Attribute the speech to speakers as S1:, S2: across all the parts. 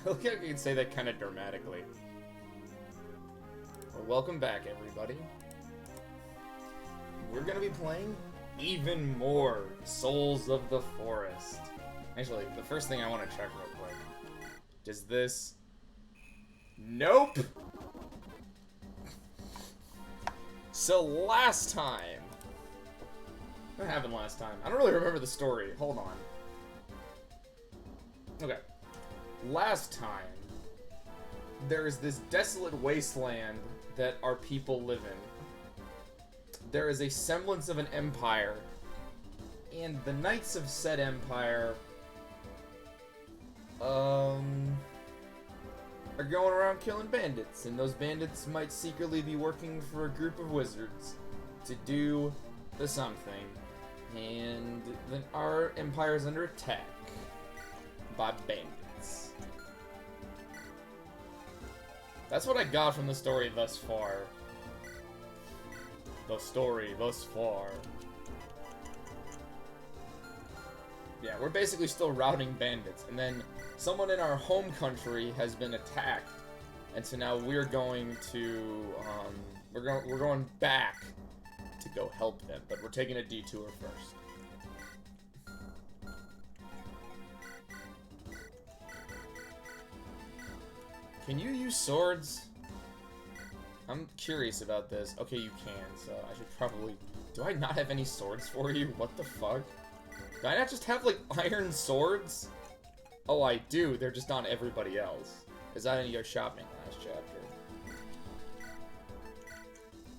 S1: Look how you can say that kind of dramatically. Well, welcome back, everybody. We're gonna be playing even more Souls of the Forest. Actually, the first thing I want to check real quick. Does this... Nope! So last time... What happened last time? I don't really remember the story. Hold on. Okay. Last time, there is this desolate wasteland that our people live in. There is a semblance of an empire, and the knights of said empire, are going around killing bandits, and those bandits might secretly be working for a group of wizards to do the something, and then our empire is under attack by bandits. That's what I got from the story thus far. The story thus far. Yeah, we're basically still routing bandits, and then someone in our home country has been attacked, and so now we're going to we're going back to go help them, but we're taking a detour first. Can you use swords? I'm curious about this. Okay, you can, so I should probably... Do I not have any swords for you? What the fuck? Do I not just have, like, iron swords? Oh, I do. They're just on everybody else. Because I didn't go shopping last chapter.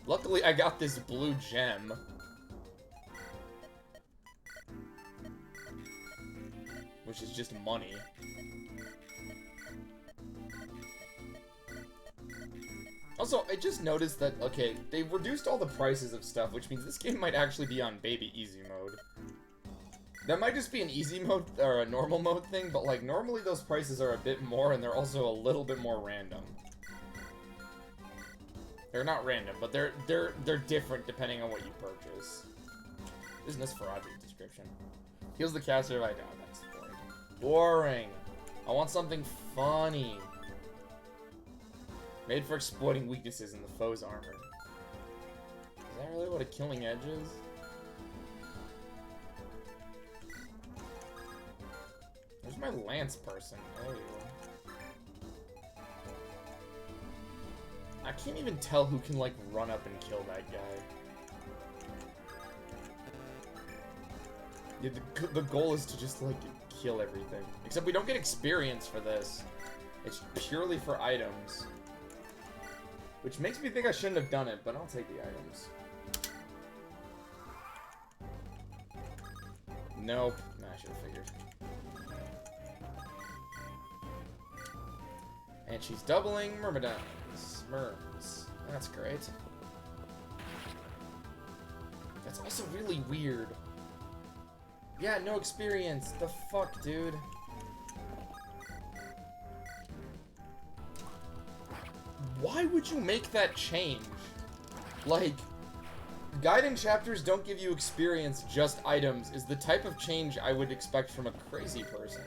S1: Luckily, I got this blue gem. Which is just money. Also, I just noticed that, okay, they've reduced all the prices of stuff, which means this game might actually be on baby easy mode. That might just be an easy mode, or a normal mode thing, but, like, normally those prices are a bit more, and they're also a little bit more random. They're not random, but they're different depending on what you purchase. Isn't this Faraji's description? Heals the caster if I die. That's boring. Boring! I want something funny. Made for exploiting weaknesses in the foe's armor. Is that really what a killing edge is? Where's my lance person? There you go. I can't even tell who can, like, run up and kill that guy. Yeah, the goal is to just, like, kill everything. Except we don't get experience for this. It's purely for items. Which makes me think I shouldn't have done it, but I'll take the items. Nope. Nah, I should have figured. And she's doubling Myrmidons. Myrms. That's great. That's also really weird. Yeah, no experience. The fuck, dude? Why would you make that change? Like, guiding chapters don't give you experience, just items, is the type of change I would expect from a crazy person.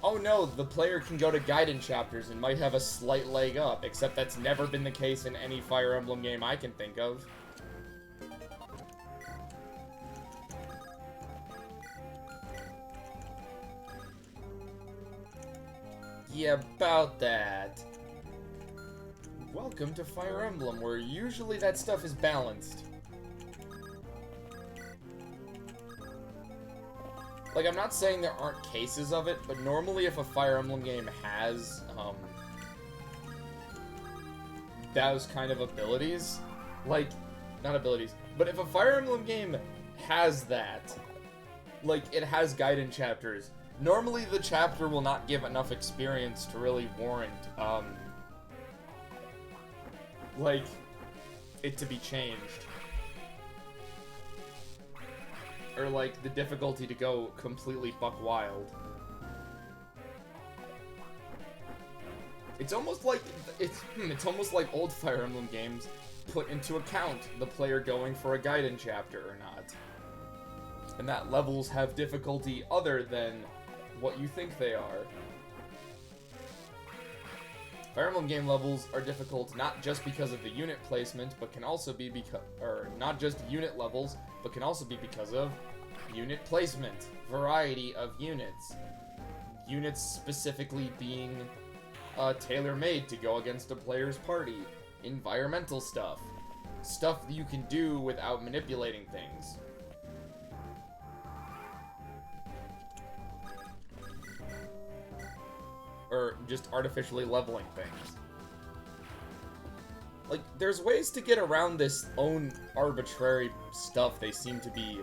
S1: Oh no, the player can go to Gaiden chapters and might have a slight leg up, except that's never been the case in any Fire Emblem game I can think of. Yeah, about that. Welcome to Fire Emblem, where usually that stuff is balanced. Like, I'm not saying there aren't cases of it, but normally if a Fire Emblem game has, those kind of abilities, like, not abilities, but if a Fire Emblem game has that, like, it has Gaiden chapters, normally the chapter will not give enough experience to really warrant, like, it to be changed. Or, like, the difficulty to go completely buck wild. It's almost like, it's almost like old Fire Emblem games put into account the player going for a Gaiden chapter or not. And that levels have difficulty other than what you think they are. Fire Emblem game levels are difficult not just because of the unit placement, but can also be because, or not just unit levels, but can also be because of unit placement, variety of units. Units specifically being tailor-made to go against a player's party. Environmental stuff. Stuff that you can do without manipulating things. Or just artificially leveling things. Like, there's ways to get around this own arbitrary stuff they seem to be...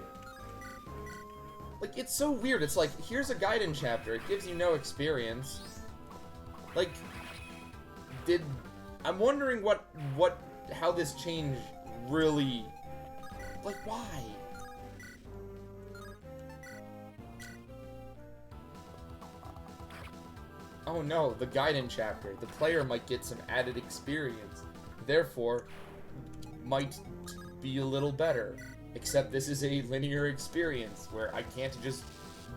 S1: Like, it's so weird. It's like, here's a Gaiden chapter. It gives you no experience. Like, I'm wondering how this change really... Like, why? Oh no, the Gaiden chapter. The player might get some added experience. Therefore, might be a little better. Except this is a linear experience where I can't just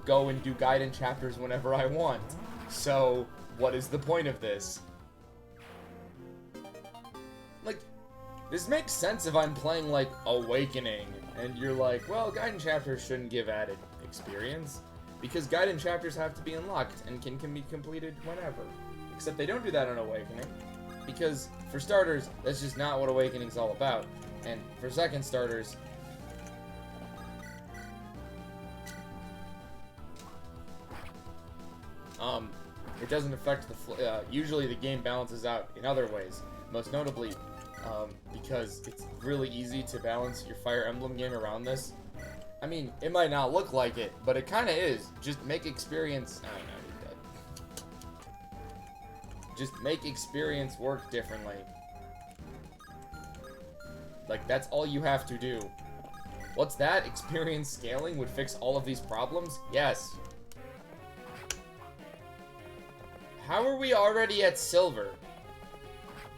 S1: go and do Gaiden chapters whenever I want. So, what is the point of this? Like, this makes sense if I'm playing, like, Awakening, and you're like, well, Gaiden chapters shouldn't give added experience. Because Gaiden chapters have to be unlocked and can be completed whenever. Except they don't do that on Awakening. Because, for starters, that's just not what Awakening's all about. And for second starters... it doesn't affect the... usually the game balances out in other ways. Most notably, because it's really easy to balance your Fire Emblem game around this. I mean, it might not look like it, but it kind of is. Just make experience... I don't know, he's dead. Just make experience work differently. Like, that's all you have to do. What's that? Experience scaling would fix all of these problems? Yes. How are we already at silver?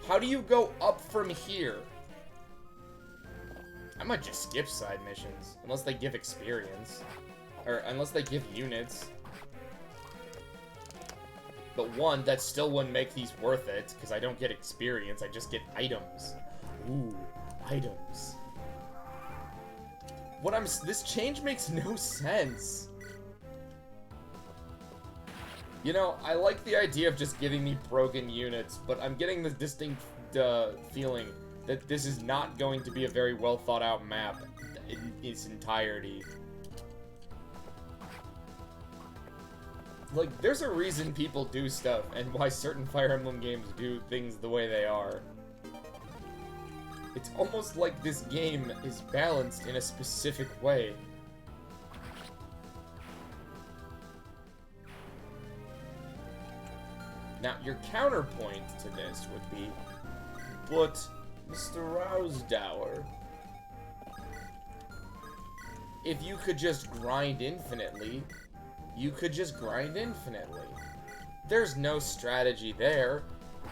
S1: How do you go up from here? I might just skip side missions, unless they give experience. Or unless they give units. But one, that still wouldn't make these worth it, because I don't get experience, I just get items. Ooh, items. This change makes no sense. You know, I like the idea of just giving me broken units, but I'm getting this distinct feeling that this is not going to be a very well thought out map in its entirety. Like, there's a reason people do stuff, and why certain Fire Emblem games do things the way they are. It's almost like this game is balanced in a specific way. Now, your counterpoint to this would be, but Mr. Rousdower, if you could just grind infinitely, you could just grind infinitely. There's no strategy there.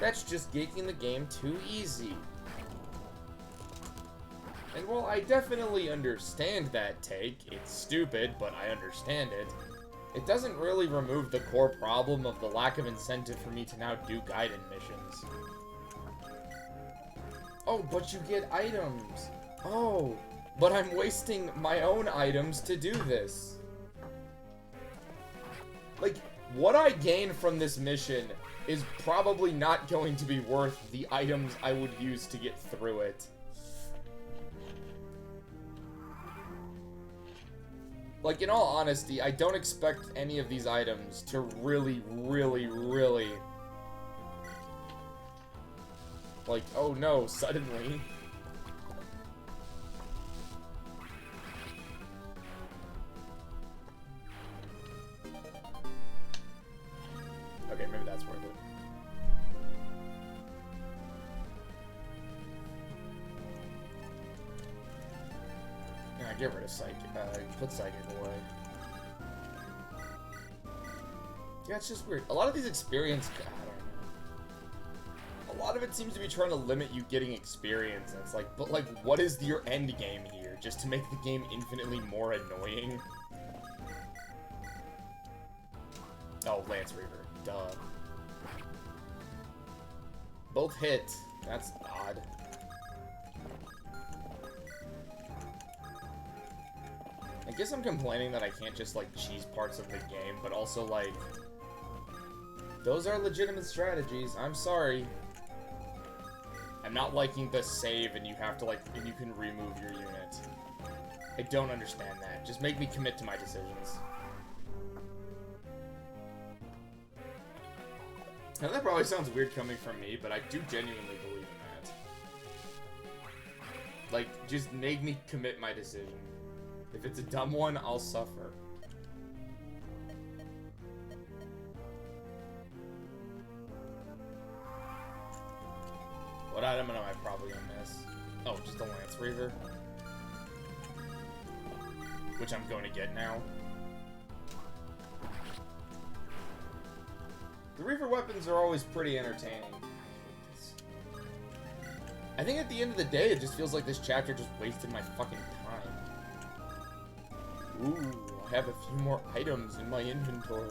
S1: That's just making the game too easy. And while I definitely understand that take, it's stupid, but I understand it, it doesn't really remove the core problem of the lack of incentive for me to now do Gaiden missions. Oh, but you get items. Oh, but I'm wasting my own items to do this. Like, what I gain from this mission is probably not going to be worth the items I would use to get through it. Like, in all honesty, I don't expect any of these items to really... Like, oh no, suddenly. Okay, maybe that's worth it. Nah, get rid of Psychic. Put Psychic away. Yeah, it's just weird. A lot of these experience... I don't know. A lot of it seems to be trying to limit you getting experience. And it's like, but like, what is your end game here? Just to make the game infinitely more annoying? Oh, Lance Reaver. Duh. Both hit. That's odd. I guess I'm complaining that I can't just, like, cheese parts of the game, but also, like... Those are legitimate strategies. I'm sorry. I'm not liking the save and you have to, like, and you can remove your unit. I don't understand that. Just make me commit to my decisions. Now, that probably sounds weird coming from me, but I do genuinely believe in that. Like, just make me commit my decision. If it's a dumb one, I'll suffer. What item am I probably gonna miss? Oh, just a Lance Reaver. Which I'm going to get now. The Reaver weapons are always pretty entertaining. I think at the end of the day, it just feels like this chapter just wasted my fucking time. Ooh, I have a few more items in my inventory.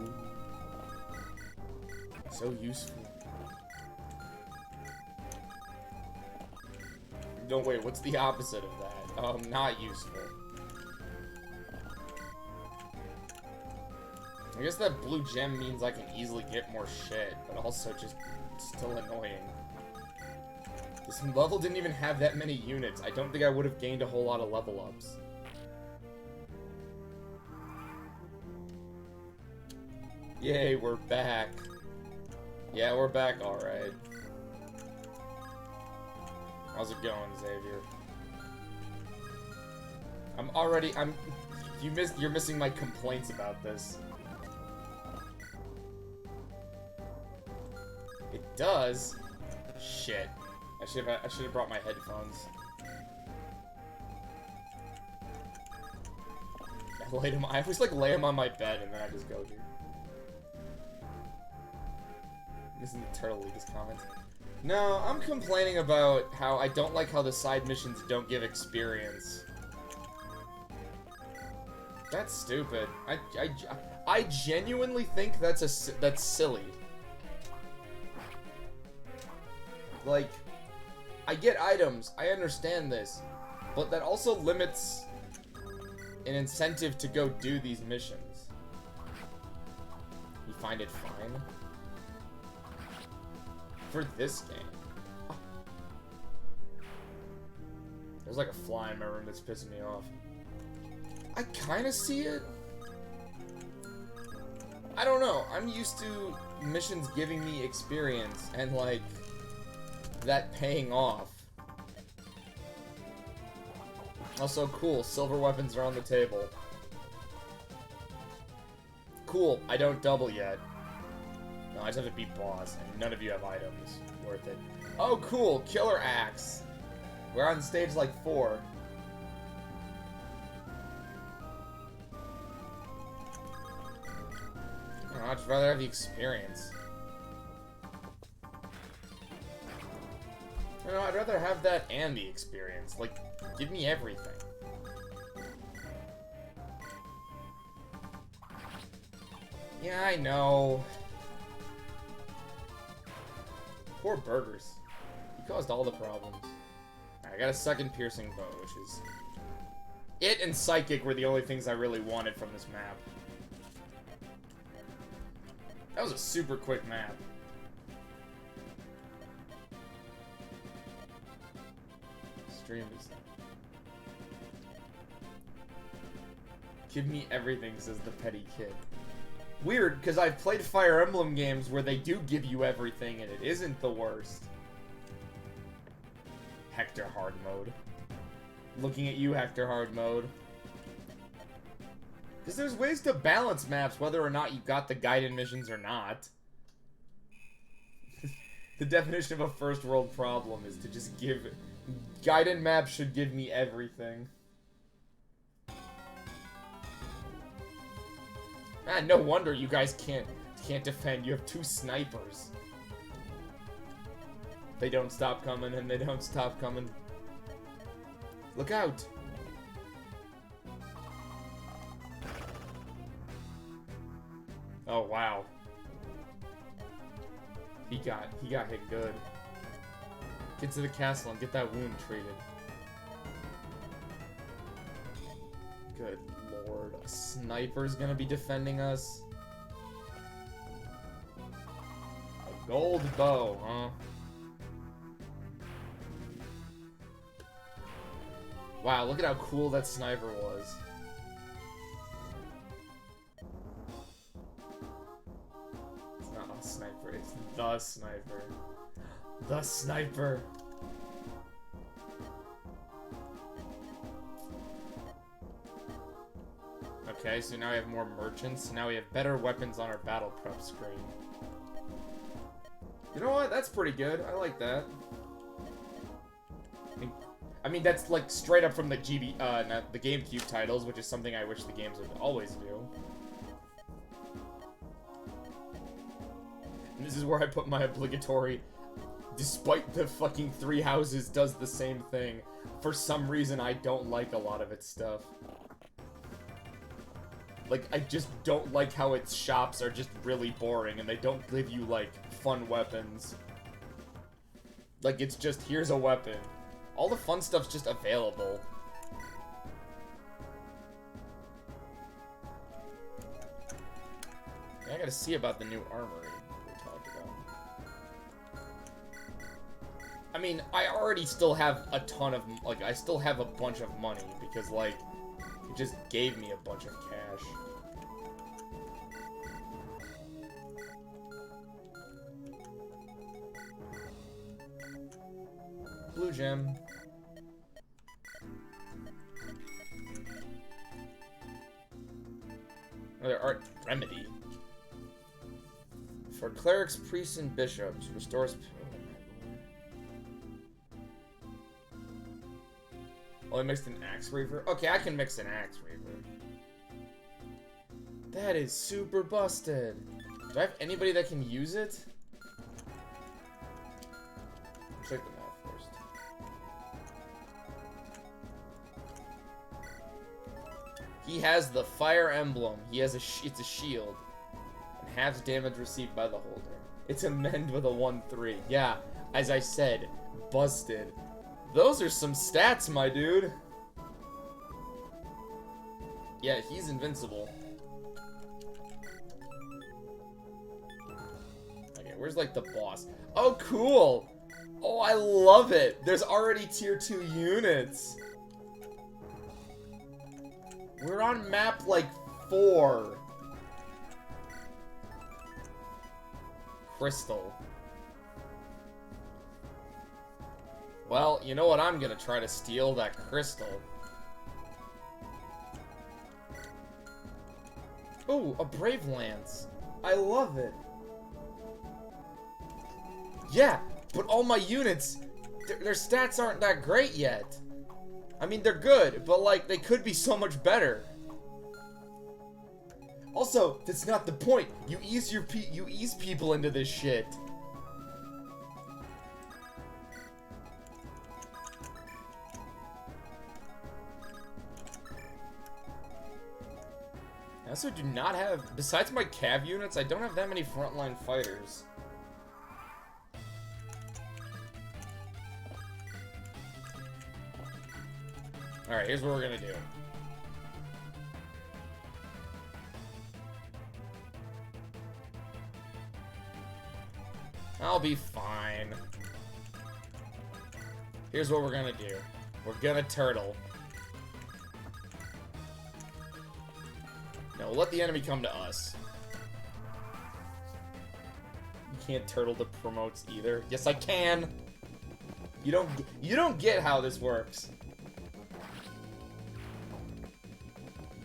S1: Ooh. So useful. No, wait, what's the opposite of that? Not useful. I guess that blue gem means I can easily get more shit, but also just still annoying. This level didn't even have that many units. I don't think I would have gained a whole lot of level ups. Yay, we're back. Yeah, we're back, alright. How's it going, Xavier? You're missing my complaints about this. It does? Shit. I should have brought my headphones. I always like lay them on my bed and then I just go here. Missing the Turtle League's comments. No, I'm complaining about how I don't like how the side missions don't give experience. That's stupid. I genuinely think that's silly. Like, I get items, I understand this, but that also limits an incentive to go do these missions. You find it fine? For this game. There's like a fly in my room that's pissing me off. I kind of see it. I don't know. I'm used to missions giving me experience and like that paying off. Also, cool. Silver weapons are on the table. Cool. I don't double yet. No, I just have to beat boss, and none of you have items. Worth it. Oh, cool! Killer Axe! We're on stage, like, 4. I'd just rather have the experience. No, I'd rather have that and the experience. Like, give me everything. Yeah, I know. Poor Burgers. He caused all the problems. Right, I got a second piercing bow, which is... It and Psychic were the only things I really wanted from this map. That was a super quick map. Stream is... Give me everything, says the petty kid. Weird, because I've played Fire Emblem games where they do give you everything, and it isn't the worst. Hector Hard Mode. Looking at you, Hector Hard Mode. Because there's ways to balance maps whether or not you got the guided missions or not. The definition of a first world problem is to just give... Guided maps should give me everything. Ah, no wonder you guys can't defend. You have 2 snipers. They don't stop coming, and they don't stop coming. Look out! Oh, wow. He got hit good. Get to the castle and get that wound treated. Good lord. A sniper's gonna be defending us. A gold bow, huh? Wow, look at how cool that sniper was. It's not a sniper, it's the sniper. The sniper. Okay, so now we have more merchants. Now we have better weapons on our battle prep screen. You know what? That's pretty good. I like that. I mean, that's like straight up from the the GameCube titles, which is something I wish the games would always do. And this is where I put my obligatory, despite the fucking three houses does the same thing, for some reason I don't like a lot of its stuff. Like, I just don't like how its shops are just really boring and they don't give you, like, fun weapons. Like, it's just, here's a weapon. All the fun stuff's just available. Yeah, I gotta see about the new armory we talked about. I mean, I already still have a ton of, like, I still have a bunch of money because, like, it just gave me a bunch of cash. Blue gem. Another art remedy. For clerics, priests, and bishops. Restores... Oh, I mixed an axe reaver? Okay, I can mix an axe reaver. That is super busted. Do I have anybody that can use it? Check them out first. He has the fire emblem. He has it's a shield. And halves damage received by the holder. It's a mend with a 1-3. Yeah, as I said, busted. Those are some stats, my dude. Yeah, he's invincible. Okay, where's like the boss? Oh, cool! Oh, I love it! There's already tier 2 units. We're on map like 4. Crystal. Well, you know what I'm gonna try to steal? That crystal. Ooh, a Brave Lance. I love it. Yeah, but all my units, their stats aren't that great yet. I mean, they're good, but like, they could be so much better. Also, that's not the point. You ease people into this shit. I also do not have, besides my cav units, I don't have that many frontline fighters. Alright, here's what we're gonna do. I'll be fine. Here's what we're gonna do. We're gonna turtle. No, let the enemy come to us. You can't turtle the promotes either. Yes, I can. You don't get how this works.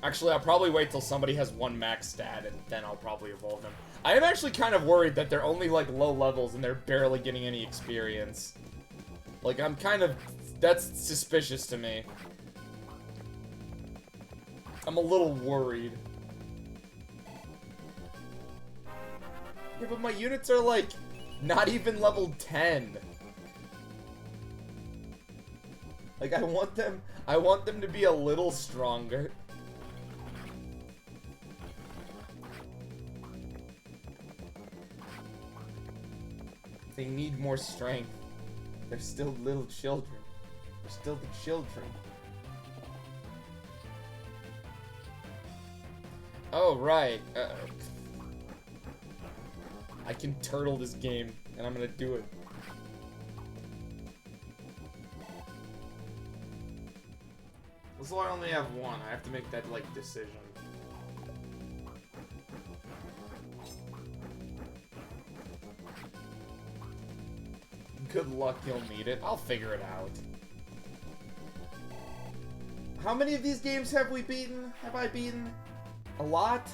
S1: Actually, I'll probably wait till somebody has 1 max stat, and then I'll probably evolve them. I am actually kind of worried that they're only, like, low levels, and they're barely getting any experience. Like, I'm kind of... That's suspicious to me. I'm a little worried. Yeah, but my units are, like, not even level 10. Like, I want them to be a little stronger. They need more strength. They're still little children. They're still the children. Oh, right. I can turtle this game, and I'm gonna do it. So I only have one. I have to make that, like, decision. Good luck, you'll need it. I'll figure it out. How many of these games have we beaten? Have I beaten? A lot?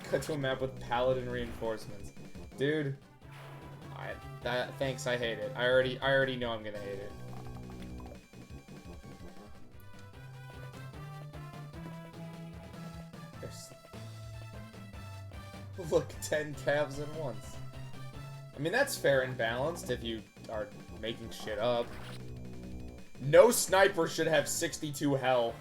S1: Cut to a map with paladin reinforcements. Dude. Thanks, I hate it. I already know I'm gonna hate it. Look, 10 calves at once. I mean, that's fair and balanced if you are making shit up. No sniper should have 62 hell.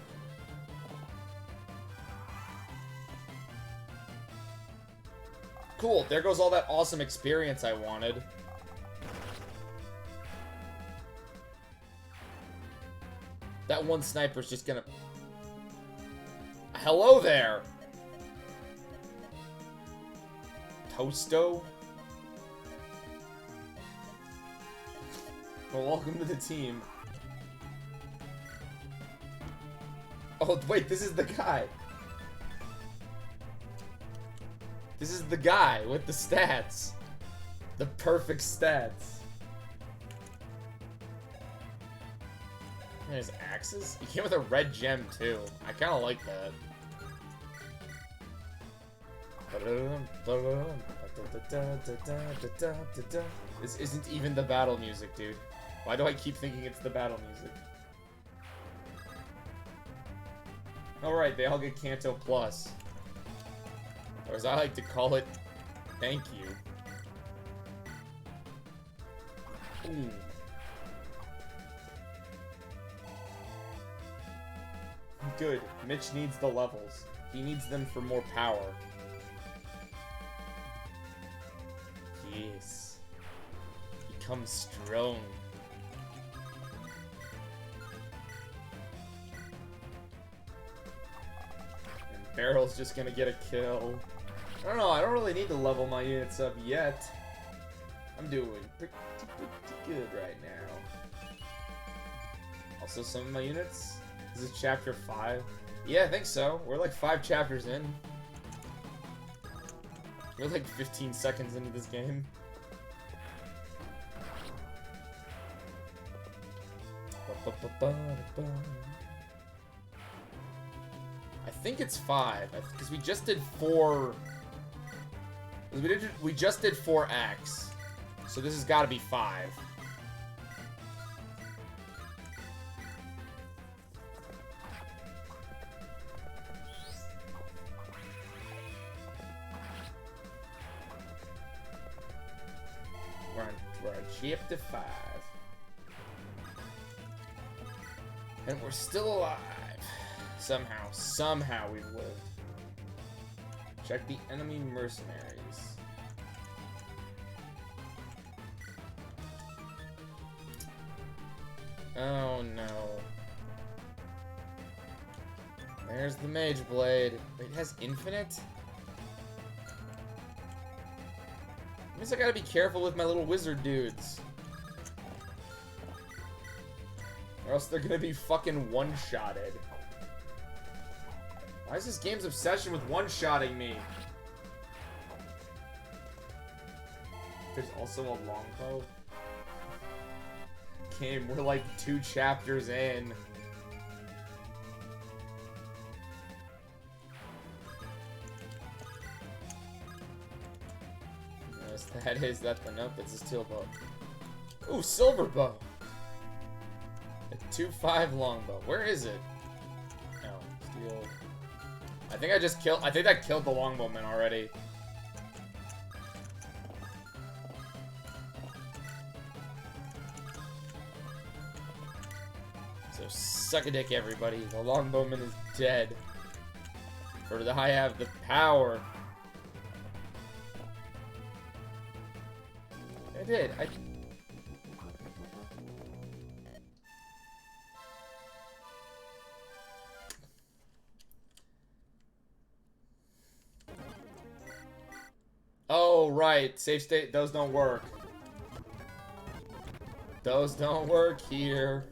S1: Cool, there goes all that awesome experience I wanted. That one sniper's just gonna... Hello there! Toasto? Well, welcome to the team. Oh, wait, this is the guy. This is the guy with the stats. The perfect stats. There's axes? He came with a red gem, too. I kind of like that. This isn't even the battle music, dude. Why do I keep thinking it's the battle music? Alright, they all get Kanto Plus. Or as I like to call it, thank you. Ooh. Good. Mitch needs the levels. He needs them for more power. Yes. Become strong. And Barrel's just gonna get a kill. I don't know, I don't really need to level my units up yet. I'm doing pretty good right now. Also, some of my units... This is chapter 5. Yeah, I think so. We're like 5 chapters in. We're like 15 seconds into this game. I think it's 5, because we just did 4... We just did 4 acts. So this has got to be 5. We're on chapter 5. And we're still alive. Somehow we've lived. Check the enemy mercenaries. Oh no. There's the Mage Blade. Wait, it has infinite? Means I gotta be careful with my little wizard dudes. Or else they're gonna be fucking one-shotted. Why is this game's obsession with one-shotting me? There's also a longbow. Game, we're like 2 chapters in. Yes, that's the note. That's a steel bow. Ooh, silver bow. A 2-5 longbow. Where is it? No, steel. I think that killed the longbowman already. So suck a dick, everybody. The longbowman is dead. For I have the power. did. Oh, right. Save state. Those don't work. Those don't work here.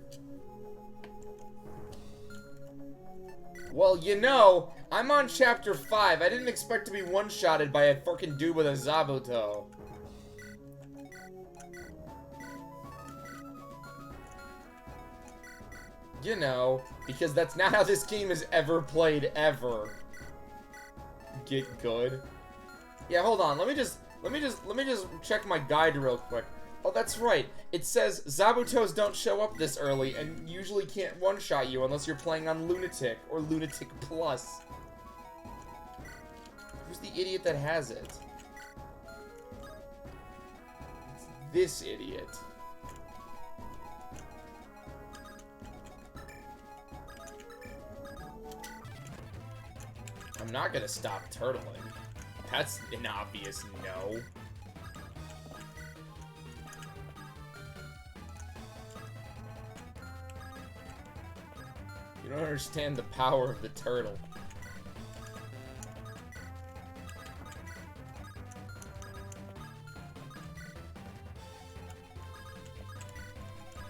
S1: Well, you know, I'm on chapter 5. I didn't expect to be one-shotted by a fucking dude with a Zabuto. You know, because that's not how this game is ever played, ever. Get good. Yeah, hold on. Let me just check my guide real quick. Oh, that's right. It says Zabutos don't show up this early and usually can't one-shot you unless you're playing on Lunatic or Lunatic Plus. Who's the idiot that has it? It's this idiot. I'm not gonna stop turtling. That's an obvious no. You don't understand the power of the turtle.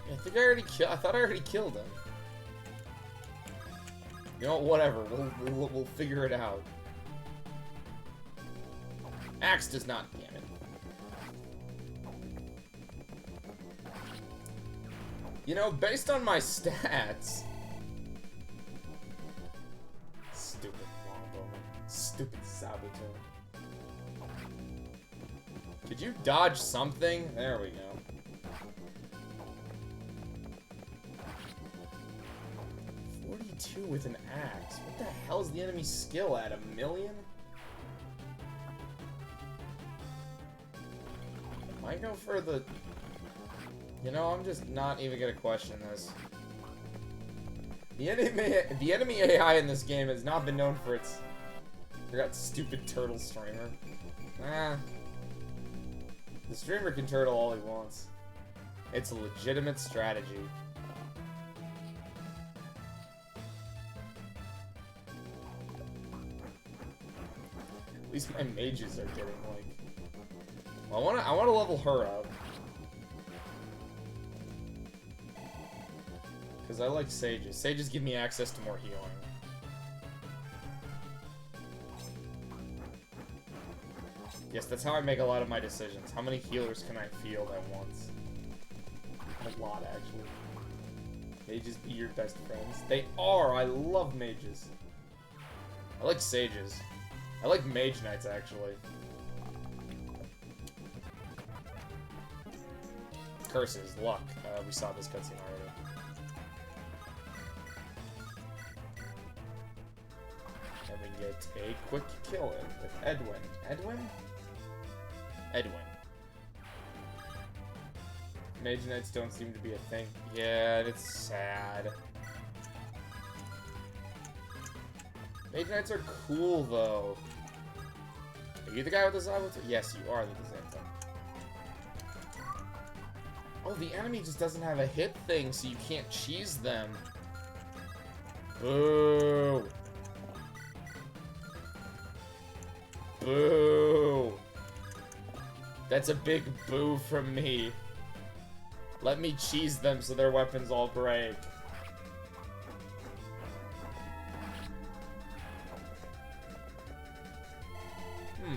S1: Yeah, I think I already killed. I thought I already killed him. You know, whatever. We'll figure it out. Axe does not. Damn it. You know, based on my stats. Stupid Longbowman. Stupid Saboteur. Could you dodge something? There we go. With an axe. What the hell is the enemy's skill at? 1,000,000? Might go for the... You know, I'm just not even gonna question this. The enemy AI in this game has not been known for its... I forgot stupid turtle streamer. Ah. The streamer can turtle all he wants. It's a legitimate strategy. At least my mages are getting, like... Well, I wanna level her up. Because I like sages. Sages give me access to more healing. Yes, that's how I make a lot of my decisions. How many healers can I field at once? A lot, actually. Mages be your best friends. They are! I love mages. I like sages. I like mage knights, actually. Curses, luck. We saw this cutscene already. And we get a quick kill with Edwin. Edwin? Edwin. Mage knights don't seem to be a thing. Yeah, it's sad. Mage knights are cool, though. Are you the guy with the Zabuto? Yes, you are the same thing. Oh, the enemy just doesn't have a hit thing, so you can't cheese them. Boo! Boo! That's a big boo from me. Let me cheese them so their weapons all break.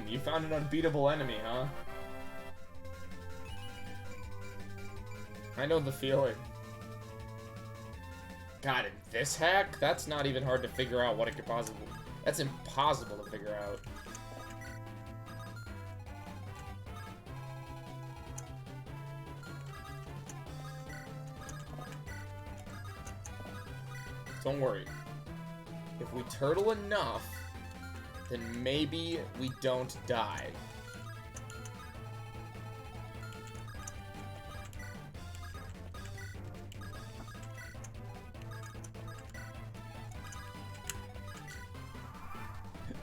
S1: You found an unbeatable enemy, huh? I know the feeling. God, in this hack? That's not even hard to figure out what it could possibly... That's impossible to figure out. Don't worry. If we turtle enough, then maybe we don't die.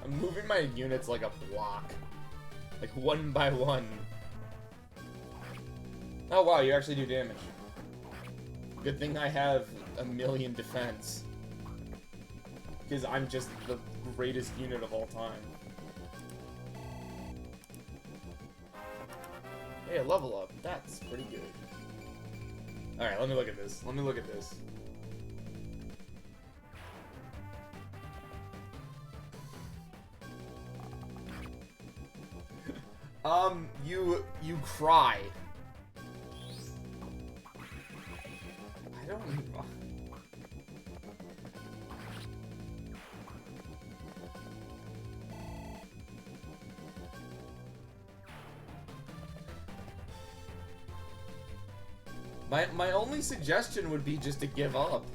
S1: I'm moving my units like a block. Like one by one. Oh wow, you actually do damage. Good thing I have 1,000,000 defense. Because I'm just the greatest unit of all time. Hey, a level up. That's pretty good. Alright, let me look at this. Let me look at this. You cry. I don't know. My only suggestion would be just to give up.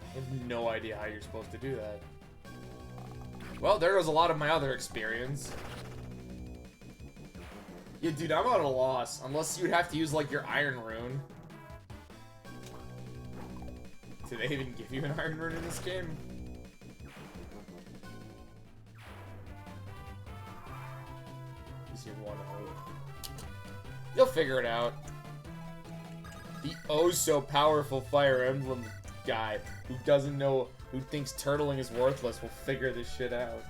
S1: I have no idea how you're supposed to do that. Well, there goes a lot of my other experience. Yeah, dude, I'm at a loss. Unless you'd have to use, like, your Iron Rune. Do they even give you an Iron Rune in this game? Use your 1-0. You'll figure it out. The oh-so-powerful Fire Emblem guy who doesn't know, who thinks turtling is worthless will figure this shit out.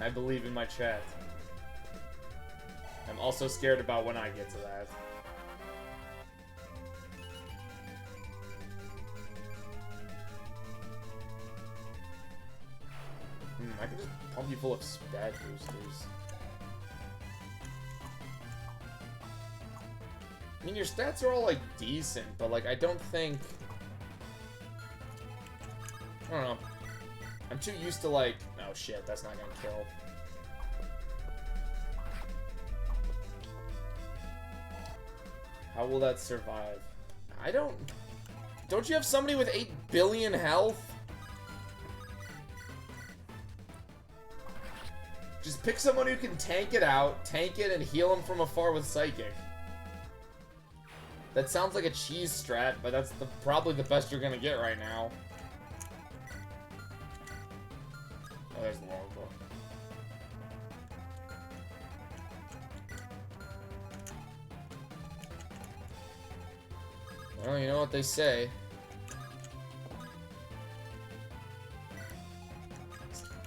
S1: I believe in my chat. I'm also scared about when I get to that. I can just pump you full of stat boosters. I mean, your stats are all, like, decent, but, like, I don't think... I don't know. I'm too used to, like... Oh, shit, that's not gonna kill. How will that survive? I don't... Don't you have somebody with 8 billion health? Just pick someone who can tank it out, tank it, and heal him from afar with Psychic. That sounds like a cheese strat, but that's probably the best you're gonna get right now. Oh, there's the longbow. Well, you know what they say.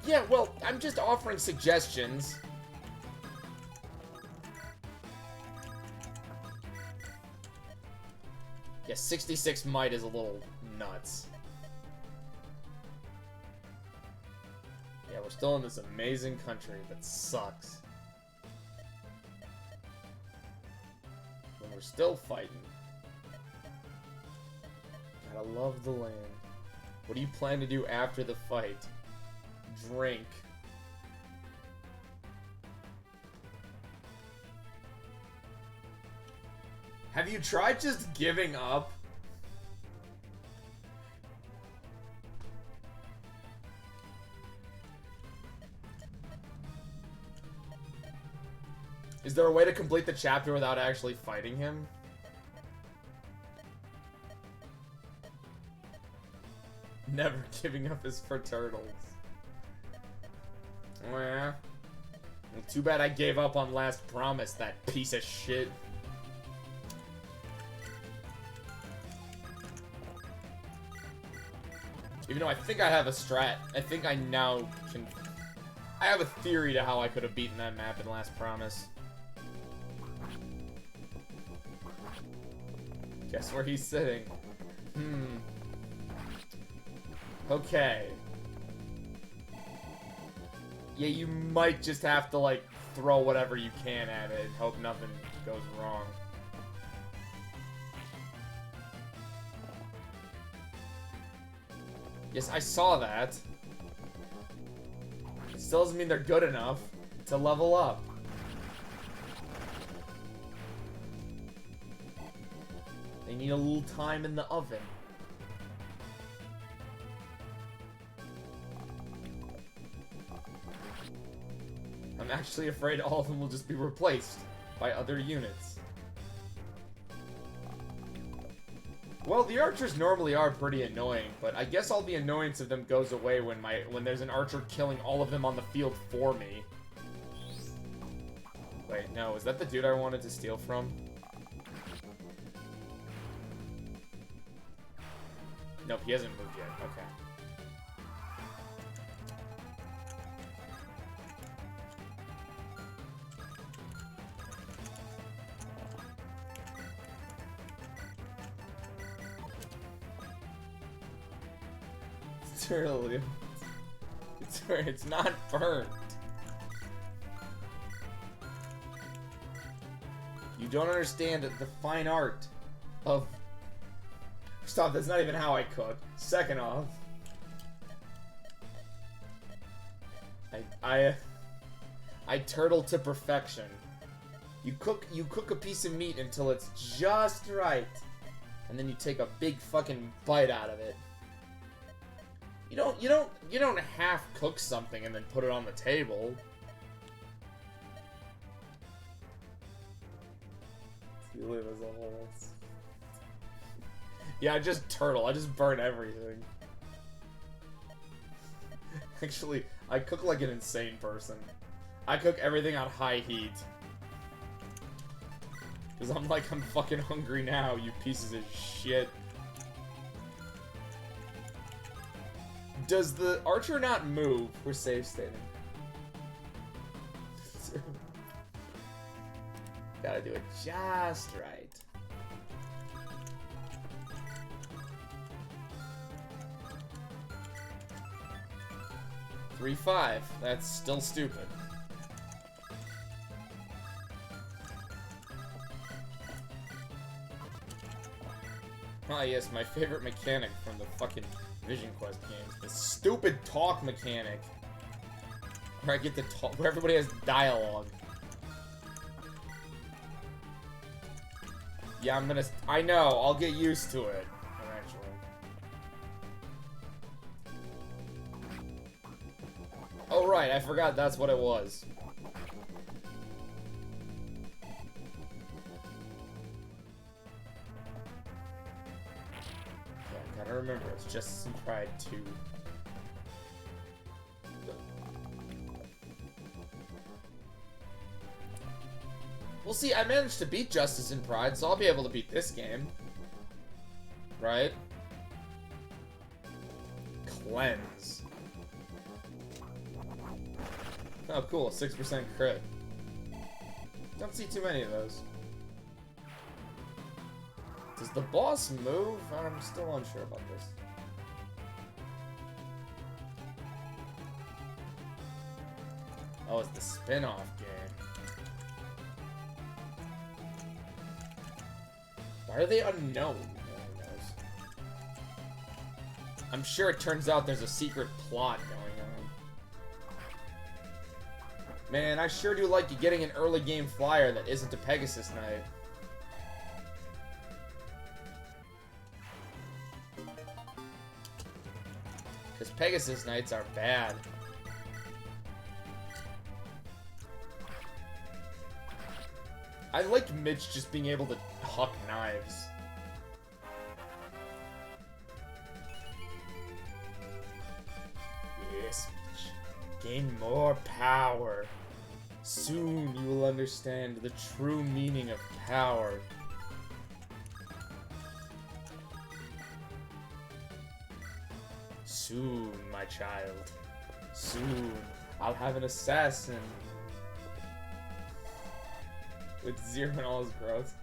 S1: Yeah, well, I'm just offering suggestions. Yeah, 66 might is a little nuts. Yeah, we're still in this amazing country that sucks. And we're still fighting. God, I love the land. What do you plan to do after the fight? Drink. Have you tried just giving up? Is there a way to complete the chapter without actually fighting him? Never giving up is for turtles. Oh, yeah. Well, too bad I gave up on Last Promise, that piece of shit. Even though I think I have a strat, I think I now can... I have a theory to how I could have beaten that map in Last Promise. Guess where he's sitting. Okay. Yeah, you might just have to, like, throw whatever you can at it and hope nothing goes wrong. Yes, I saw that. It still doesn't mean they're good enough to level up. They need a little time in the oven. I'm actually afraid all of them will just be replaced by other units. Well, the archers normally are pretty annoying, but I guess all the annoyance of them goes away when there's an archer killing all of them on the field for me. Wait, no, is that the dude I wanted to steal from? Nope, he hasn't moved yet. Okay. It's not burnt. You don't understand the fine art of... Stop, that's not even how I cook. Second off, I turtle to perfection. You cook a piece of meat until it's just right, and then you take a big fucking bite out of it. You don't half cook something and then put it on the table. You live as a whole. Yeah, I just burn everything. Actually, I cook like an insane person. I cook everything on high heat. Cause I'm fucking hungry now, you pieces of shit. Does the archer not move? We're safe stating. Gotta do it just right. $3-5. That's still stupid. Ah, yes, my favorite mechanic from the fucking Vision Quest games. The stupid talk mechanic. Where I get to talk, where everybody has dialogue. Yeah, I know, I'll get used to it. Eventually. Oh, right, I forgot that's what it was. Yeah, gotta remember, it's Justice and Pride 2. Well, see, I managed to beat Justice and Pride, so I'll be able to beat this game. Right? Cleanse. Oh, cool. 6% crit. Don't see too many of those. Does the boss move? I'm still unsure about this. Oh, it's the spin-off game. Why are they unknown? No one knows. I'm sure it turns out there's a secret plot going on. Man, I sure do like getting an early game flyer that isn't a Pegasus Knight. Because Pegasus Knights are bad. I like Mitch just being able to huck knives. Yes, Mitch. Gain more power. Soon you will understand the true meaning of power. Soon, my child. Soon, I'll have an assassin. With 0 and all his growth.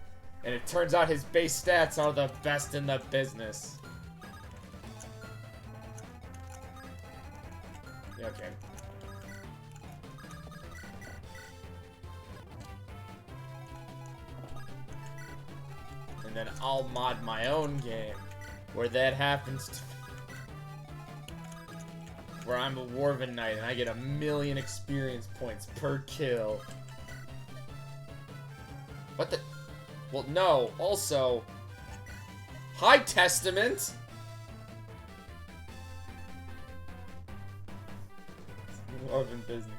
S1: And it turns out his base stats are the best in the business. Yeah, okay. And then I'll mod my own game where that happens to where I'm a Dwarven Knight and I get 1,000,000 experience points per kill. What the? Well, no. Also, High Testament. Dwarven business.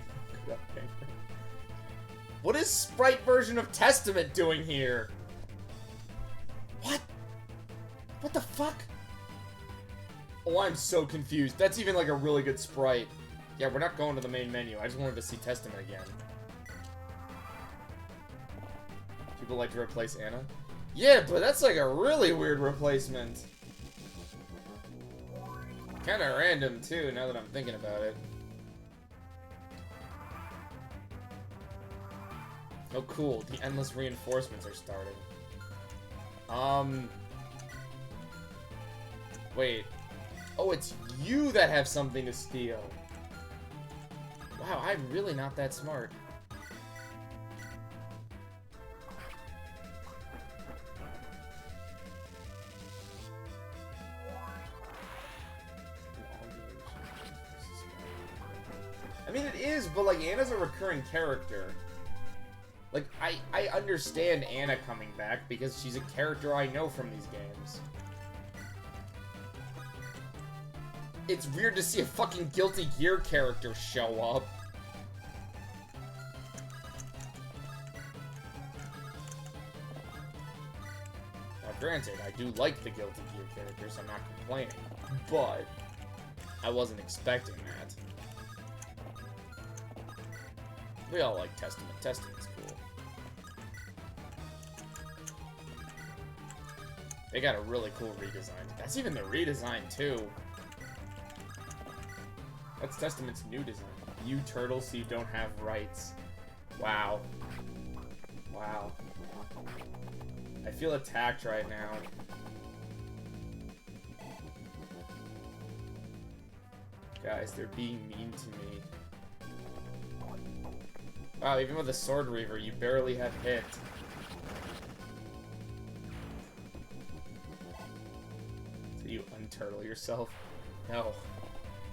S1: What is Sprite version of Testament doing here? What? What the fuck? Oh, I'm so confused. That's even like a really good sprite. Yeah, we're not going to the main menu. I just wanted to see Testament again. People like to replace Anna? Yeah, but that's like a really weird replacement. Kinda random, too, now that I'm thinking about it. Oh, cool. The endless reinforcements are starting. Wait. Oh, it's you that have something to steal. Wow, I'm really not that smart. I mean, it is, but, like, Anna's a recurring character. Like, I understand Anna coming back because she's a character I know from these games. It's weird to see a fucking Guilty Gear character show up. Now, granted, I do like the Guilty Gear characters, I'm not complaining, but I wasn't expecting that. We all like Testament. Testament's cool. They got a really cool redesign. That's even the redesign, too. That's Testament's new design. You turtle so you don't have rights. Wow. Wow. I feel attacked right now. Guys, they're being mean to me. Wow, even with a Sword Reaver, you barely have hit. So you unturtle yourself? No.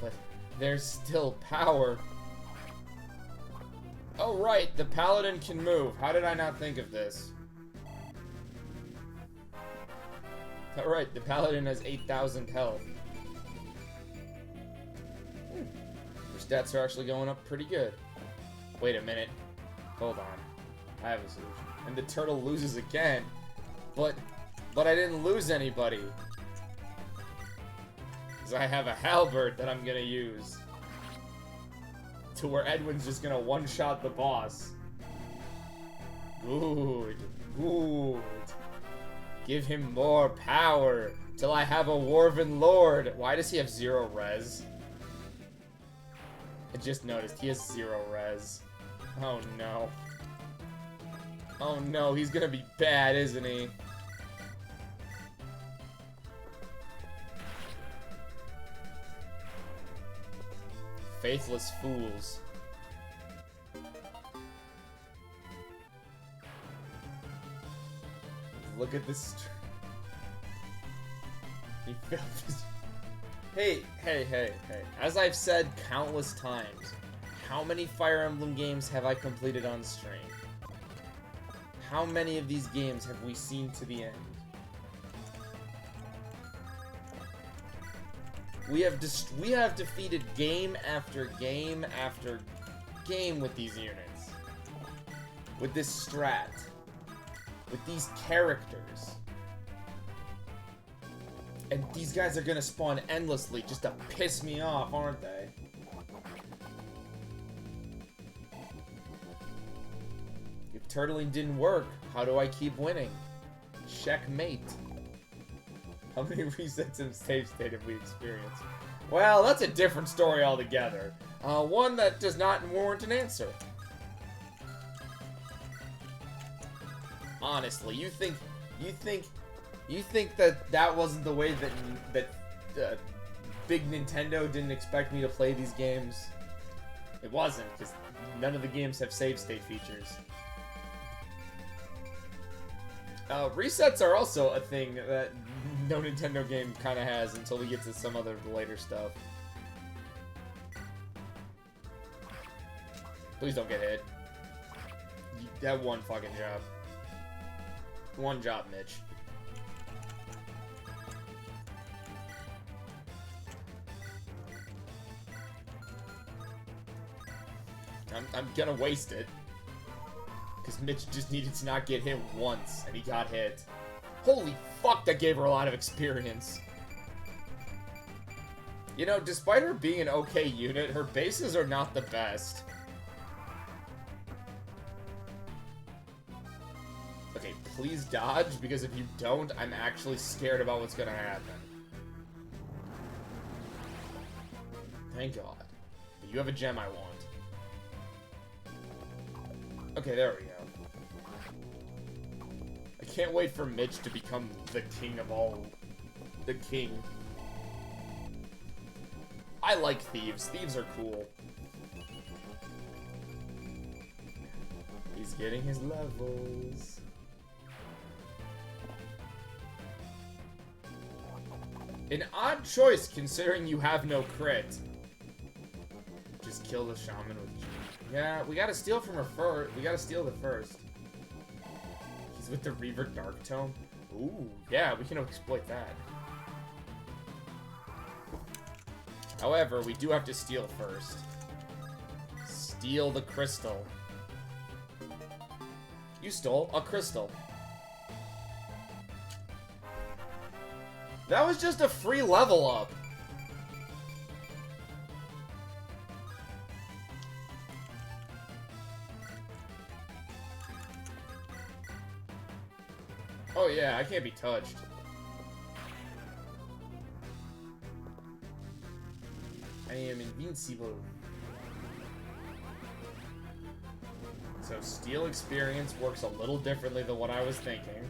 S1: But there's still power. Oh right, the Paladin can move. How did I not think of this? Alright, the Paladin has 8,000 health. Your stats are actually going up pretty good. Wait a minute. Hold on. I have a solution. And the turtle loses again. But I didn't lose anybody. Because I have a halberd that I'm gonna use. To where Edwin's just gonna one-shot the boss. Good. Good. Give him more power. Till I have a Dwarven Lord. Why does he have 0 res? I just noticed he has 0 res. Oh no. Oh no, he's gonna be bad, isn't he? Faithless fools. Look at this. He failed this. Hey. As I've said countless times, how many Fire Emblem games have I completed on stream? How many of these games have we seen to the end? We have defeated game after game after game with these units. With this strat. With these characters. And these guys are gonna spawn endlessly just to piss me off, aren't they? If turtling didn't work, how do I keep winning? Checkmate. How many resets in save state have we experienced? Well, that's a different story altogether. One that does not warrant an answer. Honestly, you think that wasn't the way that Big Nintendo didn't expect me to play these games? It wasn't, because none of the games have save state features. Resets are also a thing that no Nintendo game kind of has until we get to some other later stuff. Please don't get hit. That one fucking job. One job, Mitch. I'm gonna waste it. Because Mitch just needed to not get hit once, and he got hit. Holy fuck, that gave her a lot of experience. You know, despite her being an okay unit, her bases are not the best. Okay, please dodge, because if you don't, I'm actually scared about what's gonna happen. Thank God. But you have a gem I want. Okay, there we go. I can't wait for Mitch to become the king of all. The king. I like thieves. Thieves are cool. He's getting his levels. An odd choice, considering you have no crit. Just kill the shaman with G. Yeah, we gotta steal from her first. We gotta steal the first. He's with the Reaver Dark Tome. Ooh, yeah, we can exploit that. However, we do have to steal first. Steal the crystal. You stole a crystal. That was just a free level up. Oh yeah, I can't be touched. I am invincible. So steal experience works a little differently than what I was thinking.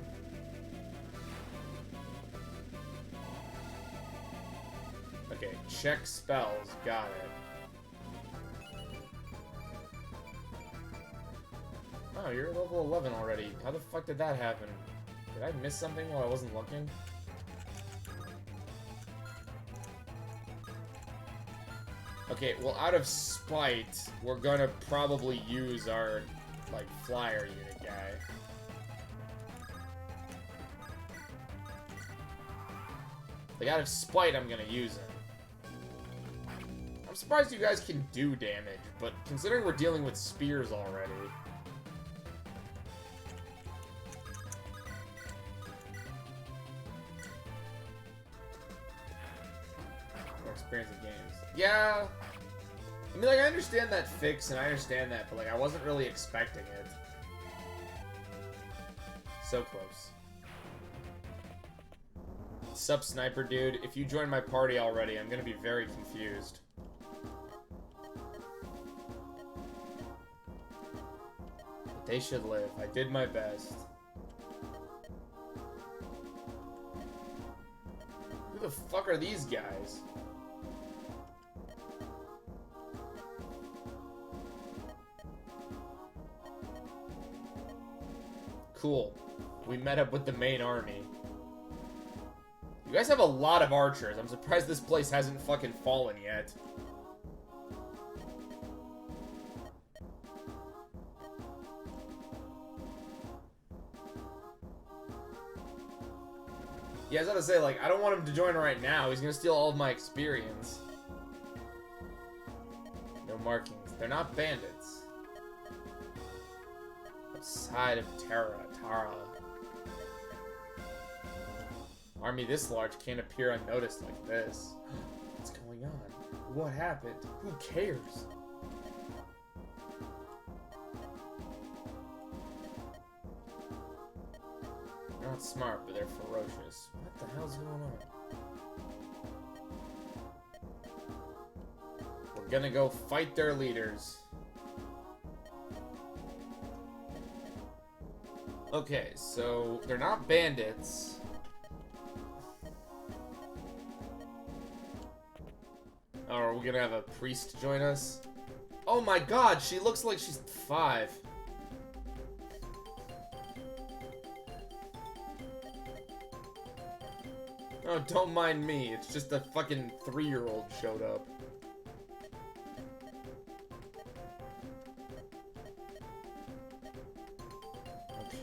S1: Okay, check spells, got it. Oh, you're level 11 already. How the fuck did that happen? Did I miss something while I wasn't looking? Okay, well, out of spite, we're gonna probably use our, like, flyer unit guy. Like, out of spite, I'm gonna use him. I'm surprised you guys can do damage, but considering we're dealing with spears already... More experience in games. Yeah! I mean, like, I understand that fix, and I understand that, but, like, I wasn't really expecting it. So close. Sup, Sniper Dude? If you join my party already, I'm gonna be very confused. But they should live. I did my best. Who the fuck are these guys? Cool. We met up with the main army. You guys have a lot of archers. I'm surprised this place hasn't fucking fallen yet. Yeah, I was about to say, like, I don't want him to join right now. He's gonna steal all of my experience. No markings. They're not bandits. Outside of Tara. Army this large can't appear unnoticed like this. What's going on? What happened? Who cares? They're not smart, but they're ferocious. What the hell's going on? We're gonna go fight their leaders. Okay, so they're not bandits. Oh, are we gonna have a priest join us? Oh my god, she looks like she's 5. Oh, don't mind me. It's just a fucking 3-year-old showed up.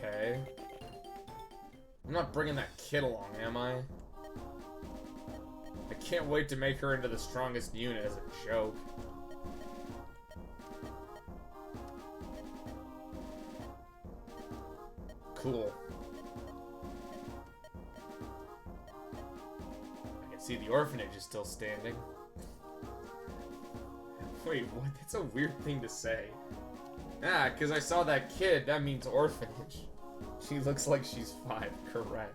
S1: Okay. I'm not bringing that kid along, am I? I can't wait to make her into the strongest unit as a joke. Cool. See, the orphanage is still standing. Wait, what? That's a weird thing to say. Ah, because I saw that kid, that means orphanage. She looks like she's 5, correct.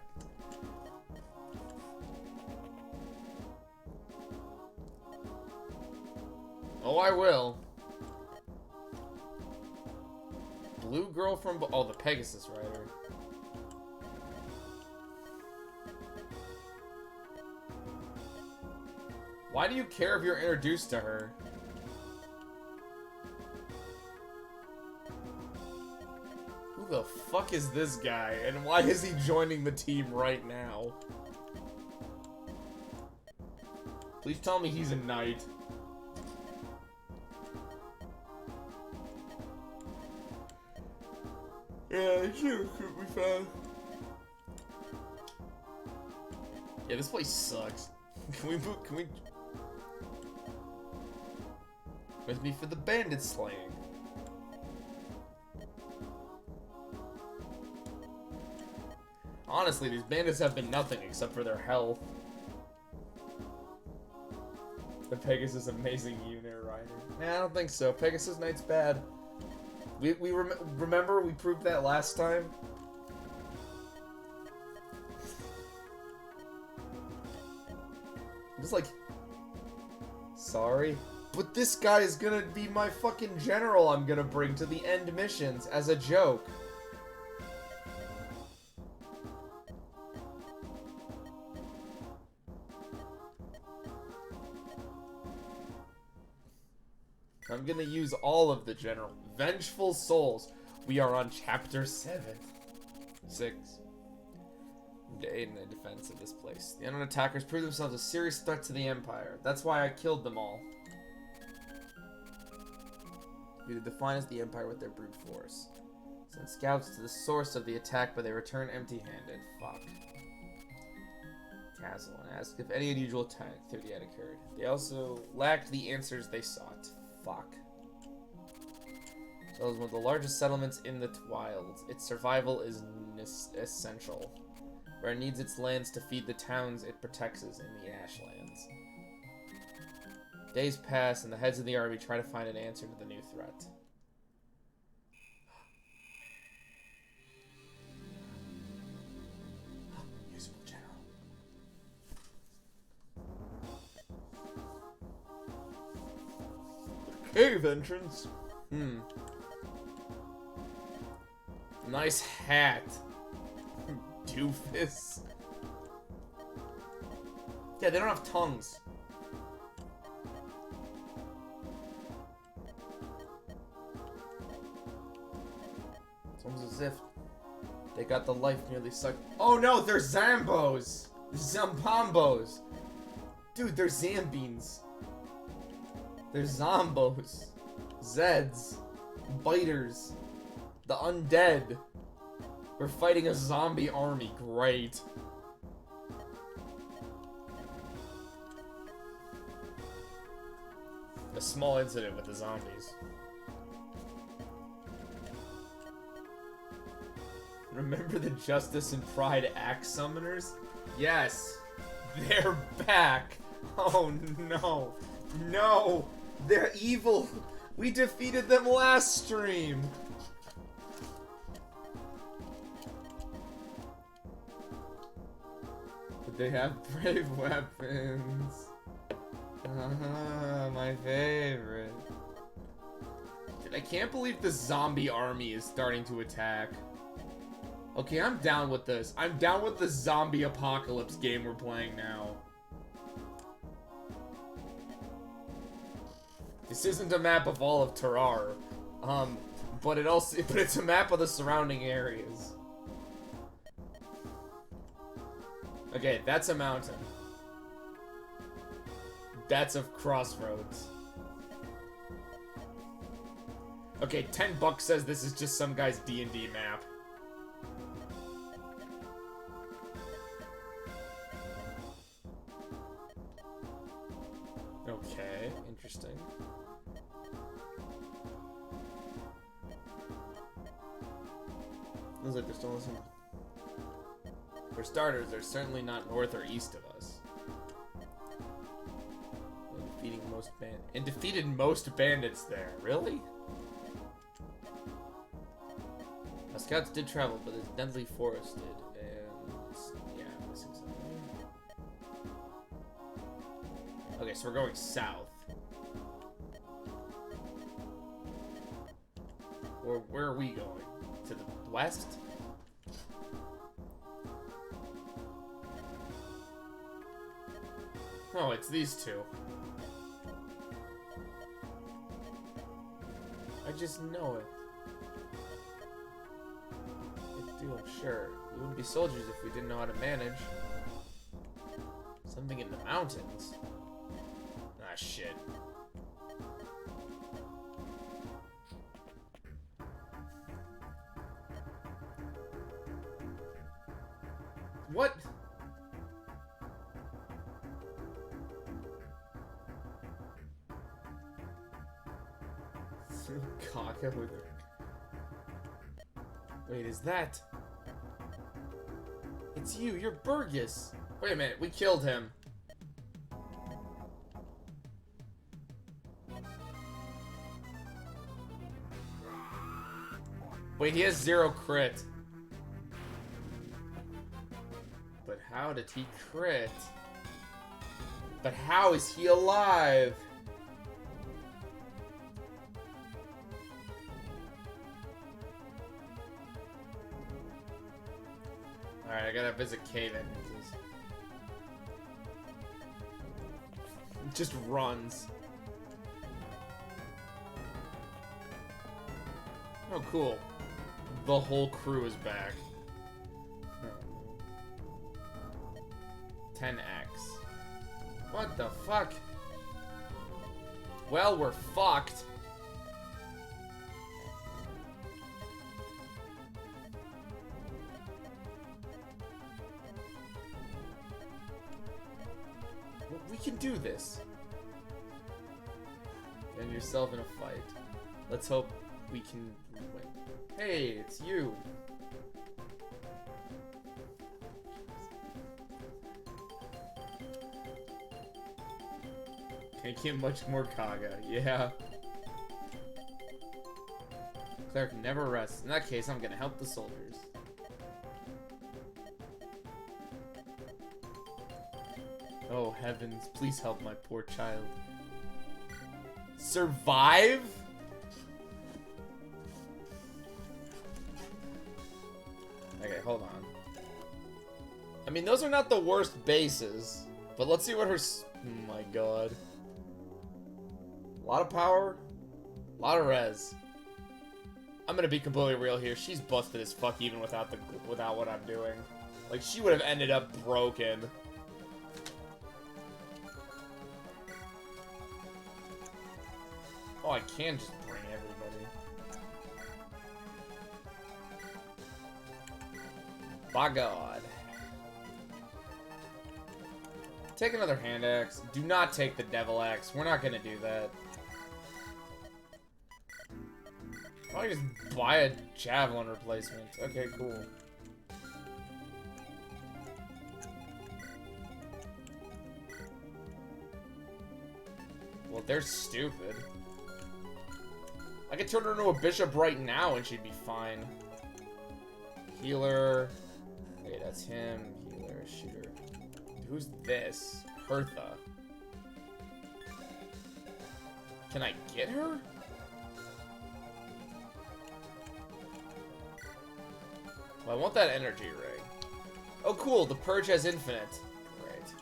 S1: Oh, I will. Blue girl from... Oh, the Pegasus Rider. Why do you care if you're introduced to her? Who the fuck is this guy? And why is he joining the team right now? Please tell me he's a knight. Yeah, sure, could be fine. Yeah, this place sucks. Can we move? Can we... With me for the bandit slaying. Honestly, these bandits have been nothing except for their health. The Pegasus amazing unit rider. Nah, I don't think so. Pegasus Knight's bad. Remember we proved that last time? I'm just like... Sorry? But this guy is gonna be my fucking general I'm gonna bring to the end missions as a joke. I'm gonna use all of the general. Vengeful Souls. We are on chapter 7. 6. To aid in the defense of this place. The unknown attackers proved themselves a serious threat to the Empire. That's why I killed them all. We would define as the Empire with their brute force. Send scouts to the source of the attack, but they return empty-handed. Fuck. Castle and asked if any unusual activity had occurred. They also lacked the answers they sought. Fuck. So it was one of the largest settlements in the wilds. Its survival is essential. Where it needs its lands to feed the towns it protects in the Ashlands. Days pass, and the heads of the army try to find an answer to the new threat. Usable general. Cave entrance. Nice hat. Doofus. Yeah, they don't have tongues. It's almost as if they got the life nearly sucked. Oh no, they're Zambos! Zambombos! Dude, they're Zambines. They're Zombos. Zeds. Biters. The undead. We're fighting a zombie army. Great. A small incident with the zombies. Remember the Justice and Pride Axe Summoners? Yes! They're back! Oh no! No! They're evil! We defeated them last stream! But they have brave weapons. My favorite. Dude, I can't believe the zombie army is starting to attack. Okay, I'm down with this. I'm down with the zombie apocalypse game we're playing now. This isn't a map of all of Terrar, but it's a map of the surrounding areas. Okay, that's a mountain. That's a crossroads. Okay, $10 says this is just some guy's D&D map. Okay, interesting. Looks like they're still listening. For starters, they're certainly not north or east of us. and defeated most bandits there. Really? Our scouts did travel, but it's densely forested, and yeah, I'm missing something. Okay, so we're going south. Or where are we going? To the west? Oh, it's these two. I just know it. I do, I'm sure. We wouldn't be soldiers if we didn't know how to manage. Something in the mountains. Ah, shit. What? Kaka with... Wait, is that... It's you, you're Burgess! Wait a minute, we killed him. Wait, he has 0 crit. But how did he crit? But how is he alive? Alright, I gotta visit cave entrances. Just runs. Oh, cool. The whole crew is back. 10x. What the fuck? Well, we're fucked. Well, we can do this. Get yourself in a fight. Let's hope we can win. Hey, it's you. Can't get much more Kaga, yeah. Cleric never rests. In that case, I'm gonna help the soldiers. Oh heavens, please help my poor child. Survive? Okay, hold on. I mean, those are not the worst bases, but let's see what her... Oh my god. A lot of power, a lot of res. I'm gonna be completely real here. She's busted as fuck even without what I'm doing. Like, she would have ended up broken. Oh, I can just bring everybody. By God. Take another hand axe. Do not take the devil axe. We're not gonna do that. Probably just buy a javelin replacement. Okay, cool. Well, they're stupid. I could turn her into a bishop right now and she'd be fine. Healer. Okay, that's him. Healer, shooter. Who's this? Hertha. Can I get her? Well, I want that energy ring. Oh, cool. The purge has infinite. Great.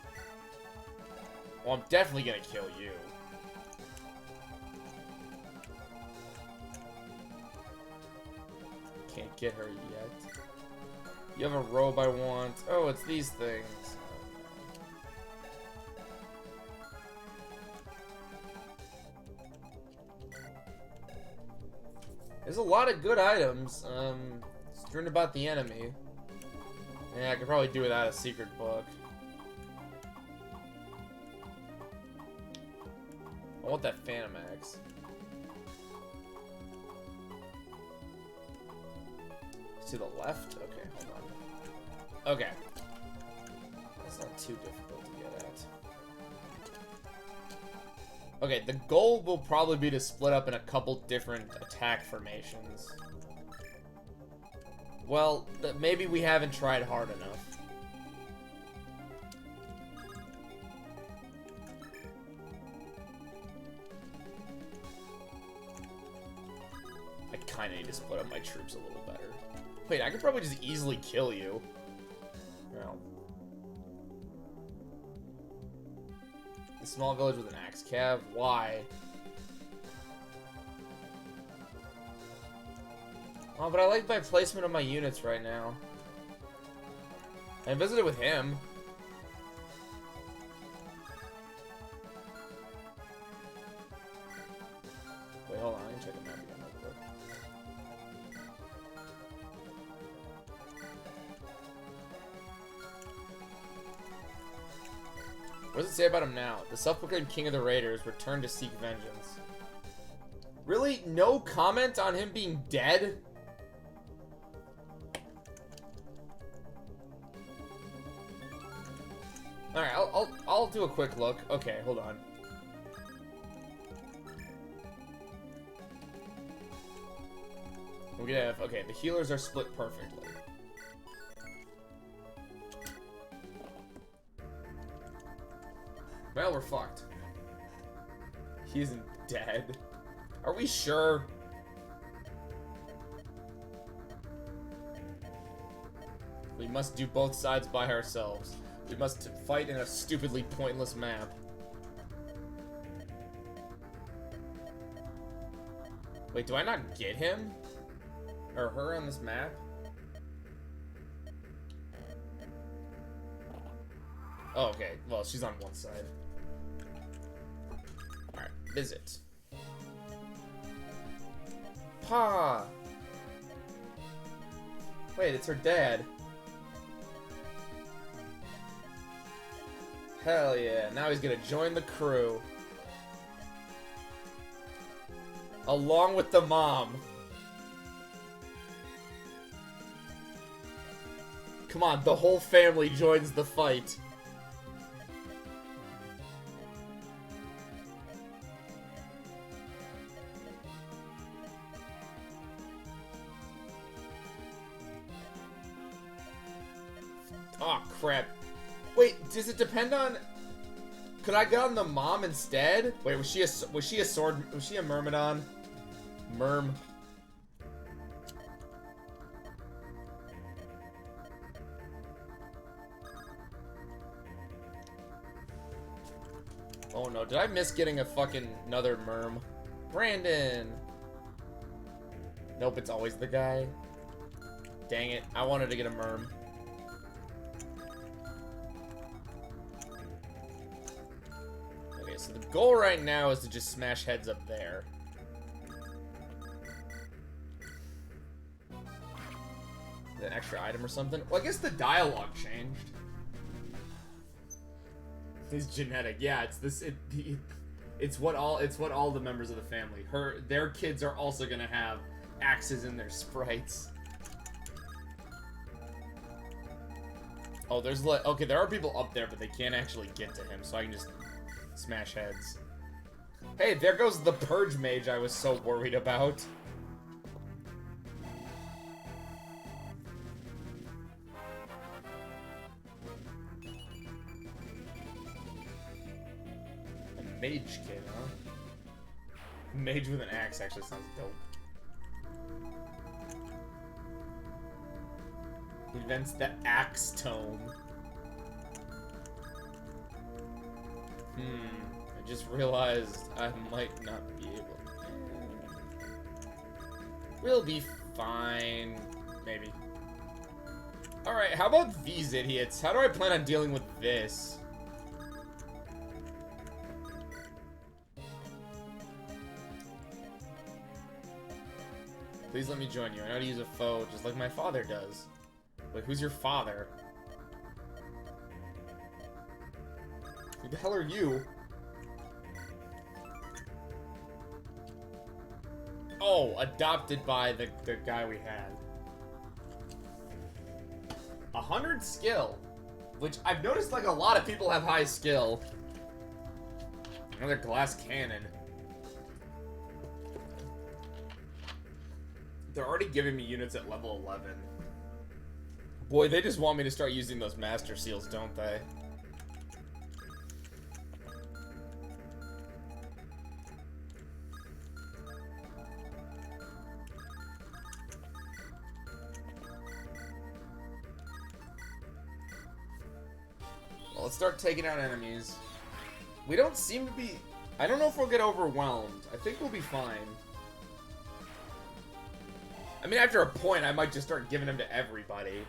S1: Well, I'm definitely gonna kill you. Can't get her yet. You have a robe I want. Oh, it's these things. There's a lot of good items. Learn about the enemy. Yeah, I could probably do without a secret book. I want that Phantom Axe. To the left? Okay, hold on. Okay. That's not too difficult to get at. Okay, the goal will probably be to split up in a couple different attack formations. Well, maybe we haven't tried hard enough. I kind of need to split up my troops a little better. Wait, I could probably just easily kill you. No. The small village with an axe cav? Why? Oh, but I like my placement of my units right now. I visited with him. Wait, hold on. I can check the map again real quick. What does it say about him now? The self-proclaimed king of the raiders returned to seek vengeance. Really? No comment on him being dead? Alright, I'll do a quick look. Okay, hold on. We could have, okay, the healers are split perfectly. Well, we're fucked. He isn't dead. Are we sure? We must do both sides by ourselves. We must fight in a stupidly pointless map. Wait, do I not get him? Or her on this map? Oh, okay. Well, she's on one side. Alright, visit. Pa! Wait, it's her dad. Hell yeah, now he's gonna join the crew. Along with the mom. Come on, the whole family joins the fight. Oh crap. Wait, does it depend on... Could I get on the mom instead? Wait, was she a sword... Was she a Myrmidon? Myrm. Oh no, did I miss getting a fucking another Myrm? Brandon! Nope, it's always the guy. Dang it, I wanted to get a Myrm. Okay, so the goal right now is to just smash heads up there. An extra item or something? Well, I guess the dialogue changed. It's genetic, yeah. It's this. It's what all the members of the family. Their kids are also gonna have axes in their sprites. Oh, there's okay. There are people up there, but they can't actually get to him, so I can just smash heads. Hey, there goes the purge mage I was so worried about. Mage kid, huh? Mage with an axe actually sounds dope. Invents the axe tome. I just realized I might not be able to. We'll be fine. Maybe. Alright, how about these idiots? How do I plan on dealing with this? Please let me join you. I know how to use a foe, just like my father does. Wait, who's your father? Who the hell are you? Oh, adopted by the guy we had. 100 skill. Which I've noticed like a lot of people have high skill. Another glass cannon. They're already giving me units at level 11. Boy, they just want me to start using those master seals, don't they? Well, let's start taking out enemies. We don't seem to be... I don't know if we'll get overwhelmed. I think we'll be fine. I mean, after a point, I might just start giving them to everybody.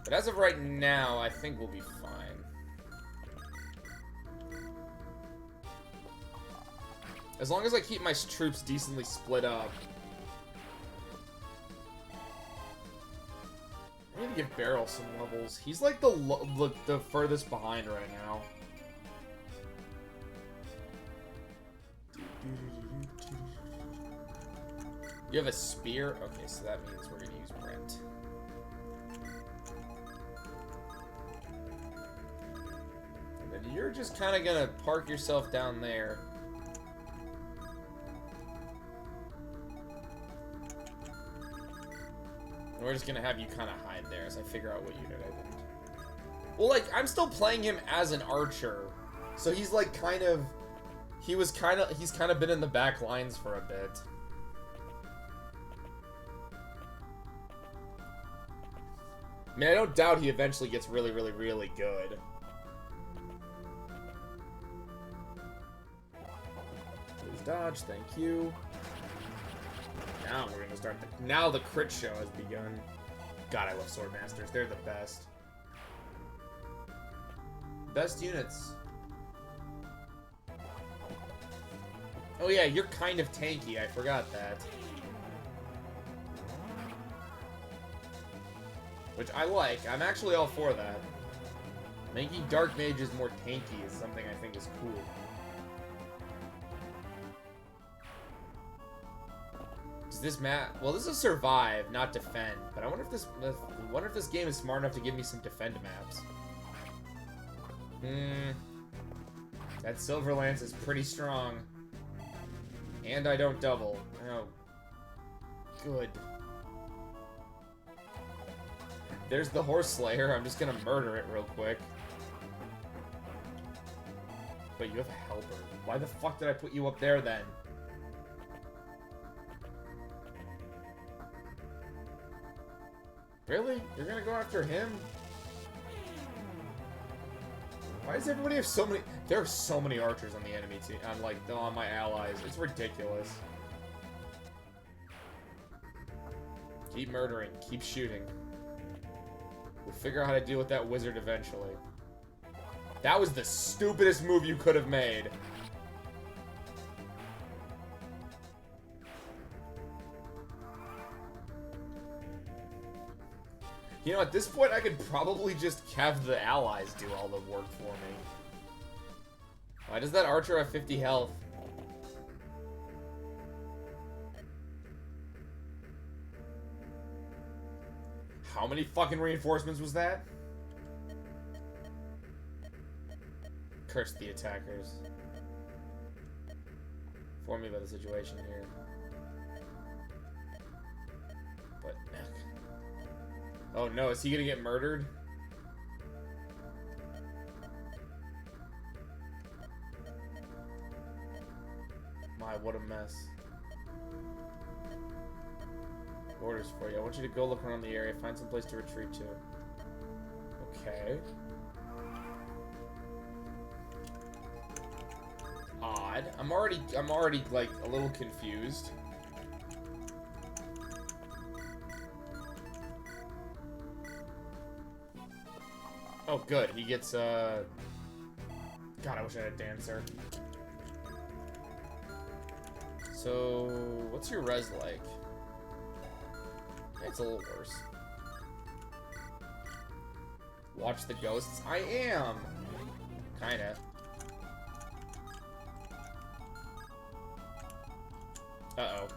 S1: But as of right now, I think we'll be fine. As long as I keep my troops decently split up. I need to give Barrel some levels. He's like the furthest behind right now. You have a spear? Okay, so that means we're gonna use Brent. And then you're just kind of gonna park yourself down there. And we're just gonna have you kind of hide there as I figure out what unit I didn't. Well, like, I'm still playing him as an archer. So he's like he's kind of been in the back lines for a bit. I mean, I don't doubt he eventually gets really, really, really good. Please dodge, thank you. Now we're gonna start now the crit show has begun. God, I love Swordmasters. They're the best. Best units. Oh yeah, you're kind of tanky. I forgot that. Which I like. I'm actually all for that. Making Dark Mages more tanky is something I think is cool. Does this map... Well, this is survive, not defend. But I wonder if this game is smart enough to give me some defend maps. That Silver Lance is pretty strong. And I don't double. Oh. Good. There's the Horse Slayer. I'm just gonna murder it real quick. Wait, you have a helper. Why the fuck did I put you up there then? Really? You're gonna go after him? Why does everybody have so many... There are so many archers on the enemy team. On my allies. It's ridiculous. Keep murdering. Keep shooting. We'll figure out how to deal with that wizard eventually. That was the stupidest move you could have made. You know, at this point, I could probably just have the allies do all the work for me. Why does that archer have 50 health? How many fucking reinforcements was that? Curse the attackers. Inform me about the situation here. But... Oh no, is he gonna get murdered? My, what a mess. Orders for you. I want you to go look around the area, find some place to retreat to. Okay. Odd. I'm already like a little confused. Oh, good. He gets, God, I wish I had a dancer. So, what's your res like? It's a little worse. Watch the ghosts? I am! Kinda. Uh-oh.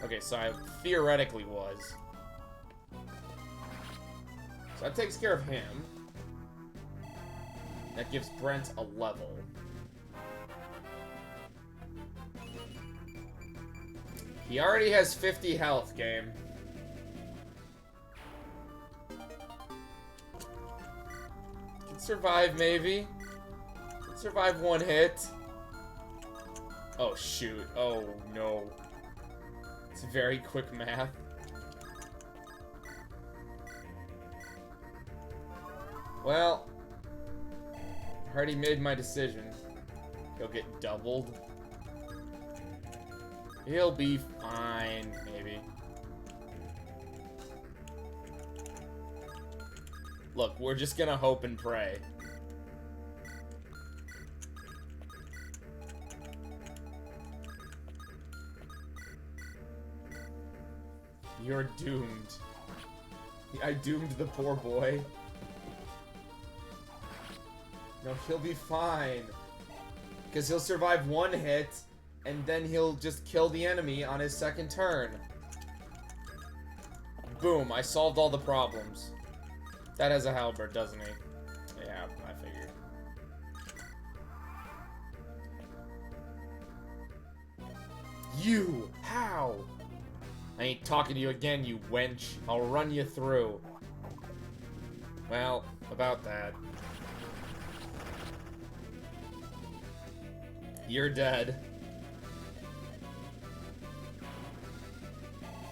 S1: Okay, so I theoretically was. That takes care of him. That gives Brent a level. He already has 50 health, game. Can survive, maybe. Can survive one hit. Oh, shoot. Oh, no. It's very quick math. Well, I already made my decision. He'll get doubled. He'll be fine, maybe. Look, we're just gonna hope and pray. You're doomed. I doomed the poor boy. No, he'll be fine. Because he'll survive one hit, and then he'll just kill the enemy on his second turn. Boom, I solved all the problems. That has a halberd, doesn't he? Yeah, I figured. You! How? I ain't talking to you again, you wench. I'll run you through. Well, about that. You're dead.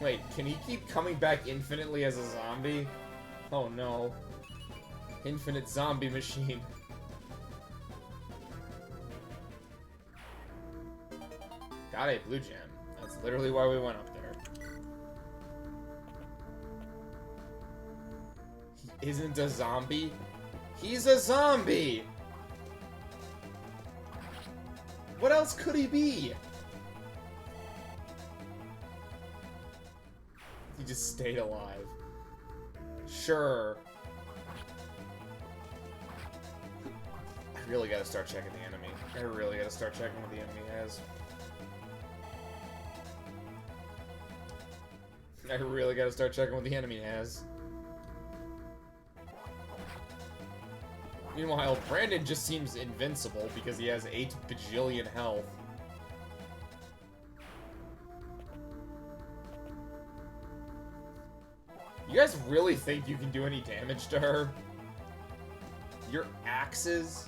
S1: Wait, can he keep coming back infinitely as a zombie? Oh no. Infinite zombie machine. Got a blue gem. That's literally why we went up there. He isn't a zombie? He's a zombie! What else could he be? He just stayed alive. Sure. I really gotta start checking the enemy. I really gotta start checking what the enemy has. I really gotta start checking what the enemy has. Meanwhile, Brandon just seems invincible because he has 8 bajillion health. You guys really think you can do any damage to her? Your axes?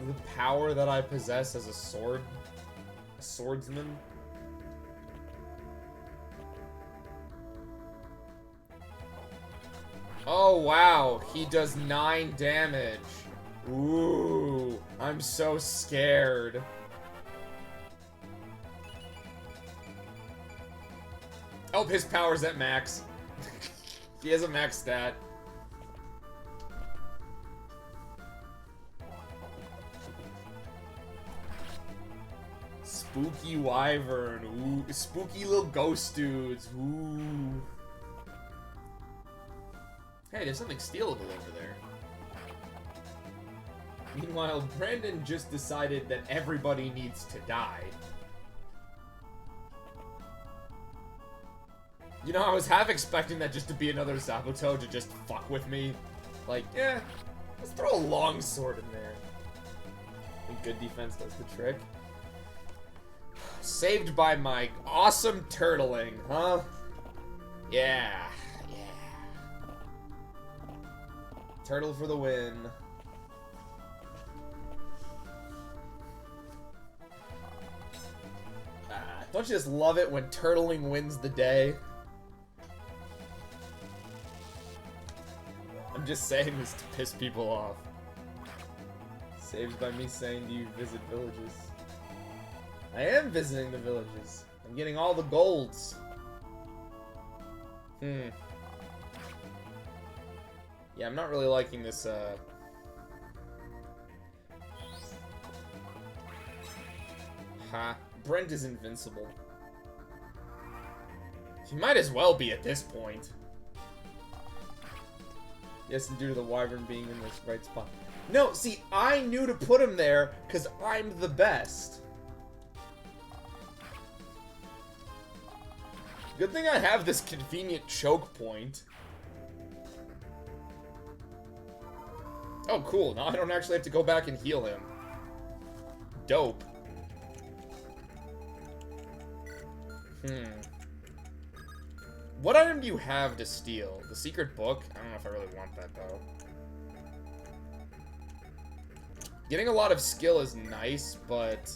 S1: The power that I possess as a swordsman? Oh wow, he does 9 damage. Ooh, I'm so scared. Oh, his power's at max. He has a max stat. Spooky wyvern. Ooh, spooky little ghost dudes. Ooh. Hey, there's something stealable over there. Meanwhile, Brandon just decided that everybody needs to die. You know, I was half expecting that just to be another Zabuto to just fuck with me. Like, yeah, let's throw a longsword in there. I think good defense does the trick. Saved by my awesome turtling, huh? Yeah. Turtle for the win. Don't you just love it when turtling wins the day? I'm just saying this to piss people off. Saved by me saying, do you visit villages? I am visiting the villages. I'm getting all the golds. Yeah, I'm not really liking this, Brent is invincible. He might as well be at this point. Yes, and due to the wyvern being in this right spot. No, see, I knew to put him there, because I'm the best. Good thing I have this convenient choke point. Oh, cool. Now I don't actually have to go back and heal him. Dope. What item do you have to steal? The secret book? I don't know if I really want that, though. Getting a lot of skill is nice, but...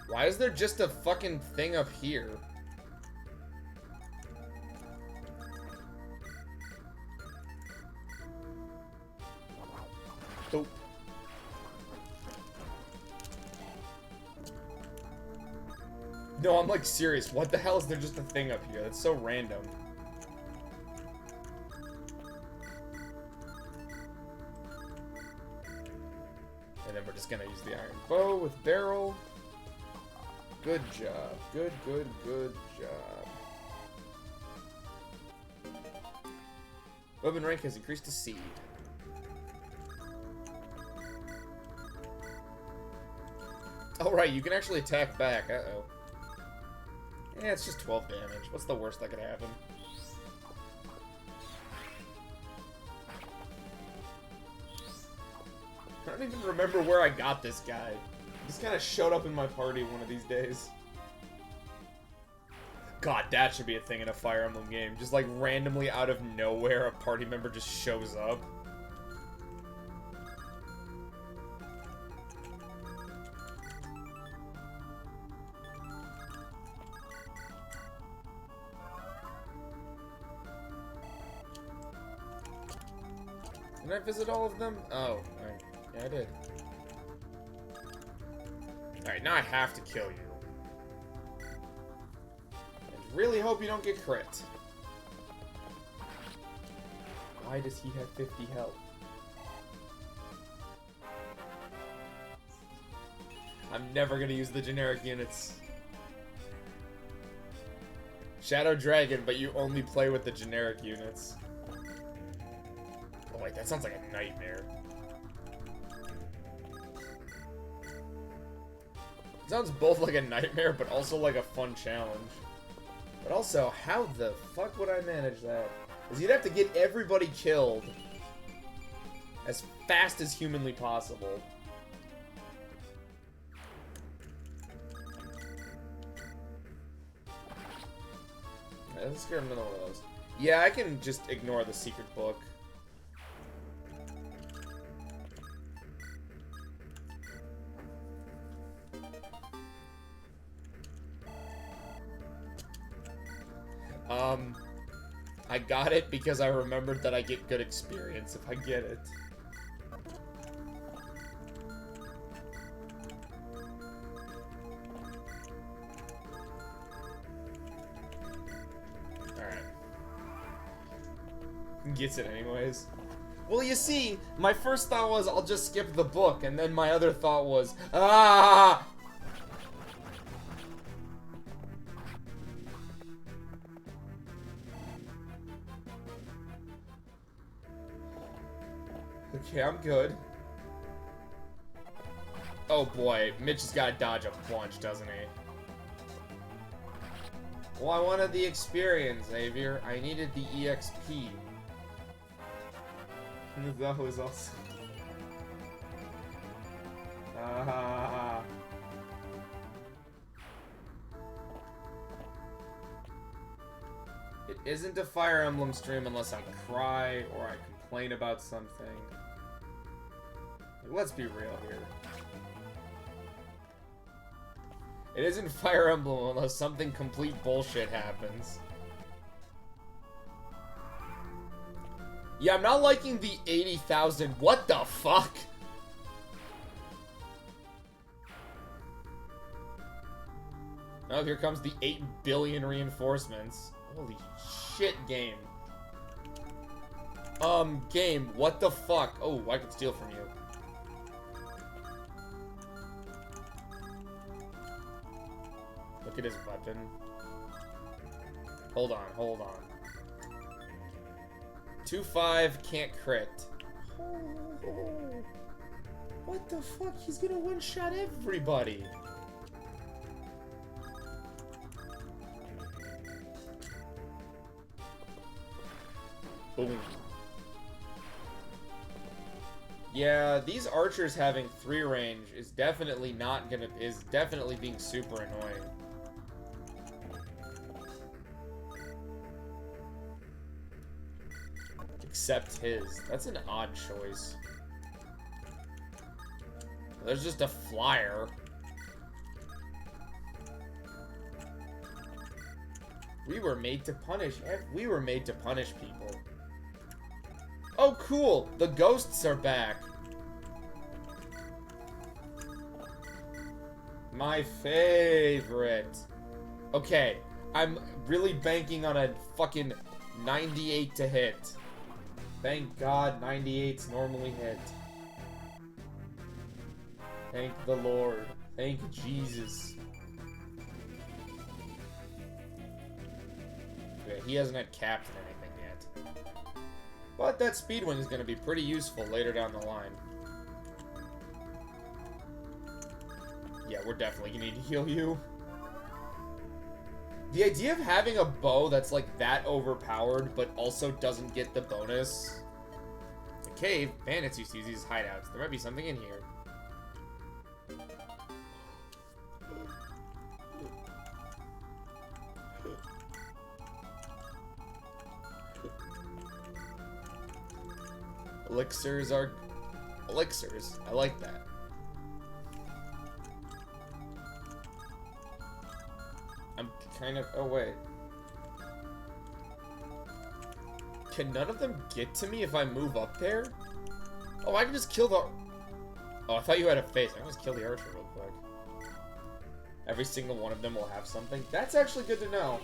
S1: why is there just a fucking thing up here? Oh. No, I'm like serious. What the hell is there just a thing up here? That's so random. And then we're just gonna use the iron bow with barrel. Good job. Good job. Weapon rank has increased to seed. Oh, right, you can actually attack back. Uh-oh. Yeah, it's just 12 damage. What's the worst that could happen? I don't even remember where I got this guy. He just kind of showed up in my party one of these days. God, that should be a thing in a Fire Emblem game. Just like randomly out of nowhere, a party member just shows up. Did I visit all of them? Oh, right. Yeah, I did. Alright, now I have to kill you. And really hope you don't get crit. Why does he have 50 health? I'm never gonna use the generic units. Shadow Dragon, but you only play with the generic units. Oh wait, that sounds like a nightmare. It sounds both like a nightmare, but also like a fun challenge. But also, how the fuck would I manage that? Because you'd have to get everybody killed as fast as humanly possible. Let's get another one of those. Yeah, I can just ignore the secret book. I got it because I remembered that I get good experience if I get it. Alright. Gets it anyways. Well, you see, my first thought was I'll just skip the book, and then my other thought was, ah! Okay, I'm good. Oh boy, Mitch has got to dodge a punch, doesn't he? Well, I wanted the experience, Xavier. I needed the EXP. That was awesome. Ah. It isn't a Fire Emblem stream unless I cry or I complain about something. Let's be real here. It isn't Fire Emblem unless something complete bullshit happens. Yeah, I'm not liking the 80,000. What the fuck? Oh, here comes the 8 billion reinforcements. Holy shit, game. Game, what the fuck? Oh, I can steal from you. Look at his weapon. Hold on, hold on. 2-5, can't crit. Oh, what the fuck? He's gonna one-shot everybody. Boom. Yeah, these archers having 3 range is definitely definitely being super annoying. Except his. That's an odd choice. There's just a flyer. We were made to punish. We were made to punish people. Oh, cool! The ghosts are back. My favorite. Okay, I'm really banking on a fucking 98 to hit. Thank God 98s normally hit. Thank the Lord. Thank Jesus. Okay, he hasn't had captain anything yet. But that speed wing is going to be pretty useful later down the line. Yeah, we're definitely going to need to heal you. The idea of having a bow that's like that overpowered, but also doesn't get the bonus. The cave, bandits used to use these hideouts. There might be something in here. Elixirs are... Elixirs. I like that. I'm kind of... Oh, wait. Can none of them get to me if I move up there? Oh, I can just kill the... Oh, I thought you had a face. I can just kill the archer real quick. Every single one of them will have something. That's actually good to know.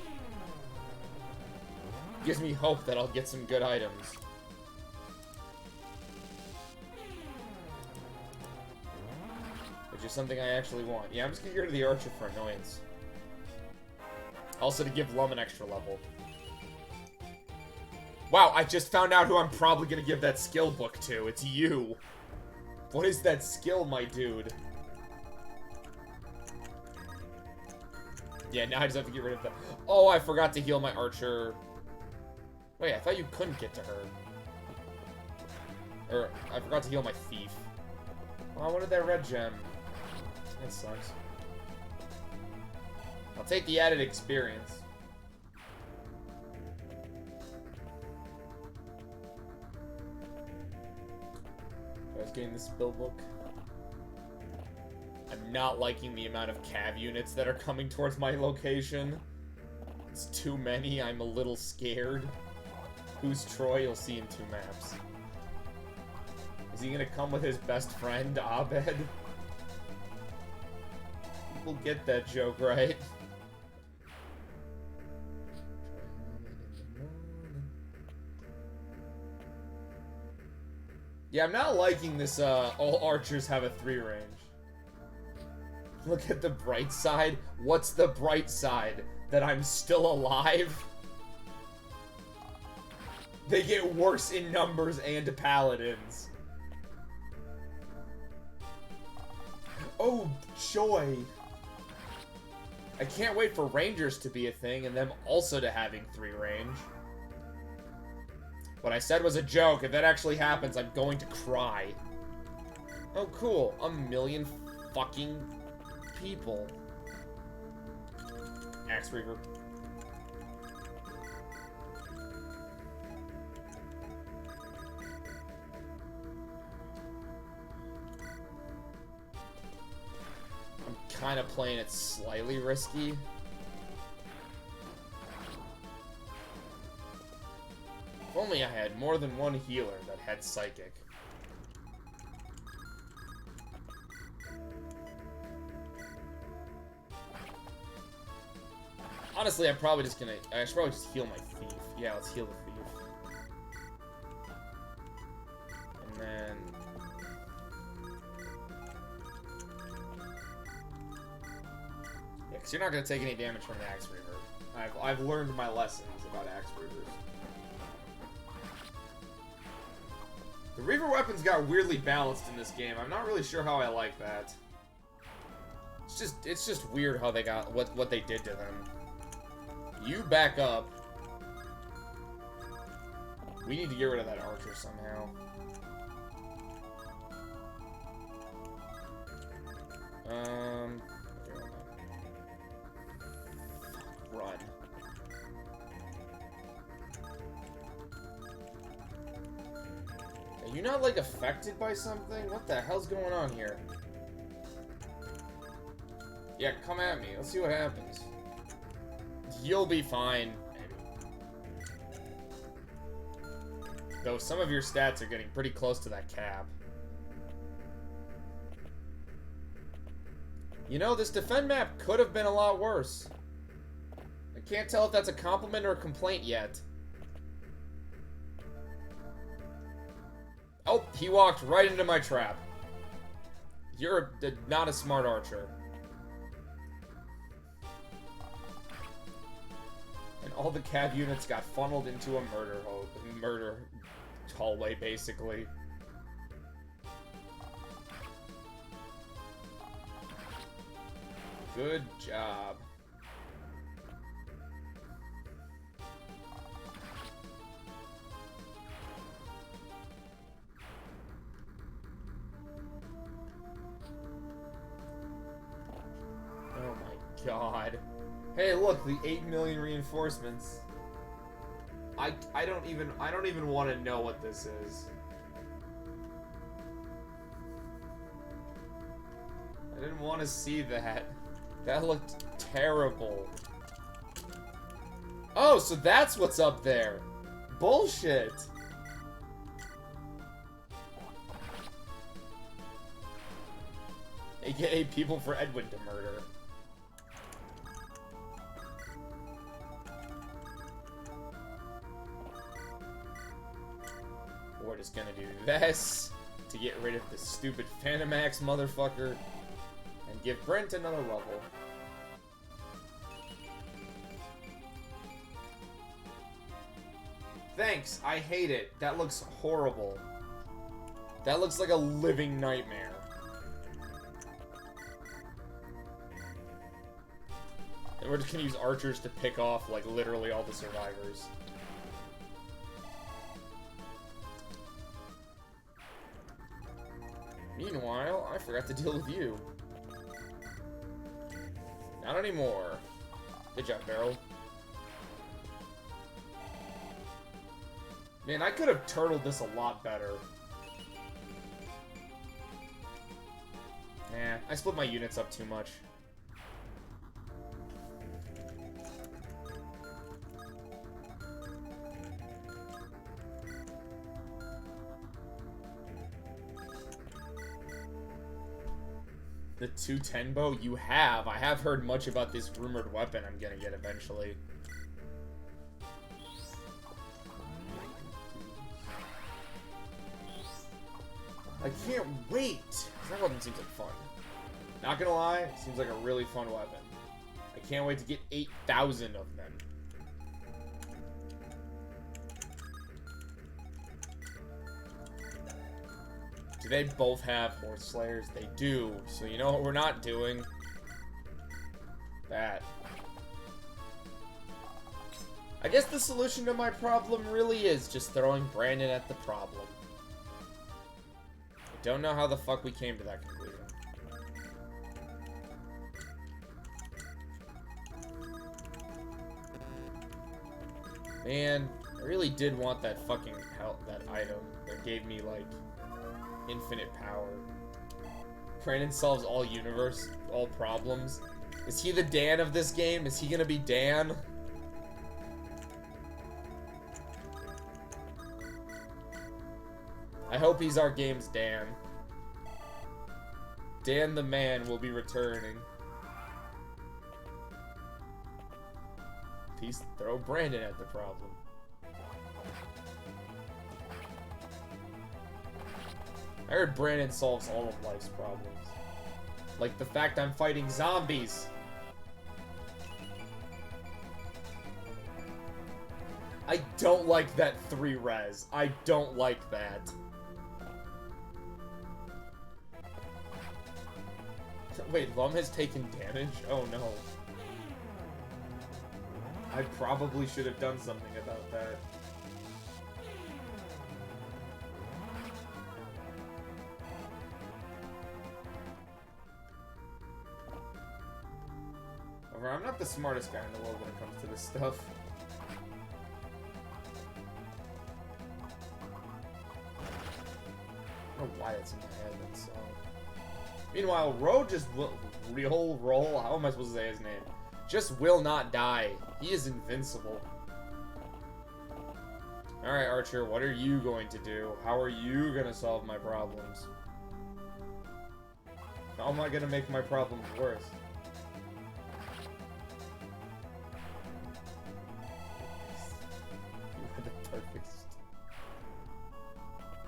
S1: Gives me hope that I'll get some good items. Which is something I actually want. Yeah, I'm just gonna get rid of the archer for annoyance. Also to give Lum an extra level. Wow, I just found out who I'm probably gonna give that skill book to. It's you. What is that skill, my dude? Yeah, now I just have to get rid of the... Oh, I forgot to heal my archer. Wait, I thought you couldn't get to her. Or, I forgot to heal my thief. Oh, I wanted that red gem. That sucks. I'll take the added experience. I was getting the spill book. I'm not liking the amount of cav units that are coming towards my location. It's too many, I'm a little scared. Who's Troy? You'll see in 2 maps. Is he gonna come with his best friend, Abed? People get that joke, right? Yeah, I'm not liking this, all archers have a 3 range. Look at the bright side. What's the bright side? That I'm still alive? They get worse in numbers and paladins. Oh, joy. I can't wait for rangers to be a thing and them also to having 3 range. What I said was a joke. If that actually happens, I'm going to cry. Oh, cool. 1,000,000 fucking people. Axe Reaver. I'm kind of playing it slightly risky. If only I had more than one healer that had Psychic. Honestly, I should probably just heal my thief. Yeah, let's heal the thief. And then... Yeah, because you're not going to take any damage from the Axe Reaver. I've learned my lessons about Axe Reavers. The Reaver weapons got weirdly balanced in this game. I'm not really sure how I like that. It's just weird how they got what they did to them. You back up. We need to get rid of that archer somehow. Run. Are you not, like, affected by something? What the hell's going on here? Yeah, come at me. Let's see what happens. You'll be fine. Though some of your stats are getting pretty close to that cap. You know, this defend map could have been a lot worse. I can't tell if that's a compliment or a complaint yet. Oh, he walked right into my trap. You're not a smart archer. And all the cab units got funneled into a murder hallway, basically. Good job. Oh my god. Hey, look, the 8 million reinforcements. I don't even want to know what this is. I didn't want to see that. That looked terrible. Oh, so that's what's up there. Bullshit. AKA people for Edwin to murder. We're just gonna do this to get rid of this stupid Phantomax motherfucker and give Brent another level. Thanks, I hate it. That looks horrible. That looks like a living nightmare. And we're just gonna use archers to pick off, like, literally all the survivors. Meanwhile, I forgot to deal with you. Not anymore. Good job, Beryl. Man, I could have turtled this a lot better. Nah, I split my units up too much. The 210 bow? You have. I have heard much about this rumored weapon I'm gonna get eventually. I can't wait! That weapon seems like fun. Not gonna lie, it seems like a really fun weapon. I can't wait to get 8,000 of them. Do they both have Horse Slayers? They do. So you know what we're not doing? That. I guess the solution to my problem really is just throwing Brandon at the problem. I don't know how the fuck we came to that conclusion. Man, I really did want that fucking that item that gave me, like, infinite power. Brandon solves all problems. Is he the Dan of this game? Is he gonna be Dan? I hope he's our game's Dan. Dan the man will be returning. Please throw Brandon at the problem. I heard Brandon solves all of life's problems. Like the fact I'm fighting zombies. I don't like that 3 res. I don't like that. Wait, Lum has taken damage? Oh no. I probably should have done something about that. However, I'm not the smartest guy in the world when it comes to this stuff. I don't know why it's in my head, that's so... Meanwhile, Ro just will... Roll? How am I supposed to say his name? Just will not die. He is invincible. Alright, Archer, what are you going to do? How are you gonna solve my problems? How am I gonna make my problems worse? You had the perfect...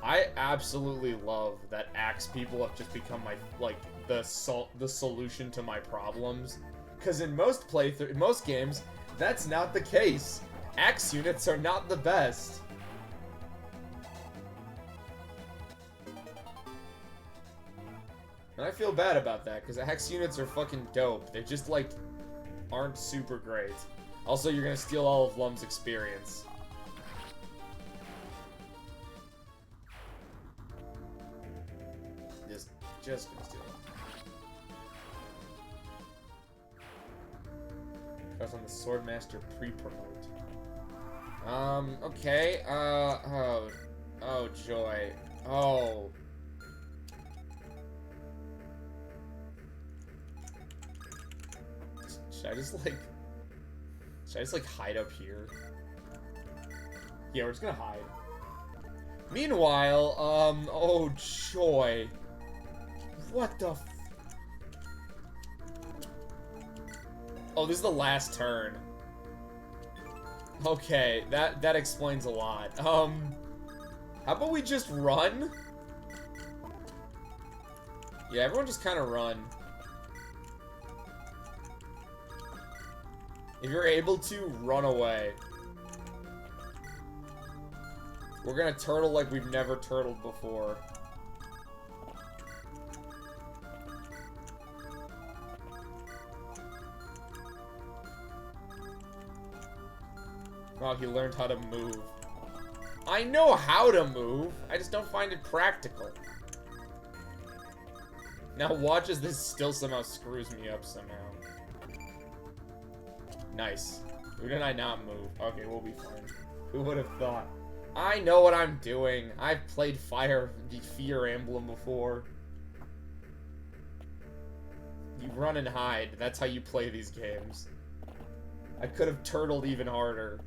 S1: I absolutely love that axe people have just become my, like, the solution to my problems. Because in most games, that's not the case. Axe units are not the best. And I feel bad about that, because axe units are fucking dope. They just, like, aren't super great. Also, you're gonna steal all of Lum's experience. Just gonna steal it. Press on the Swordmaster pre-promote. Okay, oh joy. Oh. Should I just like hide up here? Yeah, we're just gonna hide. Meanwhile, oh joy. What the f... Oh, this is the last turn. Okay, that explains a lot. How about we just run? Yeah, everyone just kind of run. If you're able to, run away. We're gonna turtle like we've never turtled before. Wow, he learned how to move. I know how to move, I just don't find it practical. Now watch as this still somehow screws me up somehow. Nice. Who did I not move? Okay, we'll be fine. Who would have thought? I know what I'm doing. I've played Fear Emblem before. You run and hide. That's how you play these games. I could have turtled even harder.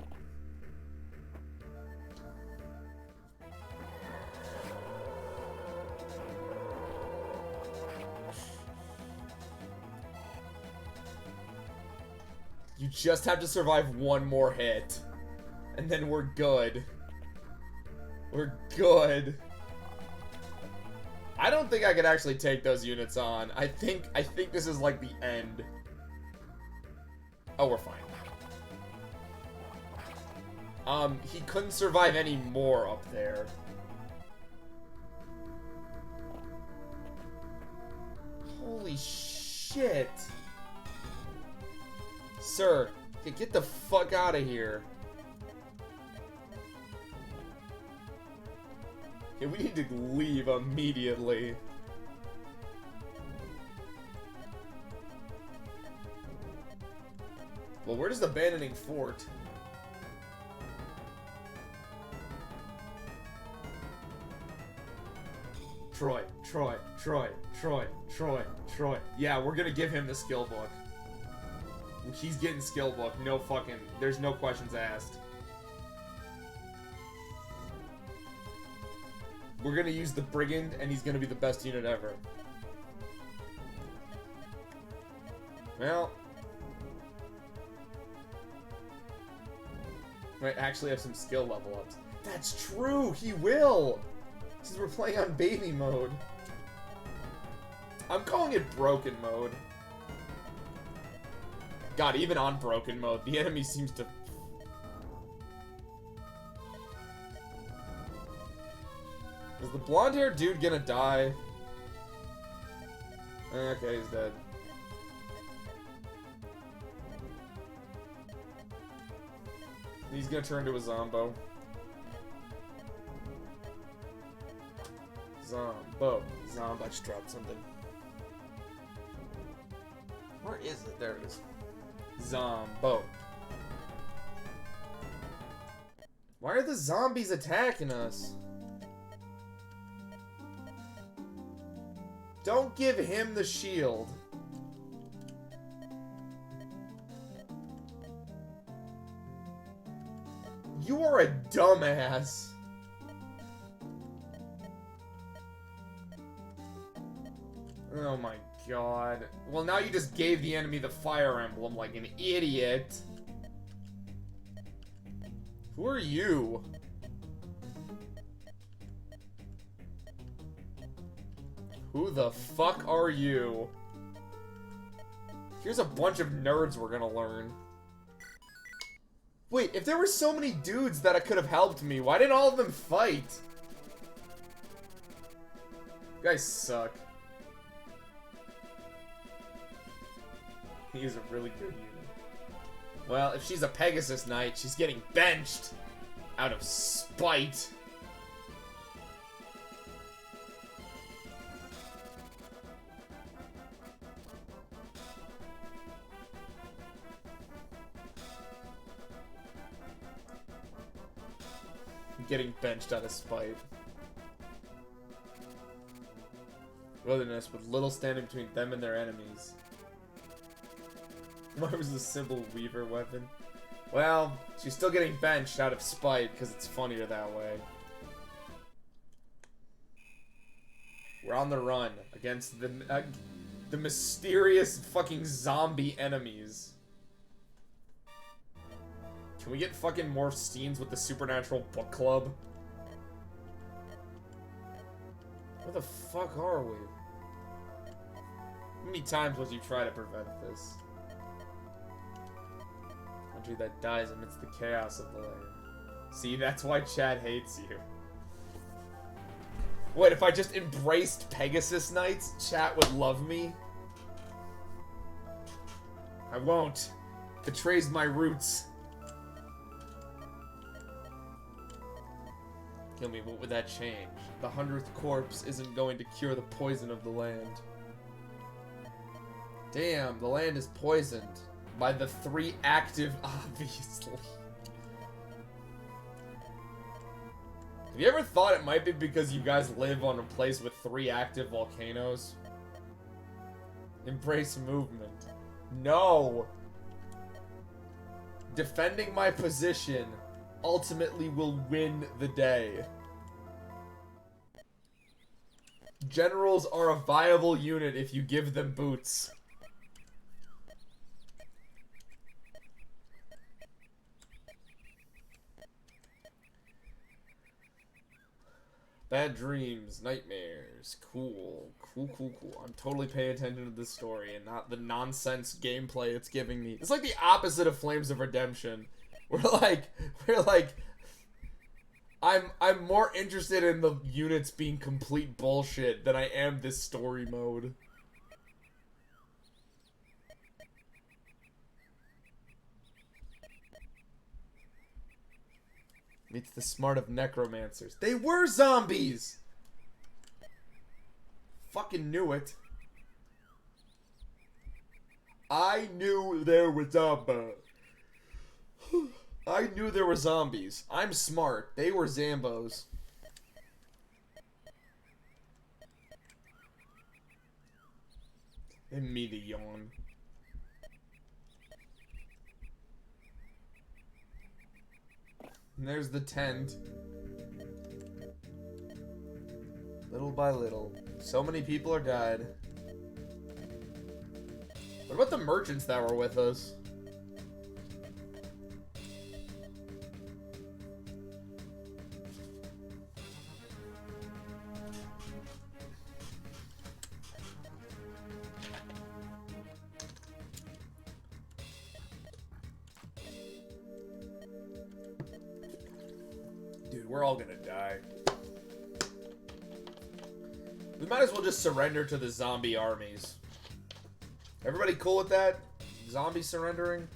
S1: You just have to survive one more hit. And then we're good. We're good. I don't think I could actually take those units on. I think this is like the end. Oh, we're fine. He couldn't survive any more up there. Holy shit. Sir, get the fuck out of here. Okay, we need to leave immediately. Well, we're just abandoning fort. Troy. Yeah, we're gonna give him the skill book. He's getting skill book. No fucking... There's no questions asked. We're gonna use the Brigand, and he's gonna be the best unit ever. Well... Might actually have some skill level ups. That's true! He will! Since we're playing on baby mode. I'm calling it broken mode. God, even on broken mode, the enemy seems to... Is the blonde-haired dude gonna die? Okay, he's dead. He's gonna turn into a zombo. Zombo. Zombo. I just dropped something. Where is it? There it is. Zombo. Why are the zombies attacking us? Don't give him the shield. You are a dumbass. Oh my god. Well, now you just gave the enemy the fire emblem like an idiot. Who are you? Who the fuck are you? Here's a bunch of nerds we're gonna learn. Wait, if there were so many dudes that could have helped me, why didn't all of them fight? You guys suck. He is a really good unit. Well, if she's a Pegasus Knight, she's getting benched out of spite. Getting benched out of spite. Wilderness with little standing between them and their enemies. Why was the simple Weaver weapon? Well, she's still getting benched out of spite because it's funnier that way. We're on the run against the mysterious fucking zombie enemies. Can we get fucking more scenes with the Supernatural Book Club? Where the fuck are we? How many times would you try to prevent this? Country that dies amidst the chaos of the land. See, that's why Chad hates you. What, if I just embraced Pegasus Knights, chat would love me? I won't. Betrays my roots. Kill me, what would that change? The 100th corpse isn't going to cure the poison of the land. Damn, the land is poisoned. By the 3 active, obviously. Have you ever thought it might be because you guys live on a place with 3 active volcanoes? Embrace movement. No! Defending my position ultimately will win the day. Generals are a viable unit if you give them boots. Bad dreams, nightmares. Cool. Cool. I'm totally paying attention to this story and not the nonsense gameplay it's giving me. It's like the opposite of Flames of Redemption. We're like, I'm more interested in the units being complete bullshit than I am this story mode. Meets the smart of necromancers. They were zombies! Fucking knew it. I knew there were zombies. I knew there were zombies. I'm smart. They were Zambos. And me to yawn. And there's the tent. Little by little. So many people are dead. What about the merchants that were with us? We're all gonna die. We might as well just surrender to the zombie armies. Everybody cool with that? Zombie surrendering?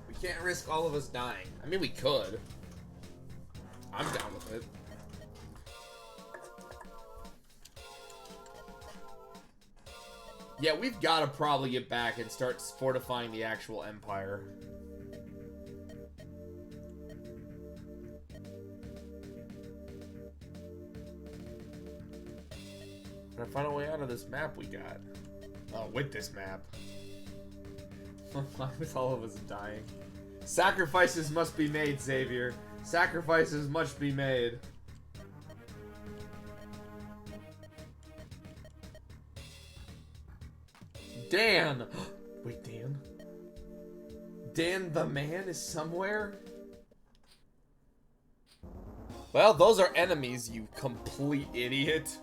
S1: We can't risk all of us dying. I mean, we could. I'm down with it. Yeah, we've got to probably get back and start fortifying the actual empire. Gotta find a way out of this map we got. Oh, with this map. With all of us dying. Sacrifices must be made, Xavier. Sacrifices must be made. Dan! Wait, Dan? Dan the man is somewhere? Well, those are enemies, you complete idiot.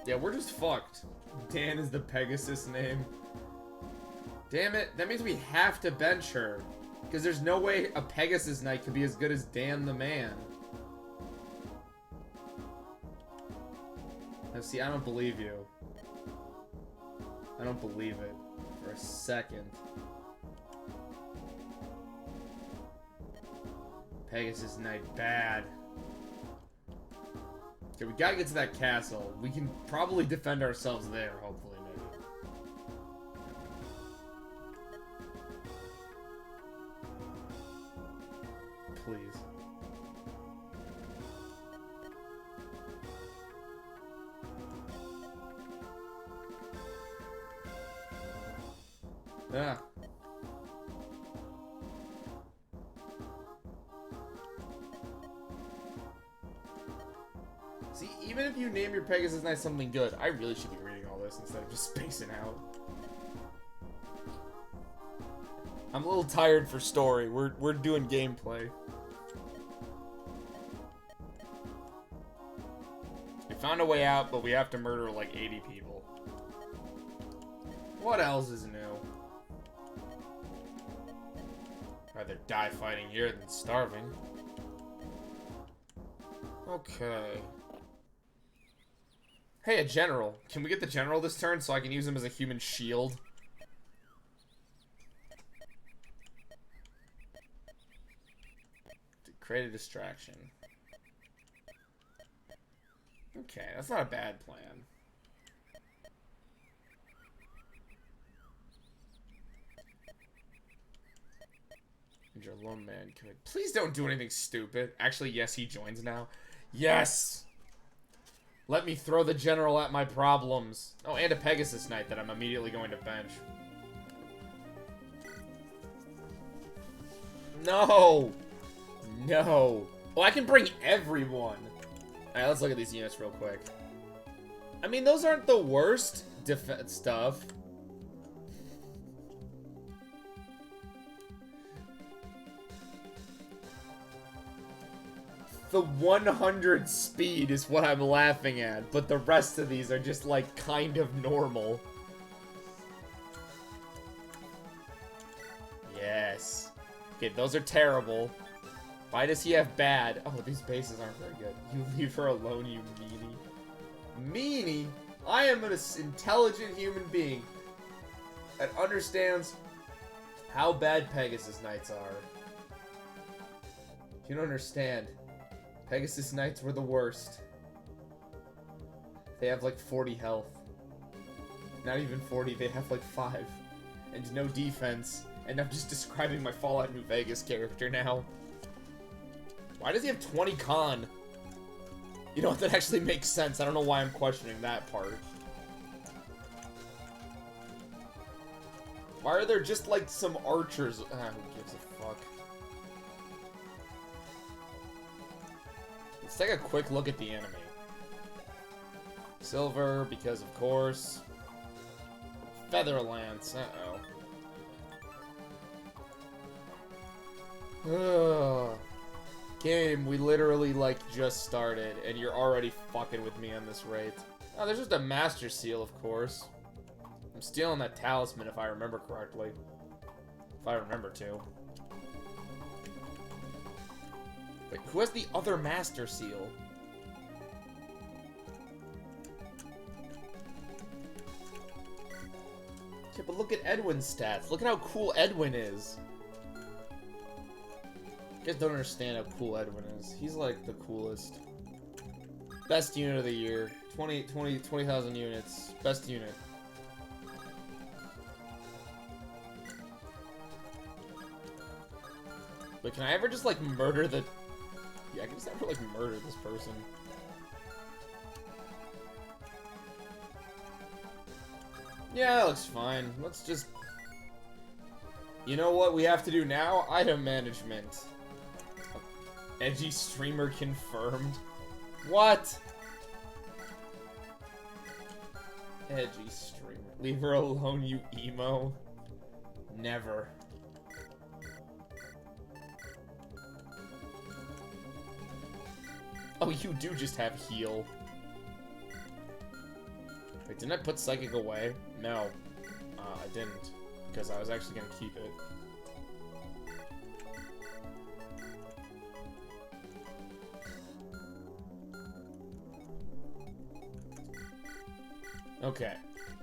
S1: Yeah, we're just fucked. Dan is the Pegasus name. Damn it, that means we have to bench her. Because there's no way a Pegasus Knight could be as good as Dan the man. Now see, I don't believe you. I don't believe it. For a second. Pegasus Knight, bad. Okay, we gotta get to that castle. We can probably defend ourselves there, hopefully, maybe. Please. Ah. See, even if you name your Pegasus Knight something good, I really should be reading all this instead of just spacing out. I'm a little tired for story. We're doing gameplay. We found a way out, but we have to murder like 80 people. What else is new? Rather die fighting here than starving. Okay. Hey, a general. Can we get the general this turn so I can use him as a human shield? To create a distraction. Okay, that's not a bad plan. And your lone man could. Please don't do anything stupid. Actually, yes, he joins now. Yes! Let me throw the general at my problems. Oh, and a Pegasus Knight that I'm immediately going to bench. No! No. Oh, I can bring everyone. Alright, let's look at these units real quick. I mean, those aren't the worst defense stuff. The 100 speed is what I'm laughing at, but the rest of these are just, like, kind of normal. Yes. Okay, those are terrible. Why does he have bad? Oh, these bases aren't very good. You leave her alone, you meanie. Meanie? I am an intelligent human being that understands how bad Pegasus Knights are. If you don't understand, Pegasus Knights were the worst. They have like 40 health. Not even 40, they have like 5. And no defense. And I'm just describing my Fallout New Vegas character now. Why does he have 20 con? You know what, that actually makes sense. I don't know why I'm questioning that part. Why are there just like some archers? Who gives a fuck? Let's take a quick look at the enemy. Silver, because of course. Featherlance, uh-oh. Game, we literally, like, just started, and you're already fucking with me on this rate. Oh, there's just a Master Seal, of course. I'm stealing that talisman if I remember correctly. If I remember to. Wait, who has the other Master Seal? Okay, but look at Edwin's stats. Look at how cool Edwin is. Okay, You guys don't understand how cool Edwin is. He's like the coolest. Best unit of the year. 20,000 units. Best unit. But can I ever just like murder the... Yeah, I can just ever like murder this person. Yeah, that looks fine. Let's just... You know what we have to do now? Item management. Edgy streamer confirmed. What? Edgy streamer. Leave her alone, you emo. Never. Oh, you do just have heal. Wait, didn't I put Psychic away? No. I didn't. Because I was actually gonna keep it. Okay.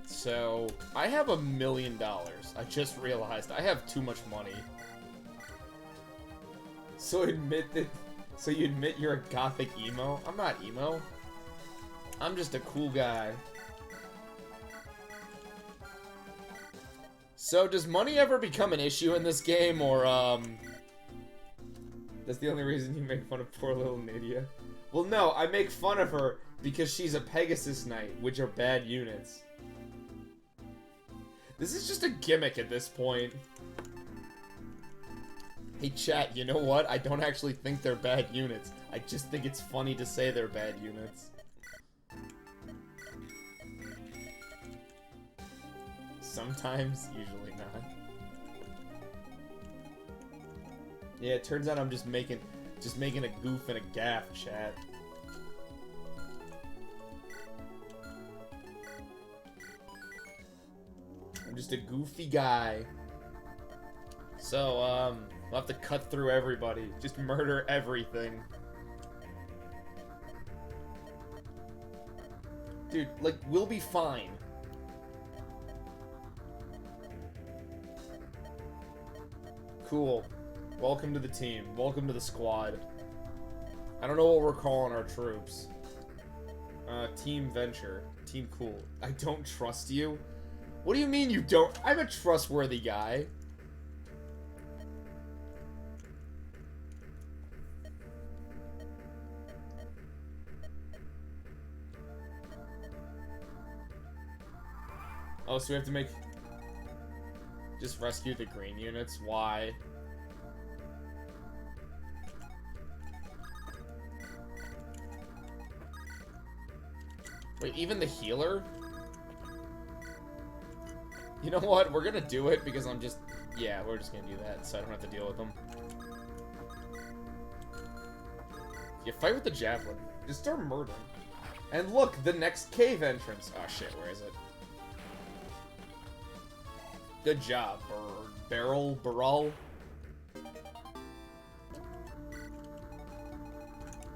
S1: So, I have $1 million. I just realized I have too much money. So admit that... So you admit you're a gothic emo? I'm not emo. I'm just a cool guy. So does money ever become an issue in this game, or that's the only reason you make fun of poor little Nydia? Well, no, I make fun of her because she's a Pegasus Knight, which are bad units. This is just a gimmick at this point. Hey chat, you know what? I don't actually think they're bad units. I just think it's funny to say they're bad units. Sometimes, usually not. Yeah, it turns out I'm just making a goof and a gaff, chat. I'm just a goofy guy. So, we'll have to cut through everybody. Just murder everything. Dude, like, we'll be fine. Cool. Welcome to the team. Welcome to the squad. I don't know what we're calling our troops. Team Venture. Team Cool. I don't trust you? What do you mean you don't? I'm a trustworthy guy. Oh, so we have to make... Just rescue the green units? Why? Wait, even the healer? You know what? We're gonna do it because I'm just... Yeah, we're just gonna do that so I don't have to deal with them. Yeah, fight with the javelin. Just start murdering. And look, the next cave entrance. Oh shit, where is it? Good job, Barrel.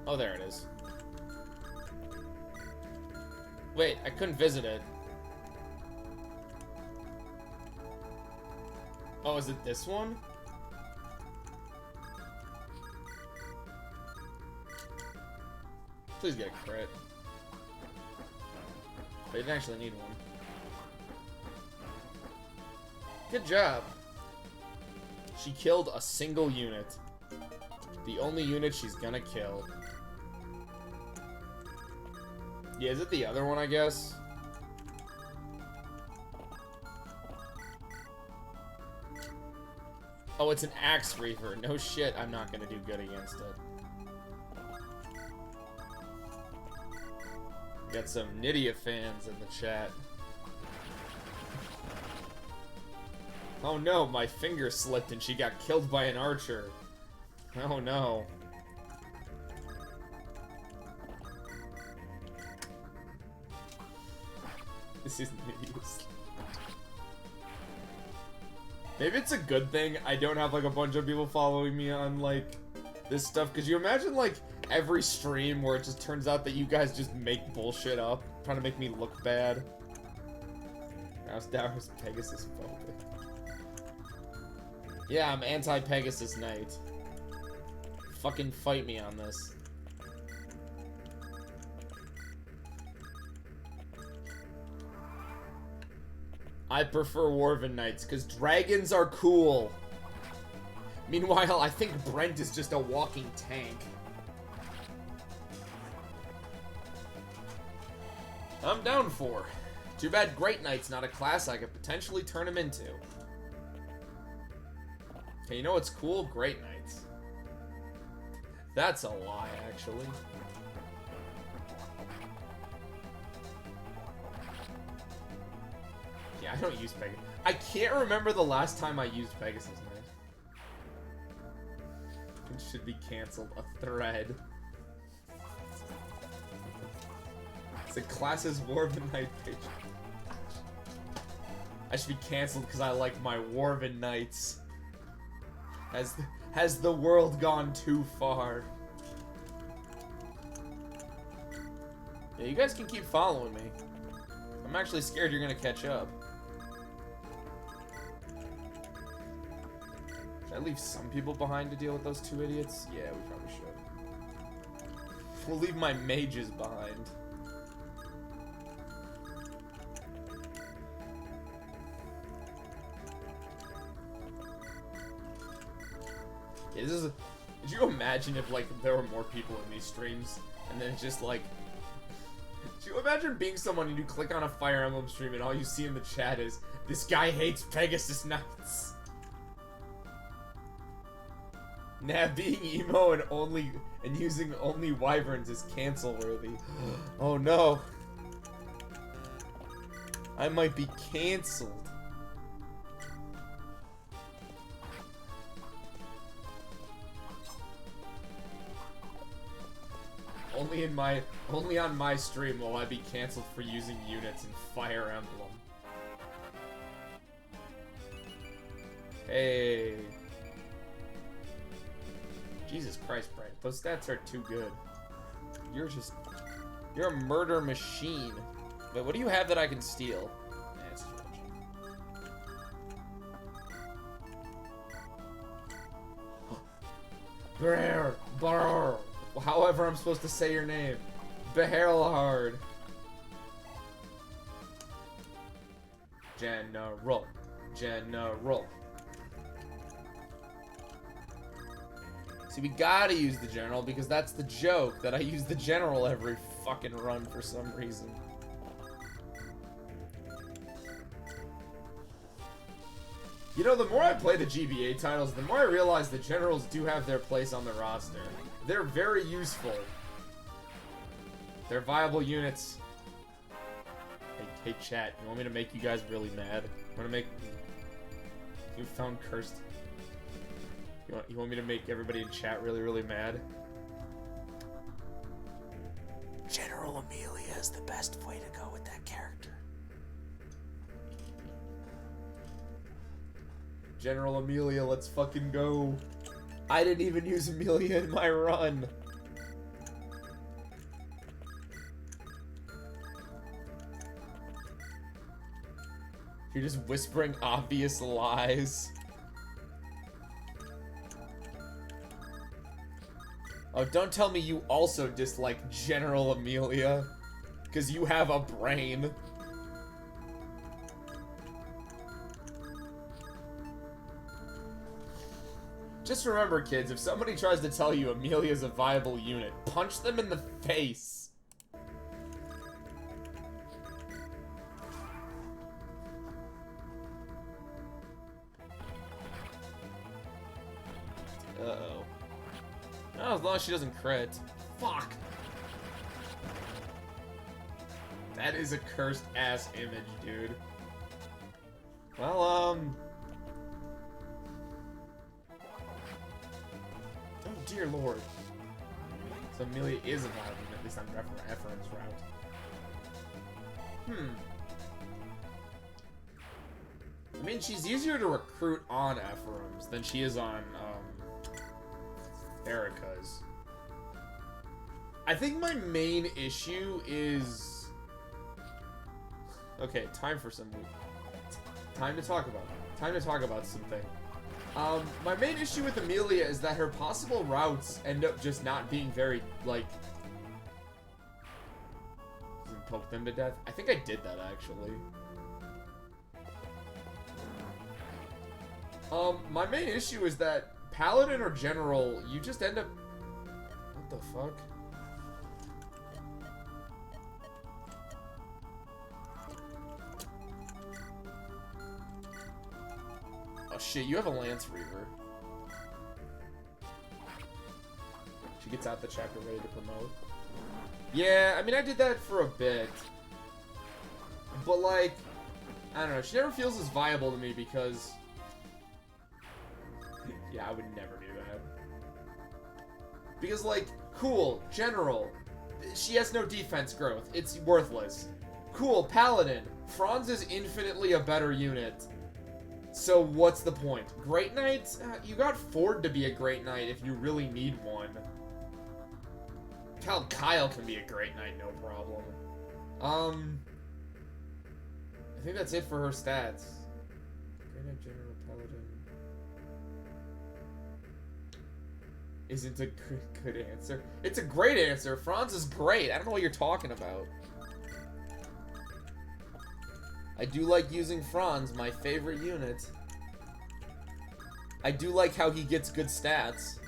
S1: Oh, there it is. Wait, I couldn't visit it. Oh, is it this one? Please get a crit. But you didn't actually need one. Good job. She killed a single unit. The only unit she's gonna kill. Yeah, is it the other one, I guess? Oh, it's an Axe Reaver. No shit, I'm not gonna do good against it. Got some Nydia fans in the chat. Oh no, my finger slipped and she got killed by an archer. Oh no. This is Nydia's. Maybe it's a good thing I don't have like a bunch of people following me on like this stuff. Could you imagine like every stream where it just turns out that you guys just make bullshit up, trying to make me look bad? That was Pegasus phobic. Yeah, I'm anti-Pegasus Knight. fucking fight me on this. I prefer Dwarven Knights, because dragons are cool. Meanwhile, I think Brent is just a walking tank. I'm down for. Too bad Great Knight's not a class I could potentially turn him into. Okay, you know what's cool? Great Knights. That's a lie, actually. Yeah, I don't use Pegasus. I can't remember the last time I used Pegasus Knight. It should be cancelled. A thread. It's a classes Dwarven Knight page. I should be cancelled because I like my Dwarven Knights. Has the world gone too far? Yeah, you guys can keep following me. I'm actually scared you're gonna catch up. Should I leave some people behind to deal with those two idiots? Yeah, we probably should. We'll leave my mages behind. Yeah, this is could you imagine if, like, there were more people in these streams, and then it's just, like... Could you imagine being someone and you click on a Fire Emblem stream and all you see in the chat is, this guy hates Pegasus Knights. Nah, being emo and using only wyverns is cancel-worthy. Oh no. I might be cancelled. Only on my stream will I be cancelled for using units in Fire Emblem. Hey. Jesus Christ, Brent. Those stats are too good. You're a murder machine. Wait, what do you have that I can steal? Nah, it's Brr, brr. However I'm supposed to say your name. Beharlhard. General. General. See, we gotta use the general because that's the joke, that I use the general every fucking run for some reason. You know, the more I play the GBA titles, the more I realize the generals do have their place on the roster. They're very useful. They're viable units. Hey chat, you want me to make you guys really mad? Want to make... You found cursed... You want me to make everybody in chat really, really mad? General Amelia is the best way to go with that character. General Amelia, let's fucking go. I didn't even use Amelia in my run. You're just whispering obvious lies. Oh, don't tell me you also dislike General Amelia. Because you have a brain. Just remember, kids, if somebody tries to tell you Amelia's a viable unit, punch them in the face. Uh-oh. Oh, as long as she doesn't crit. Fuck! That is a cursed-ass image, dude. Well, Oh, dear lord. So Amelia is a viable, at least on Ephraim's route. I mean, she's easier to recruit on Ephraim's than she is on, Erica's. I think my main issue is... Okay, time to talk about something. My main issue with Amelia is that her possible routes end up just not being very, like... Poke them to death? I think I did that, actually. My main issue is that Paladin or General, you just end up... What the fuck? Oh shit, you have a Lance Reaver. She gets out the chapter ready to promote. Yeah, I mean, I did that for a bit. But, like, I don't know. She never feels as viable to me because... Yeah, I would never do that. Because, like, cool, General. She has no defense growth. It's worthless. Cool, Paladin. Franz is infinitely a better unit. So, what's the point? Great Knight? You got Ford to be a Great Knight if you really need one. Hell, Kyle can be a Great Knight, no problem. I think that's it for her stats. Great Knight, General, Paladin. Isn't a good answer. It's a great answer. Franz is great. I don't know what you're talking about. I do like using Franz, my favorite unit. I do like how he gets good stats.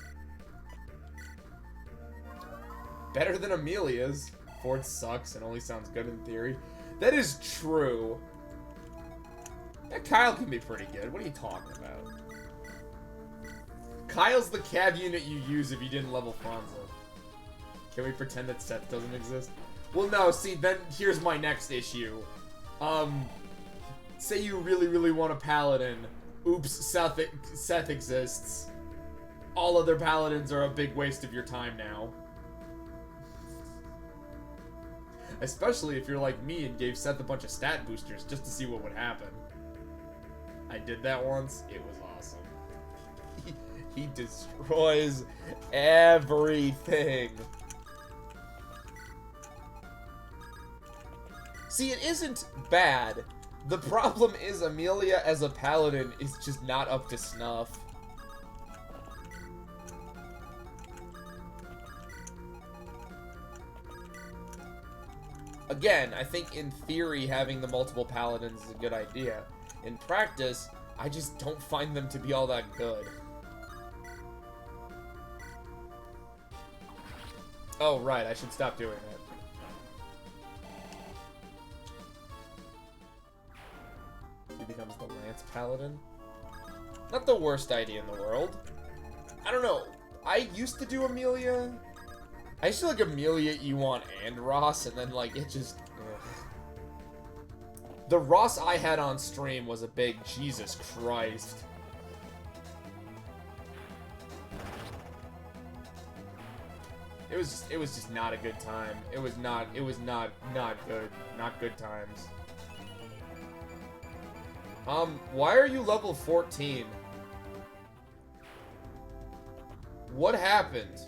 S1: Better than Amelia's. Ford sucks and only sounds good in theory. That is true. That Kyle can be pretty good. What are you talking about? Kyle's the cav unit you use if you didn't level Franza. Can we pretend that Seth doesn't exist? Well, no, see, then here's my next issue. Say you really, really want a Paladin. Oops, Seth exists. All other Paladins are a big waste of your time now. Especially if you're like me and gave Seth a bunch of stat boosters just to see what would happen. I did that once. It was awesome. He destroys everything. See, it isn't bad. The problem is Amelia as a Paladin is just not up to snuff. Again, I think in theory having the multiple Paladins is a good idea. In practice, I just don't find them to be all that good. Oh, right, I should stop doing that. He becomes the Lance Paladin. Not the worst idea in the world. I don't know. I used to do Amelia. I used to like Amelia, Ewan, and Ross, and then like it just... Ugh. The Ross I had on stream was a big Jesus Christ. It was just not a good time. It was not good. Not good times. Why are you level 14? What happened?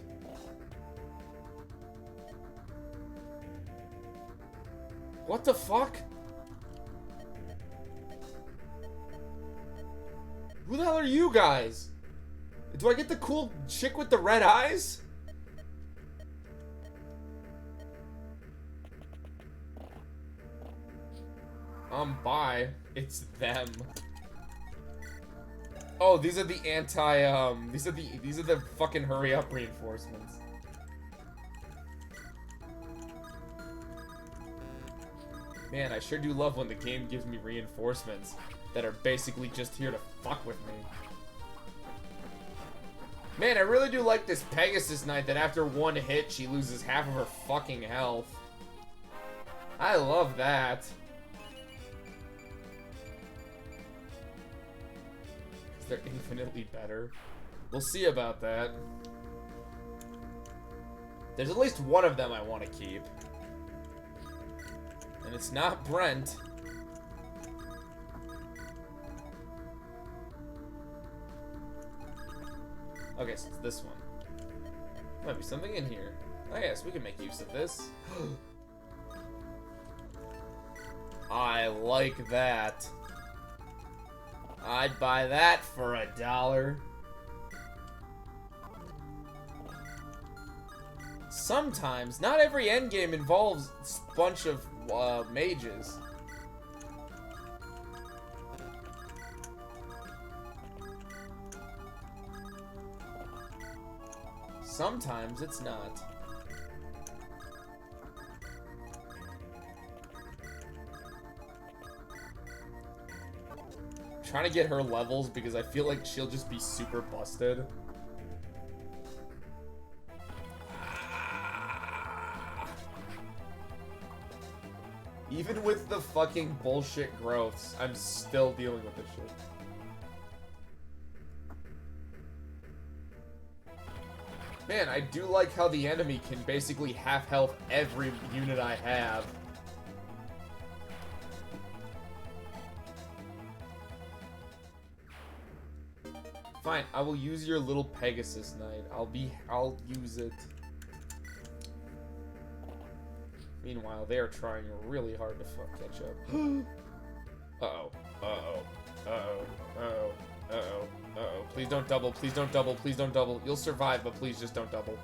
S1: What the fuck? Who the hell are you guys? Do I get the cool chick with the red eyes? Bye. It's them. Oh, these are the these are the fucking hurry up reinforcements. Man, I sure do love when the game gives me reinforcements that are basically just here to fuck with me. Man, I really do like this Pegasus Knight that after one hit, she loses half of her fucking health. I love that. They're infinitely better. We'll see about that. There's at least one of them I want to keep. And it's not Brent. Okay, so it's this one. Might be something in here. Oh yes, we can make use of this. I like that. I'd buy that for $1. Sometimes, not every endgame involves a bunch of mages. Sometimes it's not. I'm trying to get her levels because I feel like she'll just be super busted. Even with the fucking bullshit growths, I'm still dealing with this shit. Man, I do like how the enemy can basically half health every unit I have. Fine, I will use your little Pegasus Knight. I'll use it. Meanwhile, they are trying really hard to catch up. Uh-oh. Uh-oh. Uh-oh. Uh-oh. Uh-oh. Uh-oh. Please don't double. Please don't double. Please don't double. You'll survive, but please just don't double.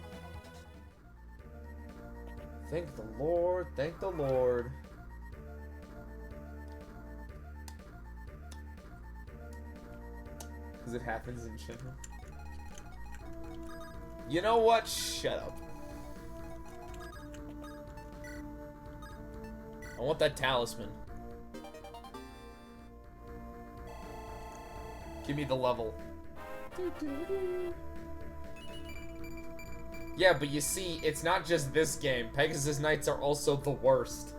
S1: Thank the Lord. Thank the Lord. Because it happens in Shinra. You know what? Shut up. I want that talisman. Give me the level. Yeah, but you see, it's not just this game. Pegasus Knights are also the worst.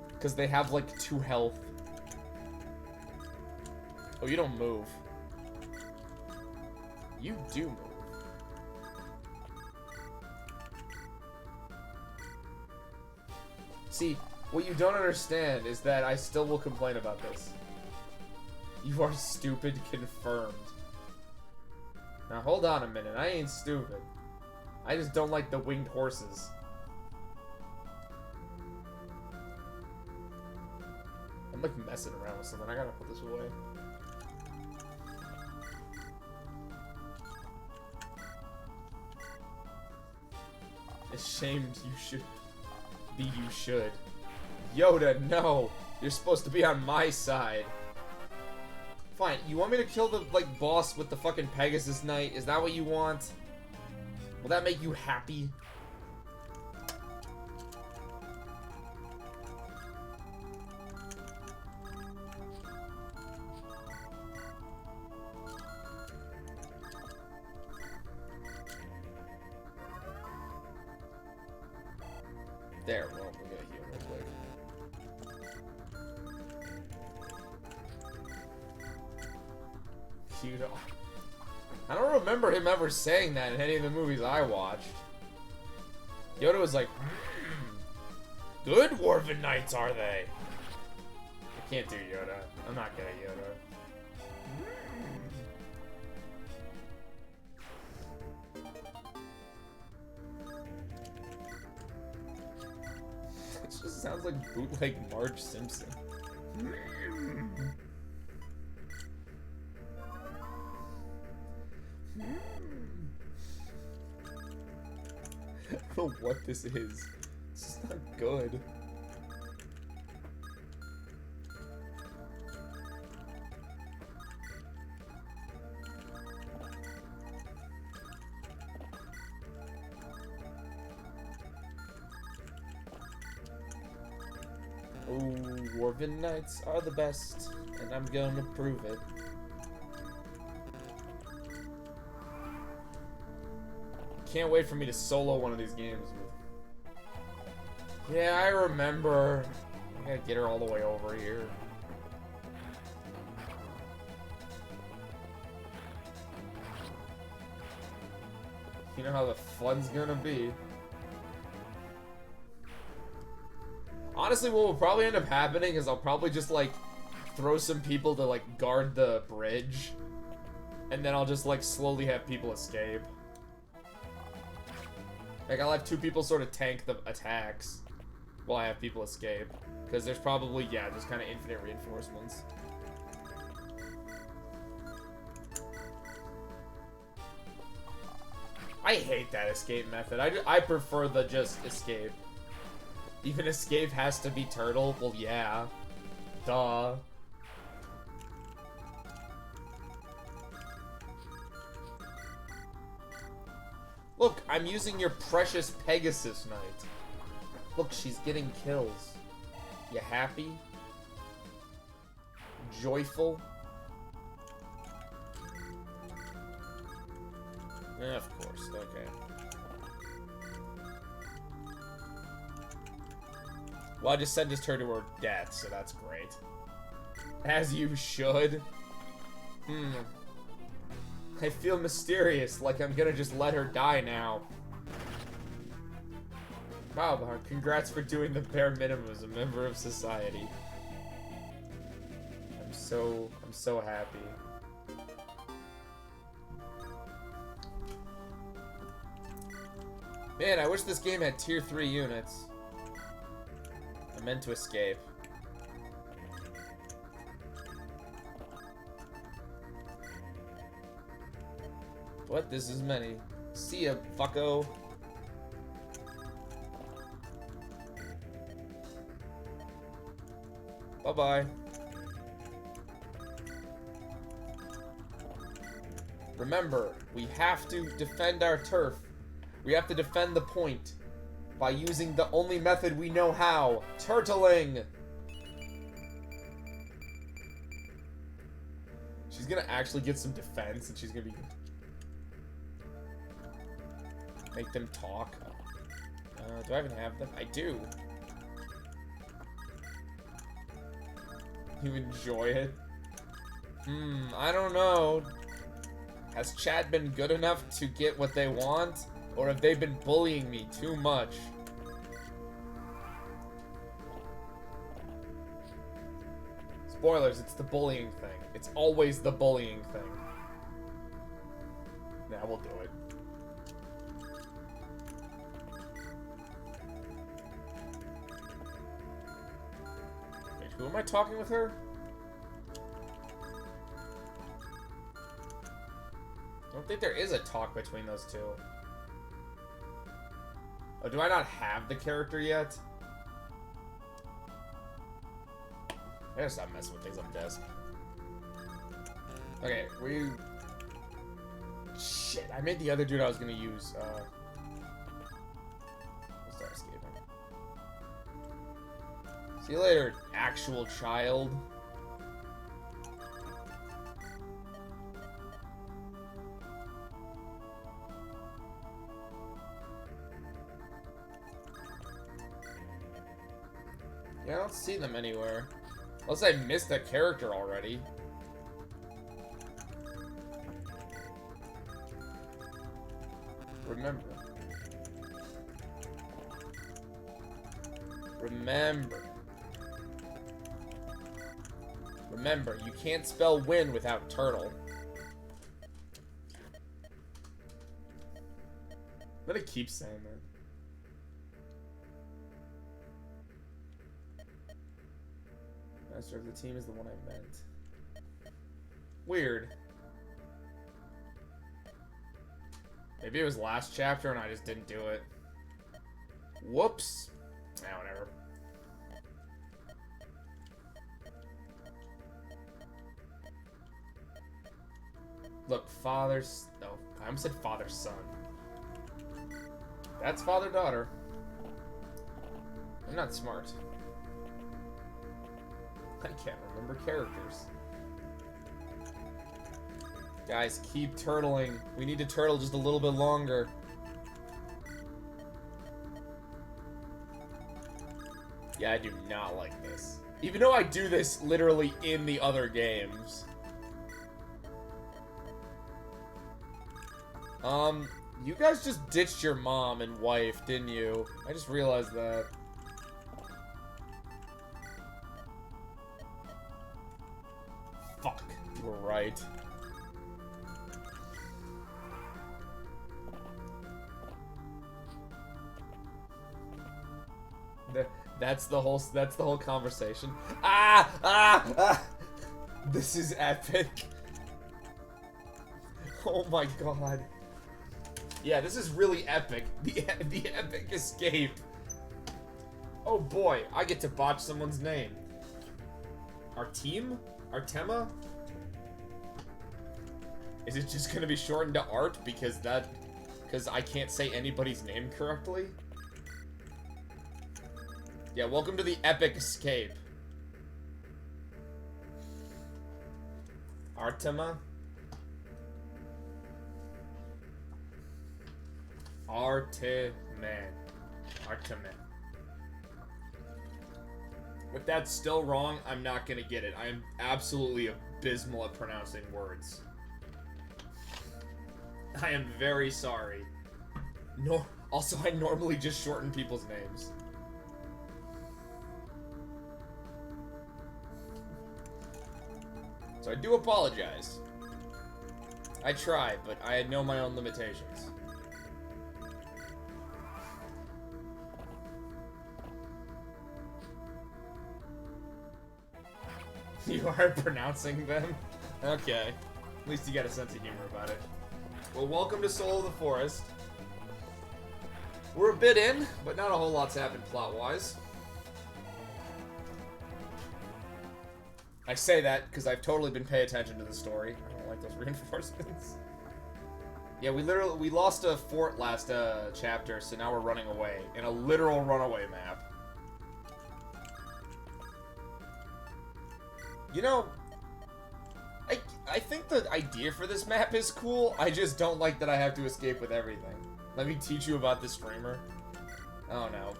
S1: Because they have, like, 2 health. Oh, you don't move. You do move. See, what you don't understand is that I still will complain about this. You are stupid, confirmed. Now hold on a minute, I ain't stupid. I just don't like the winged horses. I'm like messing around with something, I gotta put this away. Ashamed you should be, you should. Yoda, no! You're supposed to be on my side. Fine, you want me to kill the, like, boss with the fucking Pegasus Knight? Is that what you want? Will that make you happy? There, well, we're gonna heal real quick. I don't remember him ever saying that in any of the movies I watched. Yoda was like, good Dwarven Knights, are they? I can't do Yoda. I'm not good at Yoda. It just sounds like bootleg Marge Simpson. I don't know what this is. This is not good. Oh, Dwarven Knights are the best, and I'm gonna prove it. Can't wait for me to solo one of these games. Yeah, I remember. I gotta get her all the way over here. You know how the fun's gonna be. Honestly, what will probably end up happening is I'll probably just, like, throw some people to, like, guard the bridge. And then I'll just, like, slowly have people escape. Like, I'll have 2 people sort of tank the attacks while I have people escape. Because there's probably, yeah, just kind of infinite reinforcements. I hate that escape method. I prefer the just escape. Even escape has to be turtle? Well, yeah. Duh. Look, I'm using your precious Pegasus Knight. Look, she's getting kills. You happy? Joyful? Yeah, of course, okay. Well, I just sentenced her to her death, so that's great. As you should. I feel mysterious, like I'm gonna just let her die now. Wow, congrats for doing the bare minimum as a member of society. I'm so happy. Man, I wish this game had tier 3 units. I meant to escape. What? This is many. See ya, fucko. Bye-bye. Remember, we have to defend our turf. We have to defend the point by using the only method we know how. Turtling! She's gonna actually get some defense and she's gonna be... Make them talk. Do I even have them? I do. You enjoy it? I don't know. Has chat been good enough to get what they want? Or have they been bullying me too much? Spoilers, it's the bullying thing. It's always the bullying thing. Nah, we'll do it. Wait, who am I talking with her? I don't think there is a talk between those two. Oh, do I not have the character yet? I gotta stop messing with things on the desk. Okay, Shit, I made the other dude I was gonna use, We'll start escaping. See you later, actual child. Yeah, I don't see them anywhere. Unless I missed a character already. Remember. Remember, you can't spell win without turtle. I'm gonna keep saying that. Master of the team is the one I meant. Weird. Maybe it was last chapter and I just didn't do it. Whoops. Nah, whatever. Look, father's... No, I almost said father-son. That's father-daughter. I'm not smart. I can't remember characters. Guys, keep turtling. We need to turtle just a little bit longer. Yeah, I do not like this. Even though I do this literally in the other games. You guys just ditched your mom and wife, didn't you? I just realized that. Fuck, you were right. That's the whole conversation. This is epic. Oh my god. Yeah, this is really epic. The epic escape. Oh boy, I get to botch someone's name. Artema? Is it just gonna be shortened to Art because I can't say anybody's name correctly? Yeah, welcome to the epic escape. Artema? Arteman. If that's still wrong, I'm not gonna get it. I am absolutely abysmal at pronouncing words. I am very sorry. Also, I normally just shorten people's names. So I do apologize. I try, but I know my own limitations. You are pronouncing them? Okay. At least you got a sense of humor about it. Well, welcome to Soul of the Forest. We're a bit in, but not a whole lot's happened plot-wise. I say that because I've totally been paying attention to the story. I don't like those reinforcements. Yeah, we lost a fort last chapter, so now we're running away. In a literal runaway map. You know, I think the idea for this map is cool. I just don't like that I have to escape with everything. Let me teach you about the streamer. Oh no.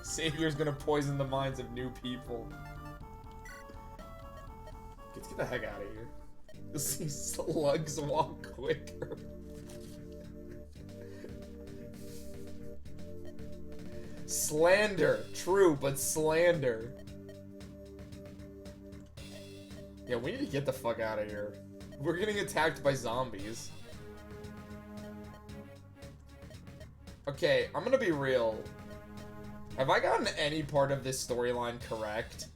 S1: Savior's gonna poison the minds of new people. Let's get the heck out of here. You'll see slugs walk quicker. Slander. True, but slander. Yeah, we need to get the fuck out of here. We're getting attacked by zombies. Okay, I'm gonna be real. Have I gotten any part of this storyline correct?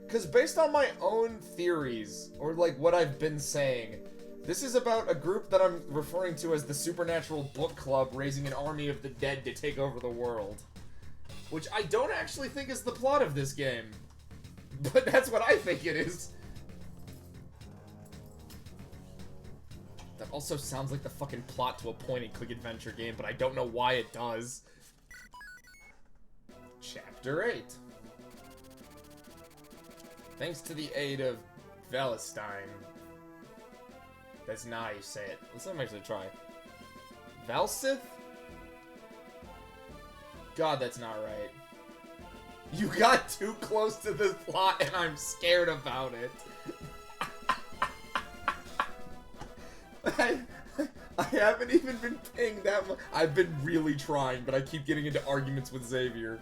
S1: Because based on my own theories, or like what I've been saying, this is about a group that I'm referring to as the Supernatural Book Club raising an army of the dead to take over the world. Which I don't actually think is the plot of this game. But that's what I think it is. That also sounds like the fucking plot to a point-and-click adventure game, but I don't know why it does. Chapter 8. Thanks to the aid of Valestein. That's not how you say it. Let's actually try. Valsith? God, that's not right. You got too close to this plot and I'm scared about it. I haven't even been paying that much. I've been really trying, but I keep getting into arguments with Xavier.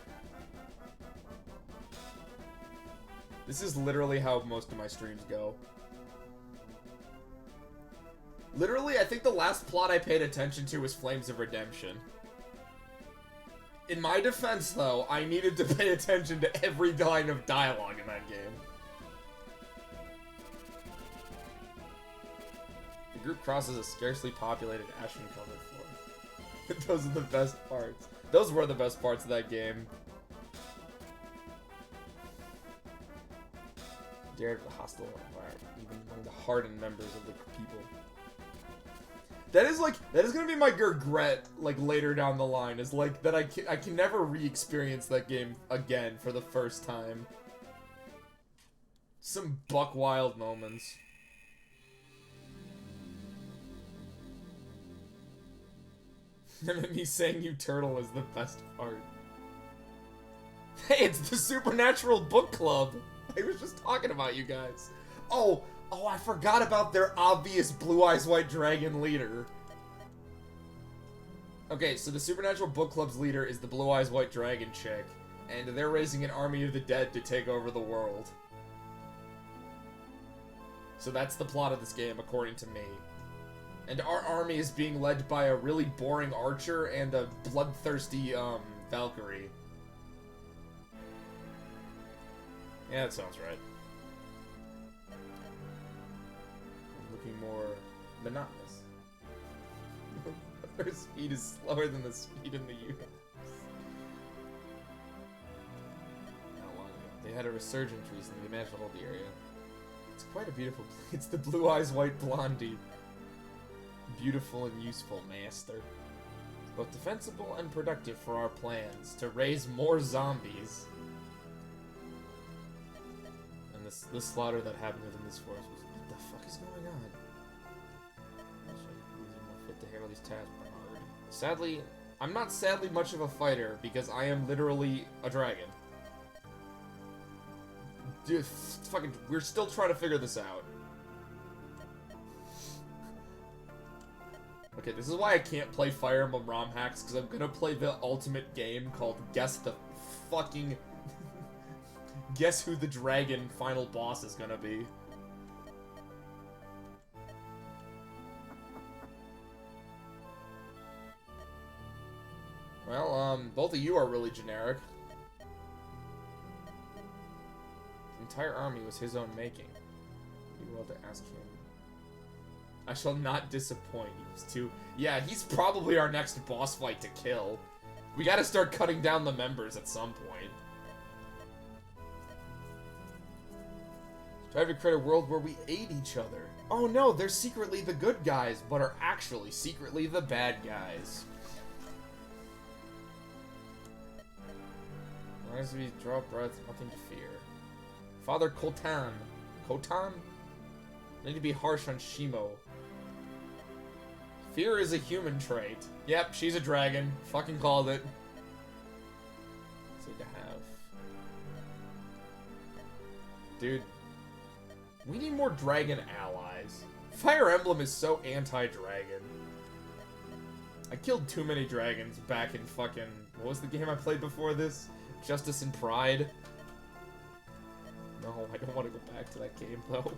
S1: This is literally how most of my streams go. Literally, I think the last plot I paid attention to was Flames of Redemption. In my defense, though, I needed to pay attention to every line of dialogue in that game. The group crosses a scarcely populated ashen-covered forest. Those are the best parts. Those were the best parts of that game. Dared the hostile environment, even among the hardened members of the people. That is gonna be my regret, like, later down the line, is, like, that I can never re-experience that game again for the first time. Some buck wild moments. Me saying you turtle is the best part. Hey, it's the Supernatural Book Club! I was just talking about you guys. Oh, I forgot about their obvious Blue Eyes White Dragon leader. Okay, so the Supernatural Book Club's leader is the Blue Eyes White Dragon chick, and they're raising an army of the dead to take over the world. So that's the plot of this game, according to me. And our army is being led by a really boring archer and a bloodthirsty, Valkyrie. Yeah, that sounds right. I'm looking more monotonous. Their speed is slower than the speed in the universe. How long ago? They had a resurgence recently. They managed to hold the area. It's quite a beautiful place. It's the Blue Eyes White Blondie. Beautiful and useful master. Both defensible and productive for our plans to raise more zombies. And this slaughter that happened within this forest was... What the fuck is going on? These are more fit to handle these tasks, Bernard. Sadly, I'm not sadly much of a fighter because I am literally a dragon. Dude, fucking, we're still trying to figure this out. Okay, this is why I can't play Fire Emblem ROM hacks, because I'm gonna play the ultimate game called Guess the fucking... Guess who the dragon final boss is gonna be. Well, both of you are really generic. The entire army was his own making. You will have to ask him. I shall not disappoint. He was too... Yeah, he's probably our next boss fight to kill. We gotta start cutting down the members at some point. Try to create a world where we aid each other. Oh no, they're secretly the good guys, but are actually secretly the bad guys. As we draw breath, nothing to fear. Father Kotan. Kotan? I need to be harsh on Shimo. Fear is a human trait. Yep, she's a dragon. Fucking called it. Let's need to have. Dude. We need more dragon allies. Fire Emblem is so anti-dragon. I killed too many dragons back in fucking... What was the game I played before this? Justice and Pride? No, I don't want to go back to that game, though.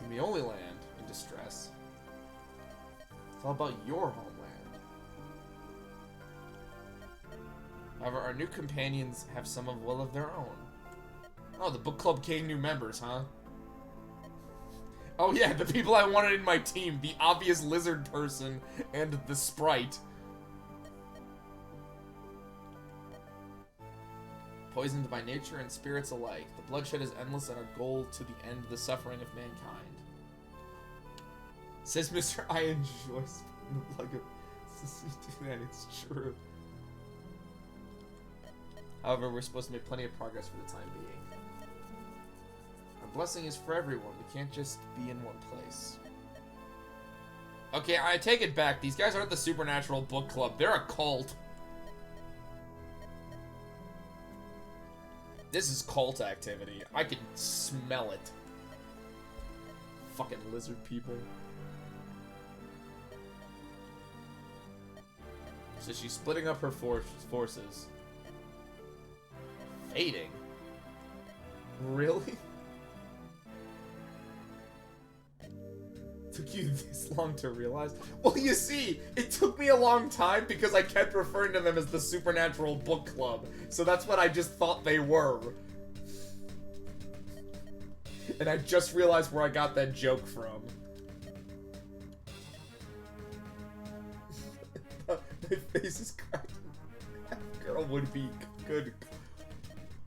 S1: I'm the only land in distress. It's all about your homeland. However, our new companions have some of will of their own. Oh, the book club gained new members, huh? Oh yeah, the people I wanted in my team. The obvious lizard person and the sprite. Poisoned by nature and spirits alike, the bloodshed is endless and our goal to the end the suffering of mankind. Says Mr. I enjoy spending the blood of... that it's true. However, we're supposed to make plenty of progress for the time being. Our blessing is for everyone. We can't just be in one place. Okay, I take it back. These guys aren't the Supernatural Book Club. They're a cult. This is cult activity. I can smell it. Fucking lizard people. So she's splitting up her forces. Fading? Really? Took you this long to realize? Well, you see, it took me a long time because I kept referring to them as the Supernatural Book Club. So that's what I just thought they were. And I just realized where I got that joke from. My face is cracking. That girl would be good.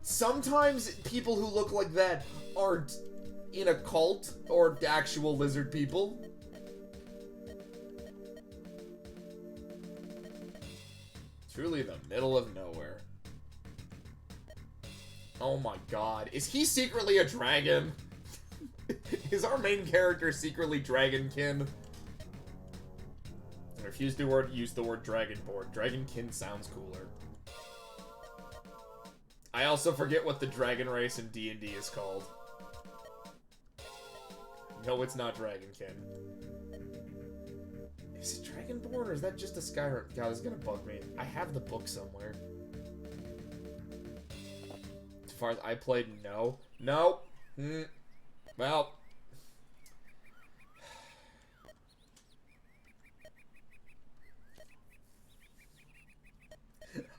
S1: Sometimes people who look like that aren't in a cult or actual lizard people. Truly the middle of nowhere. Oh my god. Is he secretly a dragon? Is our main character secretly dragonkin? I refuse to use the word dragonborn. Dragonkin sounds cooler. I also forget what the dragon race in D&D is called. No, it's not dragonkin. Is it dragonborn or is that just a Skyrim? God, this is gonna bug me. I have the book somewhere. As far as I played, no. No. Well.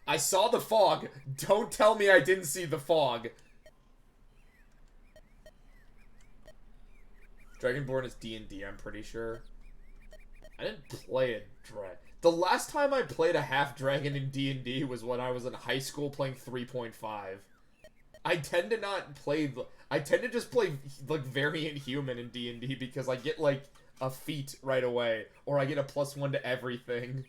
S1: I saw the fog. Don't tell me I didn't see the fog. Dragonborn is D&D, I'm pretty sure. I didn't play a dragon. The last time I played a half-dragon in D&D was when I was in high school playing 3.5. I tend to not play... I tend to just play, like, variant human in D&D because I get, like, a feat right away. Or I get a +1 to everything.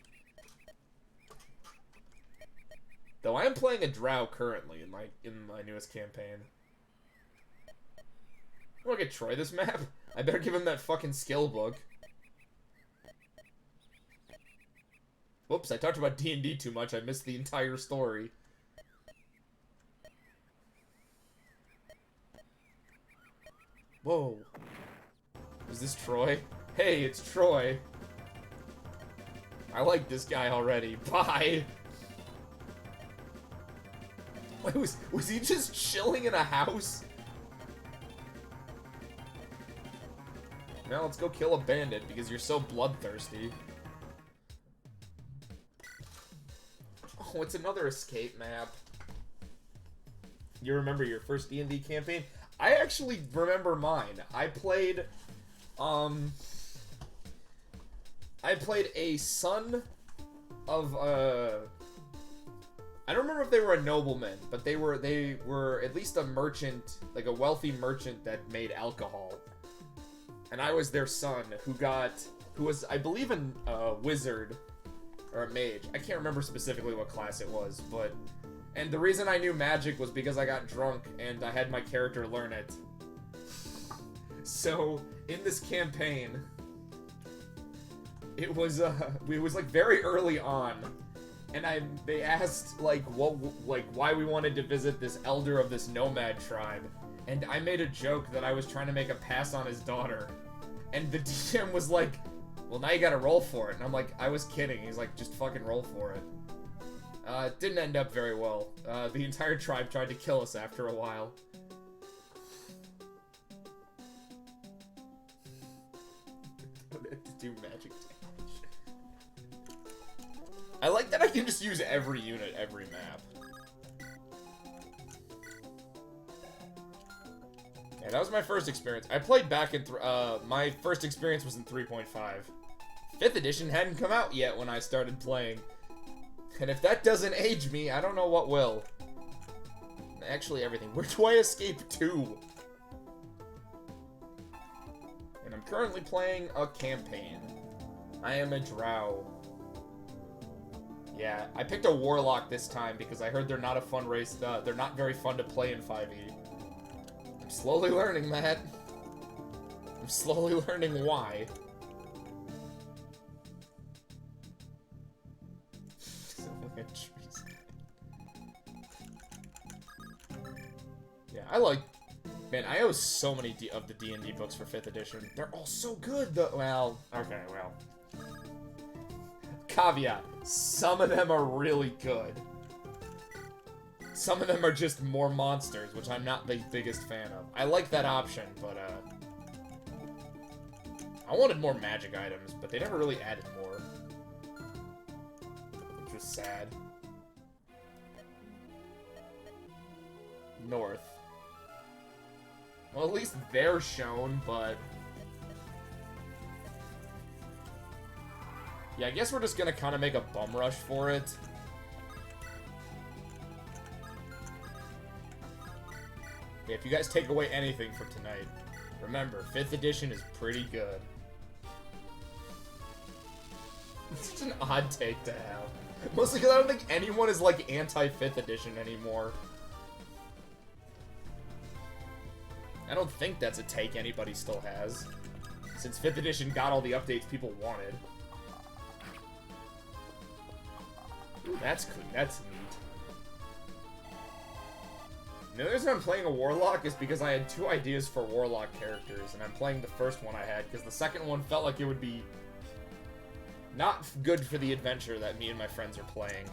S1: Though I am playing a drow currently in my newest campaign. I want to get Troy this map. I better give him that fucking skill book. Whoops, I talked about D&D too much. I missed the entire story. Whoa. Is this Troy? Hey, it's Troy. I like this guy already. Bye. Wait, was he just chilling in a house? Now let's go kill a bandit because you're so bloodthirsty. Oh, it's another escape map. You remember your first D&D campaign? I actually remember mine. I played a son of, I don't remember if they were a nobleman, but they were at least a merchant, like a wealthy merchant that made alcohol. And I was their son, who was, I believe, a wizard, or a mage. I can't remember specifically what class it was, but... And the reason I knew magic was because I got drunk, and I had my character learn it. So, in this campaign, it was like, very early on, and they asked, like, why we wanted to visit this elder of this nomad tribe, and I made a joke that I was trying to make a pass on his daughter. And the DM was like, well, now you gotta roll for it. And I'm like, I was kidding. He's like, just fucking roll for it. It didn't end up very well. The entire tribe tried to kill us after a while. Don't have to do magic damage. I like that I can just use every unit, every map. Yeah, that was my first experience. I played back in, my first experience was in 3.5. 5th edition hadn't come out yet when I started playing. And if that doesn't age me, I don't know what will. Actually, everything. Where do I escape to? And I'm currently playing a campaign. I am a drow. Yeah, I picked a warlock this time because I heard they're not a fun race. They're not very fun to play in 5e. I'm slowly learning that. I'm slowly learning why. Yeah, I like... Man, I owe so many of the D&D books for 5th edition. They're all so good, though. Well, okay, well. Caveat. Some of them are really good. Some of them are just more monsters, which I'm not the biggest fan of. I like that option, but, I wanted more magic items, but they never really added more. Which was sad. North. Well, at least they're shown, but... Yeah, I guess we're just gonna kind of make a bum rush for it. Yeah, if you guys take away anything for tonight, remember, 5th edition is pretty good. It's such an odd take to have. Mostly because I don't think anyone is, like, anti-5th edition anymore. I don't think that's a take anybody still has. Since 5th edition got all the updates people wanted. Ooh, that's cool. That's neat. The reason I'm playing a Warlock is because I had 2 ideas for Warlock characters, and I'm playing the first one I had, because the second one felt like it would be not good for the adventure that me and my friends are playing.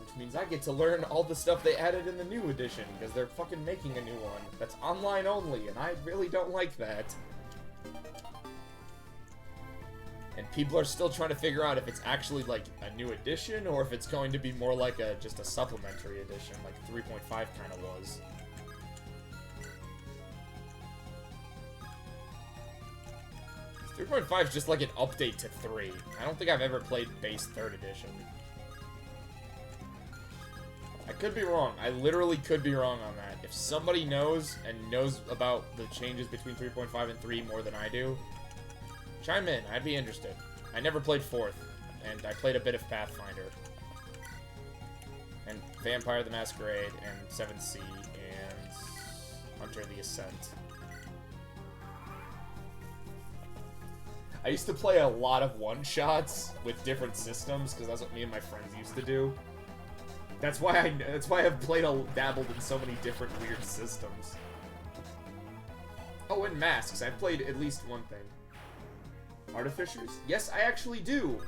S1: Which means I get to learn all the stuff they added in the new edition, because they're fucking making a new one that's online only, and I really don't like that. And people are still trying to figure out if it's actually, like, a new edition, or if it's going to be more like just a supplementary edition, like 3.5 kind of was. Three 3.5 is just like an update to 3. I don't think I've ever played base 3rd edition. I could be wrong. I literally could be wrong on that. If somebody knows, and knows about the changes between 3.5 and 3 more than I do, chime in. I'd be interested. I never played 4th, and I played a bit of Pathfinder. And Vampire the Masquerade, and 7th Sea, and Hunter the Ascent. I used to play a lot of one-shots with different systems, because that's what me and my friends used to do. That's why I've dabbled in so many different weird systems. Oh, and masks. I've played at least one thing. Artificers? Yes, I actually do.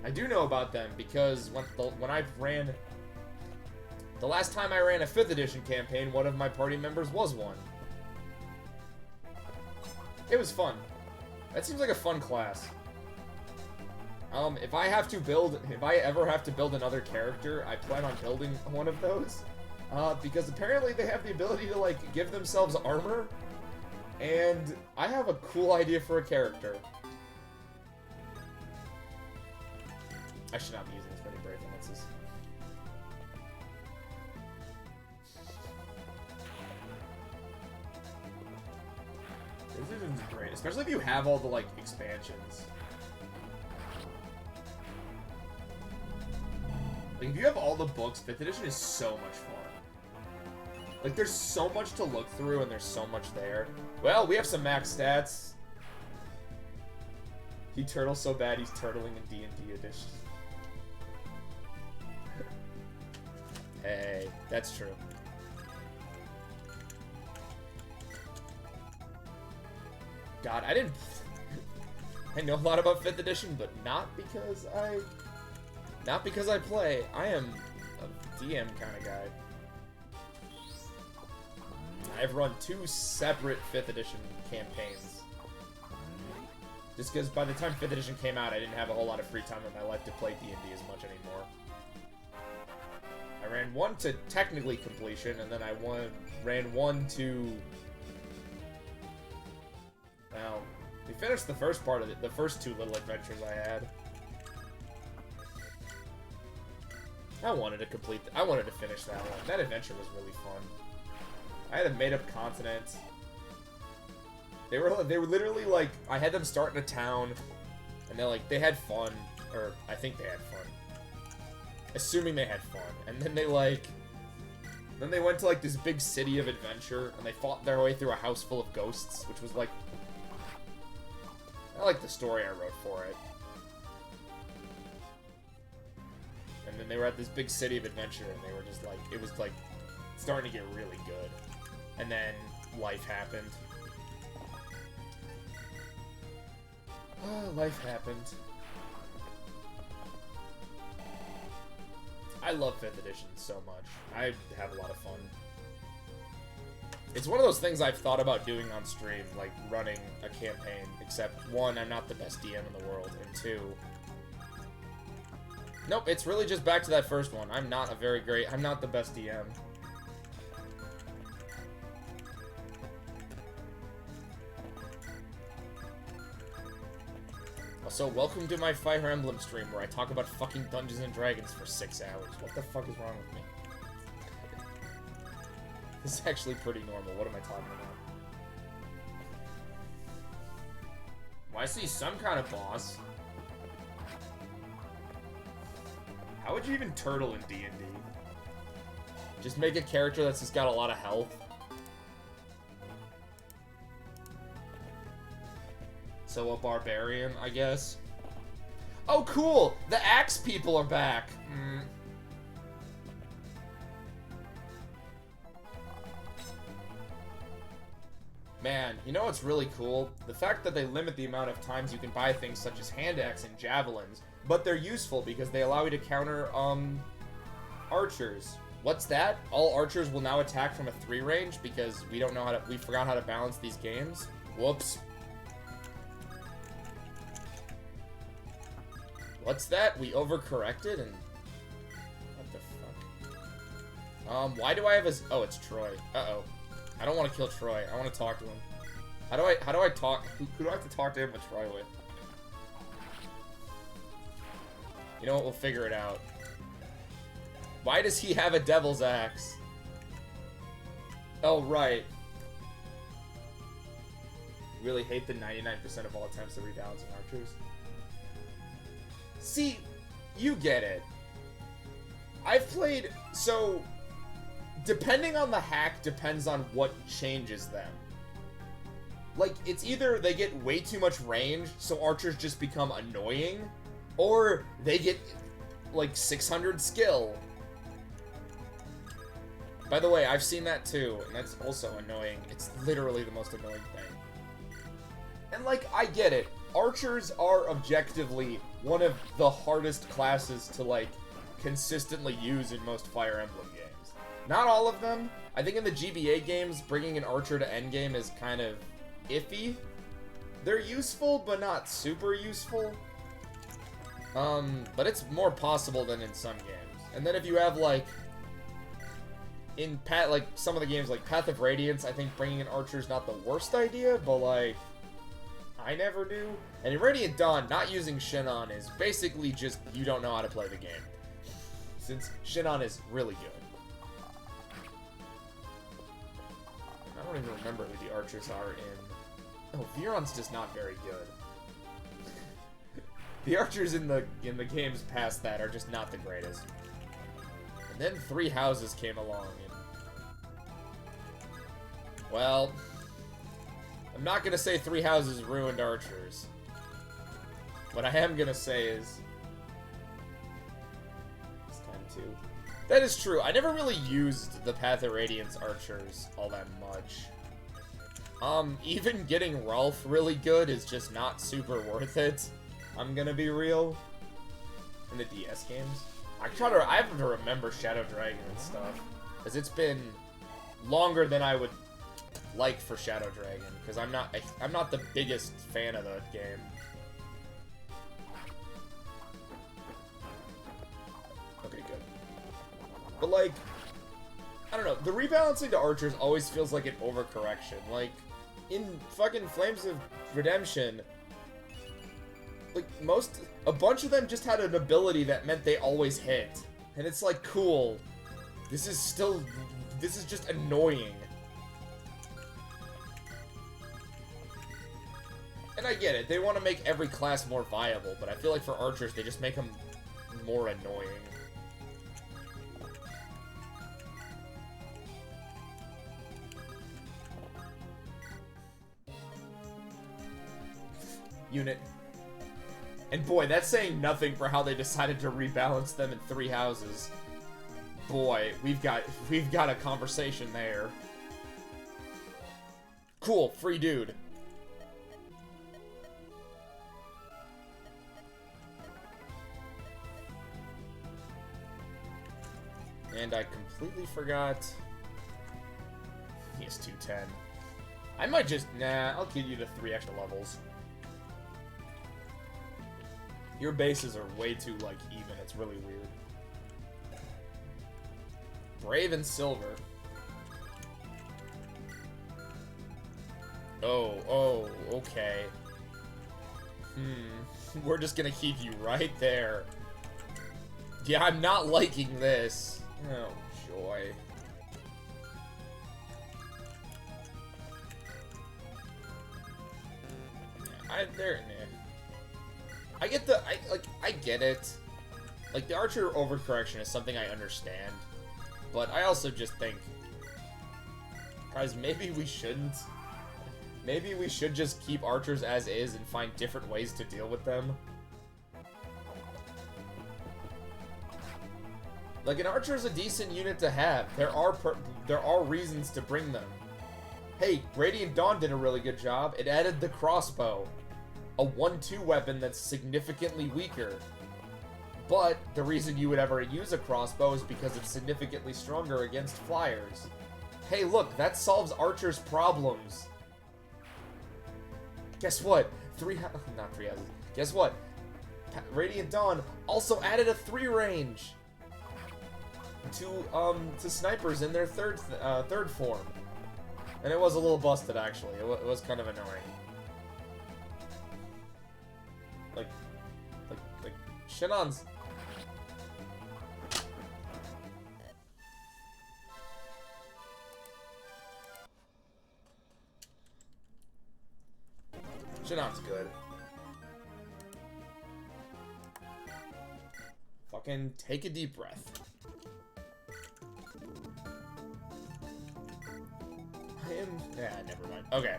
S1: I do know about them because when I ran the last time I ran a 5th edition campaign, one of my party members was one. It was fun. That seems like a fun class. If I ever have to build another character, I plan on building one of those. Because apparently they have the ability to, like, give themselves armor. And I have a cool idea for a character. I should not be using as many brave lances. This isn't great, especially if you have all the, like, expansions. Like, if you have all the books, 5th edition is so much fun. Like, there's so much to look through, and there's so much there. Well, we have some max stats. He turtles so bad, he's turtling in D&D edition. Hey, that's true. God, I know a lot about 5th edition, but not because I play. I am a DM kind of guy. I've run 2 separate 5th edition campaigns. Just because by the time 5th edition came out, I didn't have a whole lot of free time in my life to play D&D as much anymore. I ran 1 to technically completion, and then I ran 1 to... Well, we finished the first part of it, the first 2 little adventures I had. I wanted to finish that one. That adventure was really fun. I had a made-up continent. They were literally like, I had them start in a town, and they had fun, or I think they had fun. Assuming they had fun. And then they went to like this big city of adventure, and they fought their way through a house full of ghosts, which was like, I like the story I wrote for it. And then they were at this big city of adventure, and they were just like, it was like starting to get really good. And then life happened. Life happened. I love 5th edition so much. I have a lot of fun. It's one of those things I've thought about doing on stream, like running a campaign, except 1, I'm not the best DM in the world, and 2, nope, it's really just back to that first one. I'm not the best DM. Also, welcome to my Fire Emblem stream where I talk about fucking Dungeons and Dragons for 6 hours. What the fuck is wrong with me? This is actually pretty normal. What am I talking about? Well, I see some kind of boss. How would you even turtle in D&D? Just make a character that's just got a lot of health. So a barbarian, I guess. Oh, cool! The axe people are back! Man, you know what's really cool? The fact that they limit the amount of times you can buy things such as hand axe and javelins, but they're useful because they allow you to counter, archers. What's that? All archers will now attack from a 3 range because we forgot how to balance these games? Whoops. What's that? We overcorrected and... What the fuck? Why do I have a... Oh, it's Troy. Uh-oh. I don't want to kill Troy. I want to talk to him. How do I talk... Who do I have to talk to him with Troy with? You know what? We'll figure it out. Why does he have a devil's axe? Oh, right. Really hate the 99% of all attempts at rebalancing archers. See, you get it. I've played... So, depending on the hack depends on what changes them. Like, it's either they get way too much range, so archers just become annoying, or they get, like, 600 skill. By the way, I've seen that too, and that's also annoying. It's literally the most annoying thing. And, like, I get it. Archers are objectively one of the hardest classes to, like, consistently use in most Fire Emblem games. Not all of them. I think in the GBA games, bringing an archer to endgame is kind of iffy. They're useful, but not super useful. But it's more possible than in some games. And then if you have, like, like, some of the games, like Path of Radiance, I think bringing an archer is not the worst idea, but, like, I never do. And in Radiant Dawn, not using Shinon is basically just you don't know how to play the game. Since Shinon is really good. I don't even remember who the archers are in... Oh, Viron's just not very good. The archers in the games past that are just not the greatest. And then Three Houses came along and... Well... I'm not gonna say Three Houses ruined archers. What I am gonna say is... It's time to... That is true. I never really used the Path of Radiance archers all that much. Even getting Rolf really good is just not super worth it. I'm gonna be real. In the DS games. I have to remember Shadow Dragon and stuff. Because it's been longer than I would like for Shadow Dragon. Because I'm not the biggest fan of the game. Okay, good. But like, I don't know, the rebalancing to archers always feels like an overcorrection. Like, in fucking Flames of Redemption, like, a bunch of them just had an ability that meant they always hit. And it's like, cool. This is just annoying. And I get it, they want to make every class more viable, but I feel like for archers, they just make them more annoying. Unit. And boy, that's saying nothing for how they decided to rebalance them in Three Houses. Boy, we've got a conversation there. Cool, free dude. And I completely forgot. He has 210. I might just... Nah, I'll give you the 3 extra levels. Your bases are way too, like, even. It's really weird. Brave and Silver. Oh, okay. We're just gonna keep you right there. Yeah, I'm not liking this. Oh, joy. I get it. Like, the archer overcorrection is something I understand. But I also just think, guys, maybe we shouldn't. Maybe we should just keep archers as is and find different ways to deal with them. Like, an archer is a decent unit to have. There are reasons to bring them. Hey, Radiant Dawn did a really good job. It added the crossbow. A 1-2 weapon that's significantly weaker. But the reason you would ever use a crossbow is because it's significantly stronger against flyers. Hey, look, that solves archers' problems. Guess what? Not 3 houses. Guess what? Radiant Dawn also added a 3 range to snipers in their third form, and it was a little busted actually. It was kind of annoying. Like Shinon's. Shinon's good. Fucking take a deep breath. Never mind. Okay.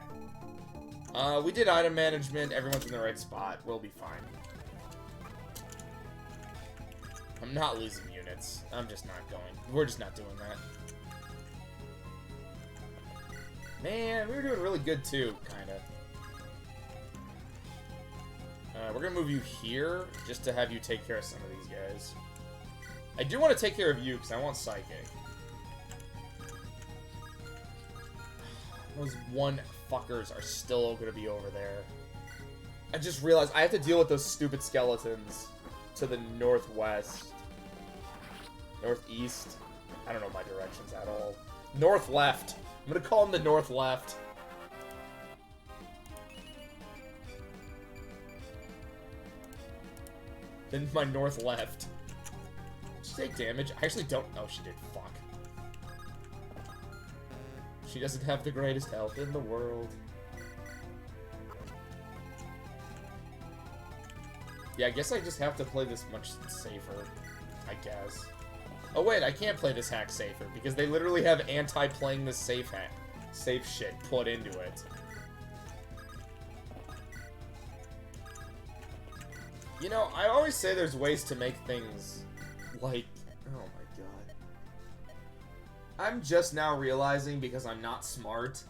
S1: We did item management. Everyone's in the right spot. We'll be fine. I'm not losing units. I'm just not going. We're just not doing that. Man, we were doing really good too, kinda. We're gonna move you here, just to have you take care of some of these guys. I do want to take care of you, because I want Psychic. Those one fuckers are still gonna be over there. I just realized I have to deal with those stupid skeletons to the northwest. Northeast? I don't know my directions at all. North left. I'm gonna call them the north left. Then my north left. Did she take damage? I actually don't. Oh, she did. Fuck. She doesn't have the greatest health in the world. Yeah, I guess I just have to play this much safer. I guess. Oh wait, I can't play this hack safer because they literally have anti-playing this safe shit put into it. You know, I always say there's ways to make things like... Oh my god. I'm just now realizing, because I'm not smart,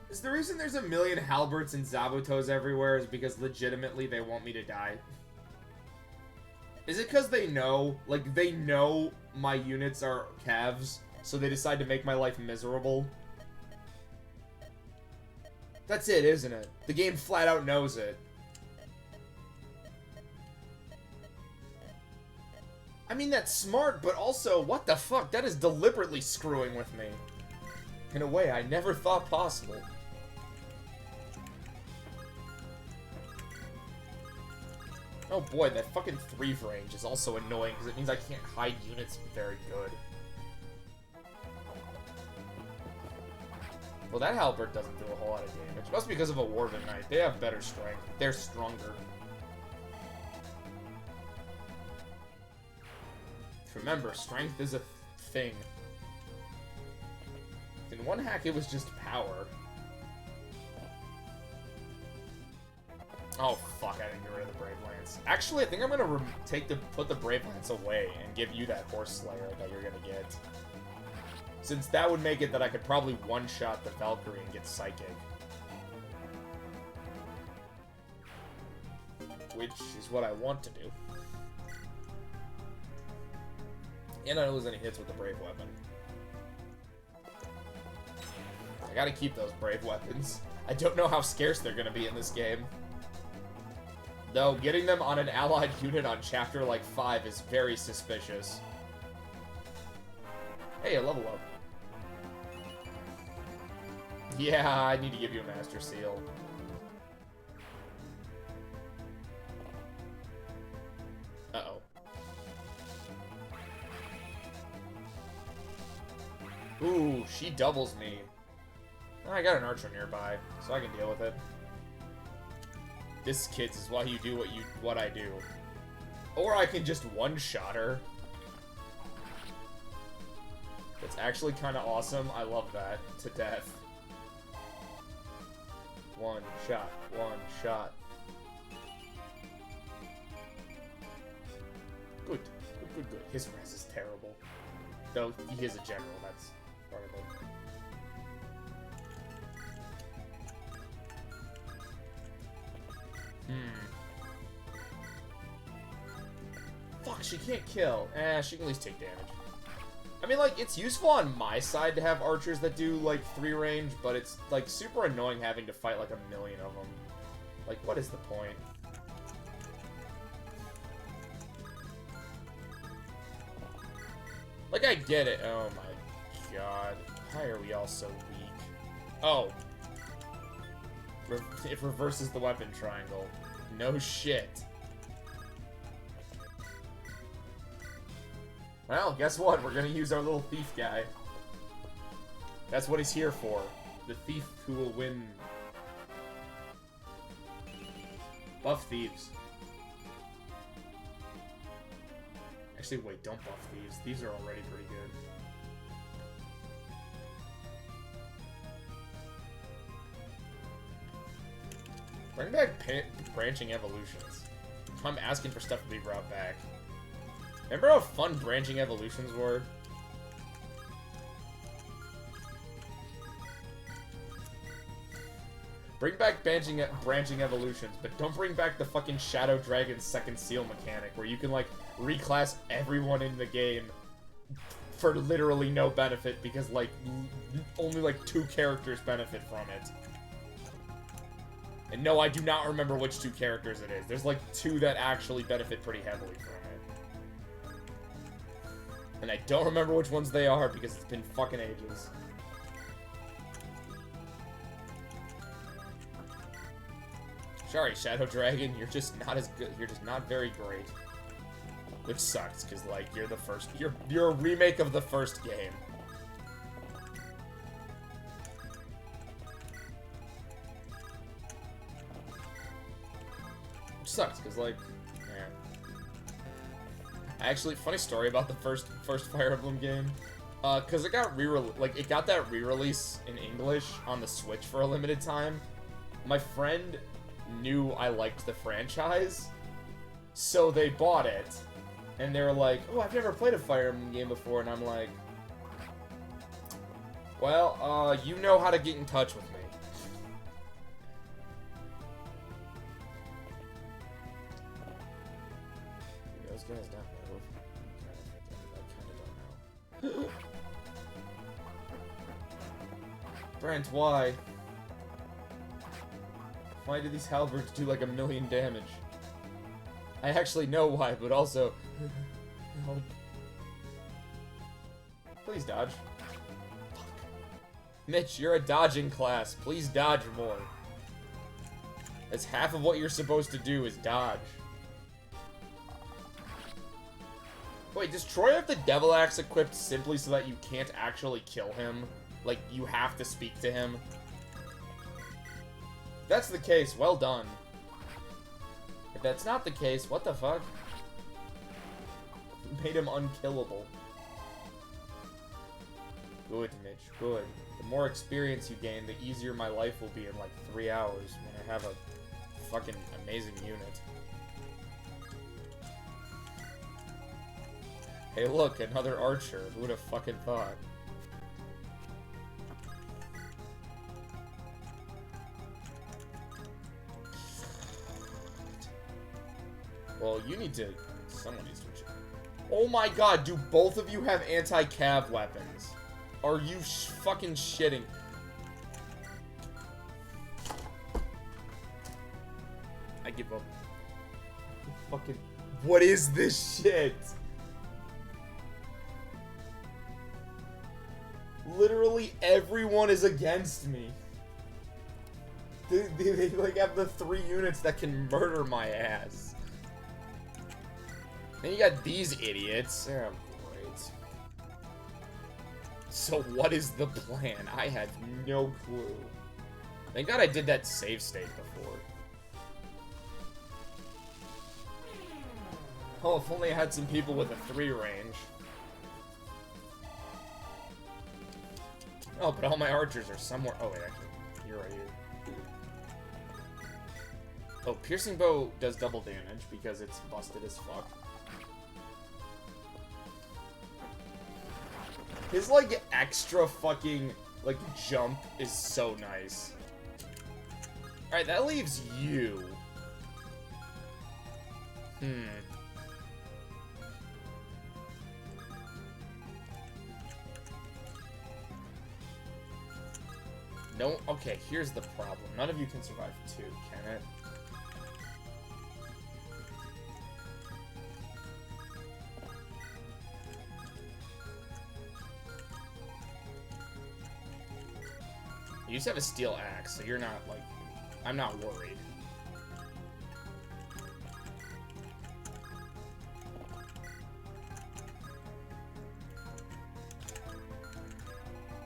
S1: is the reason there's a million halberds and zabutos everywhere is because legitimately they want me to die. Is it because they know, like, they know my units are calves, so they decide to make my life miserable? That's it, isn't it? The game flat out knows it. I mean, that's smart, but also, what the fuck? That is deliberately screwing with me. In a way I never thought possible. Oh boy, that fucking 3 range is also annoying, because it means I can't hide units very good. Well, that halberd doesn't do a whole lot of damage. Must be because of a Dwarven Knight. They have better strength. They're stronger. Remember, strength is a thing. In one hack, it was just power. Oh, fuck, I didn't get rid of the Brave Lance. Actually, I think I'm gonna put the Brave Lance away and give you that Horse Slayer that you're gonna get. Since that would make it that I could probably one-shot the Valkyrie and get Psychic. Which is what I want to do. And I don't lose any hits with the Brave Weapon. I gotta keep those Brave Weapons. I don't know how scarce they're gonna be in this game. Though, getting them on an allied unit on chapter, like, 5 is very suspicious. Hey, a level up. Yeah, I need to give you a Master Seal. Uh-oh. Ooh, she doubles me. I got an archer nearby, so I can deal with it. This, kids, is why you do what I do. Or I can just one-shot her. That's actually kind of awesome. I love that to death. One shot, one shot. Good, good, good, good. His res is terrible. Though he is a general, that's part of it. Fuck, she can't kill. She can at least take damage. I mean, like, it's useful on my side to have archers that do, like, 3 range, but it's, like, super annoying having to fight, like, 1 million of them. Like, what is the point? Like, I get it. Oh my god. Why are we all so weak? Oh. It reverses the weapon triangle. No shit. Well, guess what? We're gonna use our little thief guy. That's what he's here for. The thief who will win. Buff thieves. Actually, wait, don't buff thieves. Thieves are already pretty good. Bring back branching evolutions. I'm asking for stuff to be brought back. Remember how fun branching evolutions were? Bring back branching evolutions, but don't bring back the fucking Shadow Dragon's second seal mechanic, where you can, like, reclass everyone in the game for literally no benefit, because, like, only, like, 2 characters benefit from it. And no, I do not remember which 2 characters it is. There's, like, 2 that actually benefit pretty heavily from it. And I don't remember which ones they are, because it's been fucking ages. Sorry, Shadow Dragon, you're just not as good. You're just not very great. Which sucks, because, like, you're the first. You're a remake of the first game. Which sucks, because, like, man. Actually, funny story about the first Fire Emblem game. Because it got it got that re-release in English on the Switch for a limited time. My friend knew I liked the franchise, so they bought it, and they were like, oh, I've never played a Fire Emblem game before, and I'm like, well, you know how to get in touch with me. Those guys not move. I kinda don't know. Brent, why? Why do these halberds do like 1,000,000 damage? I actually know why, but also... Help. Please dodge. Fuck. Mitch, you're a dodging class. Please dodge more. That's half of what you're supposed to do is dodge. Wait, does Troy have the Devil Axe equipped simply so that you can't actually kill him? Like, you have to speak to him? If that's the case, well done. If that's not the case, what the fuck? You made him unkillable. Good, Mitch, good. The more experience you gain, the easier my life will be in like 3 hours when I have a fucking amazing unit. Hey look, another archer. Who would have fucking thought? Well, you need to... Someone needs to... Oh my god, do both of you have anti-cav weapons? Are you fucking shitting? I give up. Fucking... What is this shit? Literally everyone is against me. They like have the 3 units that can murder my ass. Then you got these idiots. Oh, great. So what is the plan? I have no clue. Thank God I did that save state before. Oh, if only I had some people with a 3 range. Oh, but all my archers are somewhere. Oh, wait, actually. You're right here. Oh, piercing bow does double damage because it's busted as fuck. His, like, extra fucking, like, jump is so nice. Alright, that leaves you. No, okay, here's the problem. None of you can survive 2, can it? You just have a steel axe, so you're not, like... I'm not worried.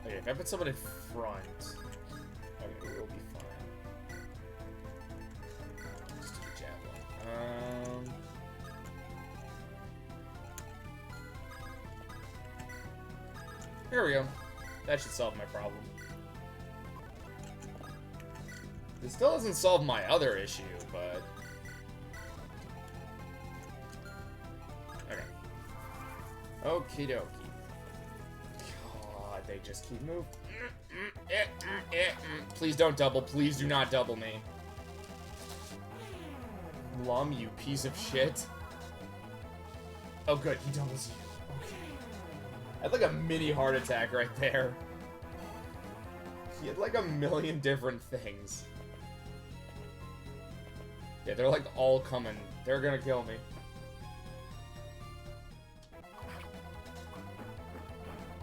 S1: Okay, if I put someone in front... Okay, we'll be fine. Just do the javelin. There we go. That should solve my problem. It still doesn't solve my other issue, but... Okay. Okie dokie. God, they just keep moving. Please don't double. Please do not double me. Lum, you piece of shit. Oh, good. He doubles you. Okay. I had like a mini heart attack right there. He had like a million different things. Yeah, they're like all coming. They're gonna kill me.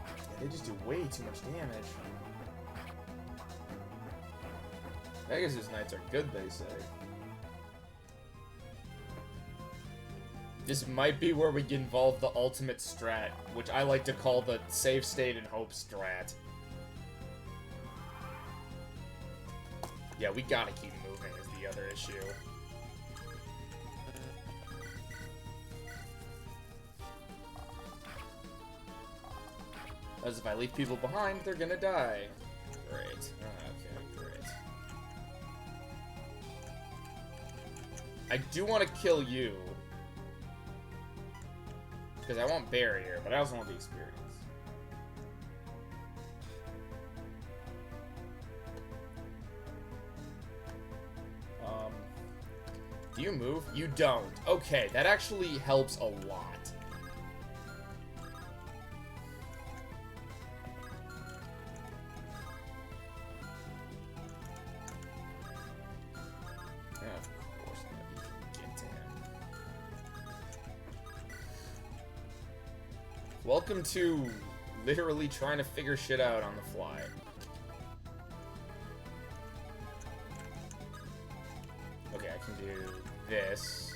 S1: Yeah, they just do way too much damage. Pegasus Knights are good, they say. This might be where we get involved the ultimate strat, which I like to call the save state and hope strat. Yeah, we gotta keep moving is the other issue. As if I leave people behind, they're gonna die. Great. Okay, great. I do want to kill you. Because I want barrier, but I also want the experience. Do you move? You don't. Okay, that actually helps a lot. Welcome to literally trying to figure shit out on the fly. Okay, I can do this.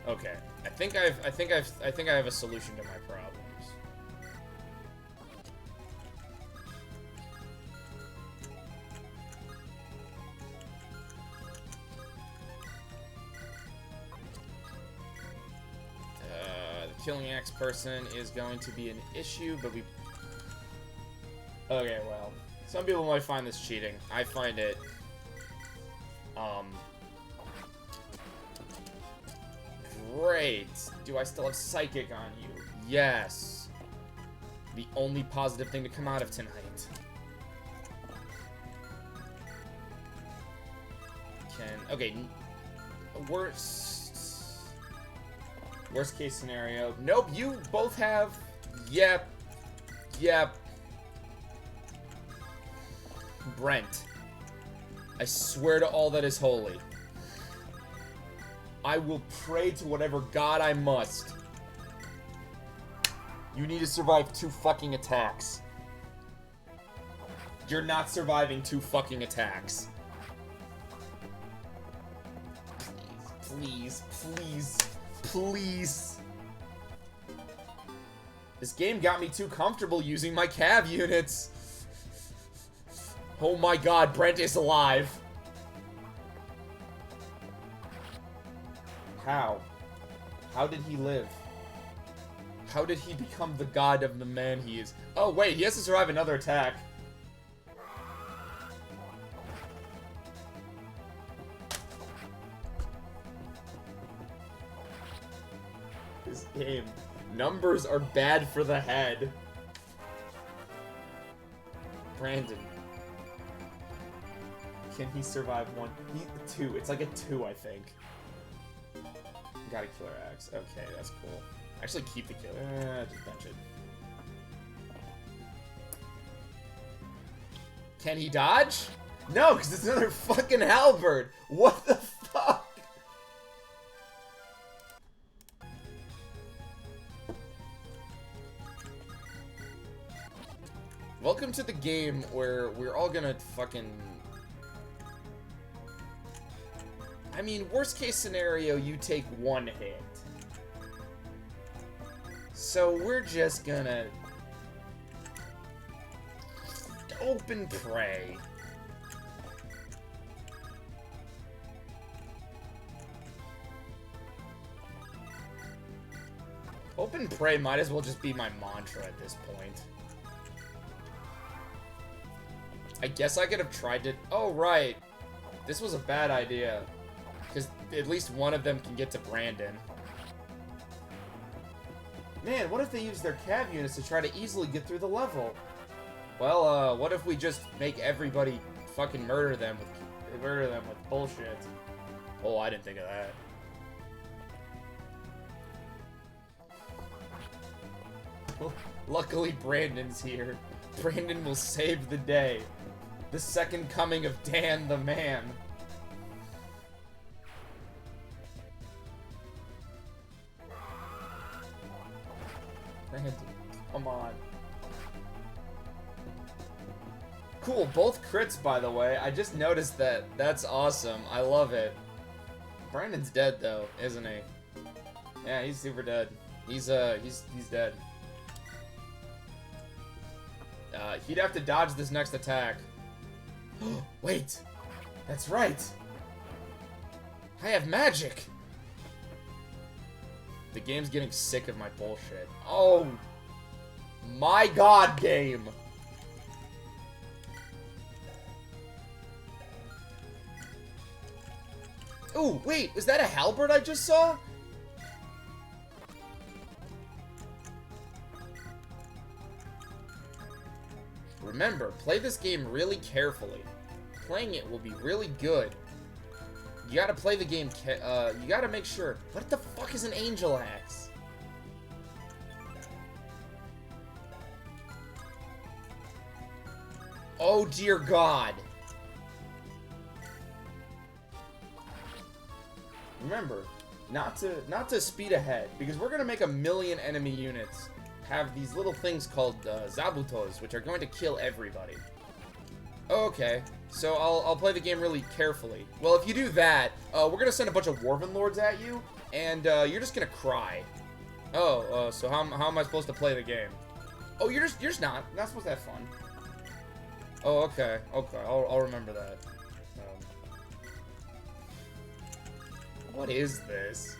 S1: Okay, I think I have a solution to my problems. Killing Axe person is going to be an issue, but we... Okay, well, some people might find this cheating. I find it, great. Do I still have Psychic on you? Yes. The only positive thing to come out of tonight. Okay, worst case scenario. Nope, you both have... Yep. Brent. I swear to all that is holy. I will pray to whatever god I must. You need to survive 2 fucking attacks. You're not surviving 2 fucking attacks. Please. This game got me too comfortable using my cav units. Oh my god, Brent is alive. How? How did he live? How did he become the god of the man he is? Oh wait, he has to survive another attack. This game. Numbers are bad for the head. Brandon. Can he survive 1? 2. It's like a 2, I think. Got a killer axe. Okay, that's cool. Actually, keep the killer. Just bench it. Can he dodge? No, because it's another fucking halberd. What the fuck? Well, welcome to the game where we're all gonna fucking... I mean, worst case scenario, you take one hit. So we're just gonna... open prey. Open prey might as well just be my mantra at this point. I guess I could have tried to... Oh, right. This was a bad idea. Because at least one of them can get to Brandon. Man, what if they use their cav units to try to easily get through the level? Well, what if we just make everybody fucking murder them with bullshit? Oh, I didn't think of that. Luckily, Brandon's here. Brandon will save the day. The second coming of Dan the Man. Brandon, come on. Cool, both crits, by the way. I just noticed that. That's awesome. I love it. Brandon's dead, though, isn't he? Yeah, he's super dead. He's dead. He'd have to dodge this next attack. Wait! That's right! I have magic! The game's getting sick of my bullshit. Oh! My god, game! Ooh, wait, is that a halberd I just saw? Remember, play this game really carefully. Playing it will be really good. You gotta play the game, you gotta make sure. What the fuck is an angel axe? Oh dear god. Remember, not to speed ahead, because we're gonna make 1,000,000 enemy units have these little things called zabutos, which are going to kill everybody. Okay, so I'll play the game really carefully. Well, if you do that, we're gonna send a bunch of Dwarven Lords at you, and you're just gonna cry. Oh, so how am I supposed to play the game? Oh, you're just not supposed to have fun. Oh, okay, I'll remember that. What is this?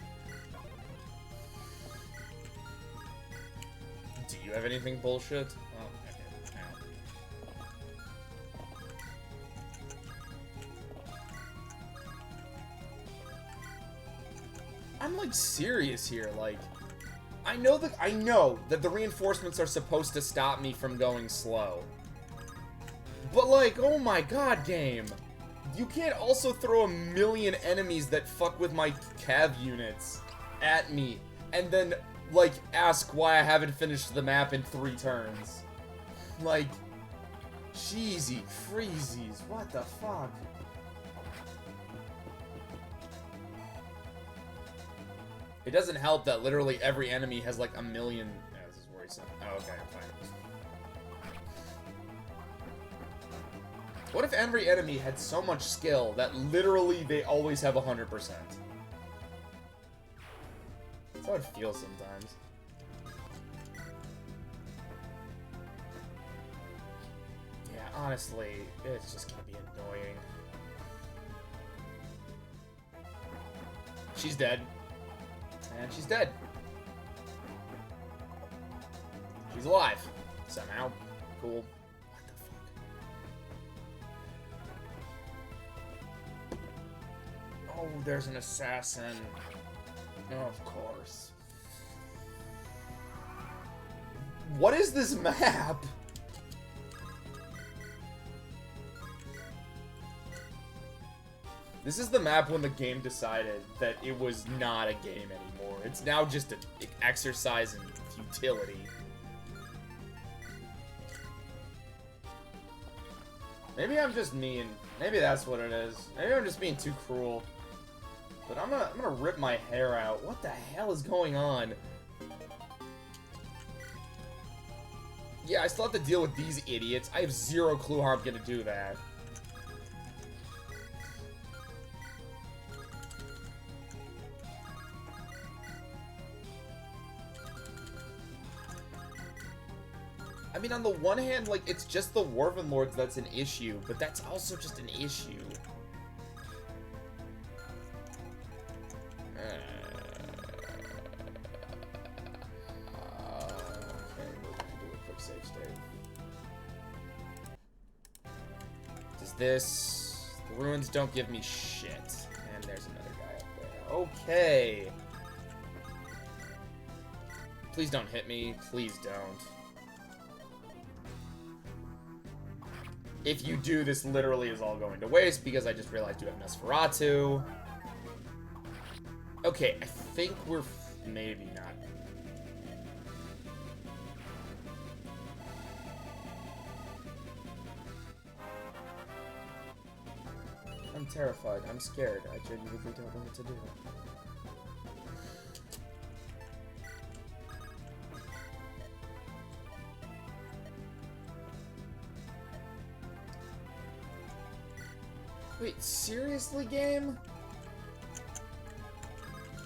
S1: Do you have anything bullshit? Oh, okay. I'm like serious here, like I know that the reinforcements are supposed to stop me from going slow. But like, oh my god, game. You can't also throw 1,000,000 enemies that fuck with my cav units at me and then like ask why I haven't finished the map in 3 turns. Like, cheesy freezies, what the fuck? It doesn't help that literally every enemy has like 1,000,000. Oh, this is worrisome. Oh, okay, I'm fine. What if every enemy had so much skill that literally they always have 100%? That's how it feels sometimes. Yeah, honestly, it's just gonna be annoying. She's dead. And she's dead. She's alive. Somehow. Cool. What the fuck? Oh, there's an assassin. Oh, of course. What is this map? This is the map when the game decided that it was not a game anymore. It's now just an exercise in futility. Maybe I'm just mean. Maybe that's what it is. Maybe I'm just being too cruel. But I'm gonna rip my hair out. What the hell is going on? Yeah, I still have to deal with these idiots. I have zero clue how I'm gonna do that. I mean, on the one hand, like, it's just the Dwarven Lords that's an issue, but that's also just an issue. Okay, we're gonna do a quick save state. Does this... The ruins don't give me shit. And there's another guy up there. Okay. Please don't hit me. Please don't. If you do, this literally is all going to waste because I just realized you have Nosferatu. Okay, I think we're... maybe not. I'm terrified. I'm scared. I genuinely don't know what to do. Wait, seriously, game?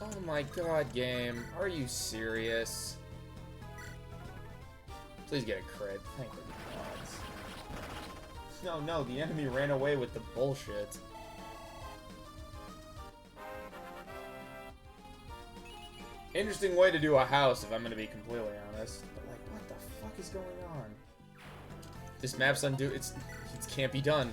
S1: Oh my god, game. Are you serious? Please get a crit. Thank the gods. No, the enemy ran away with the bullshit. Interesting way to do a house, if I'm gonna be completely honest. But, like, what the fuck is going on? This map's it can't be done.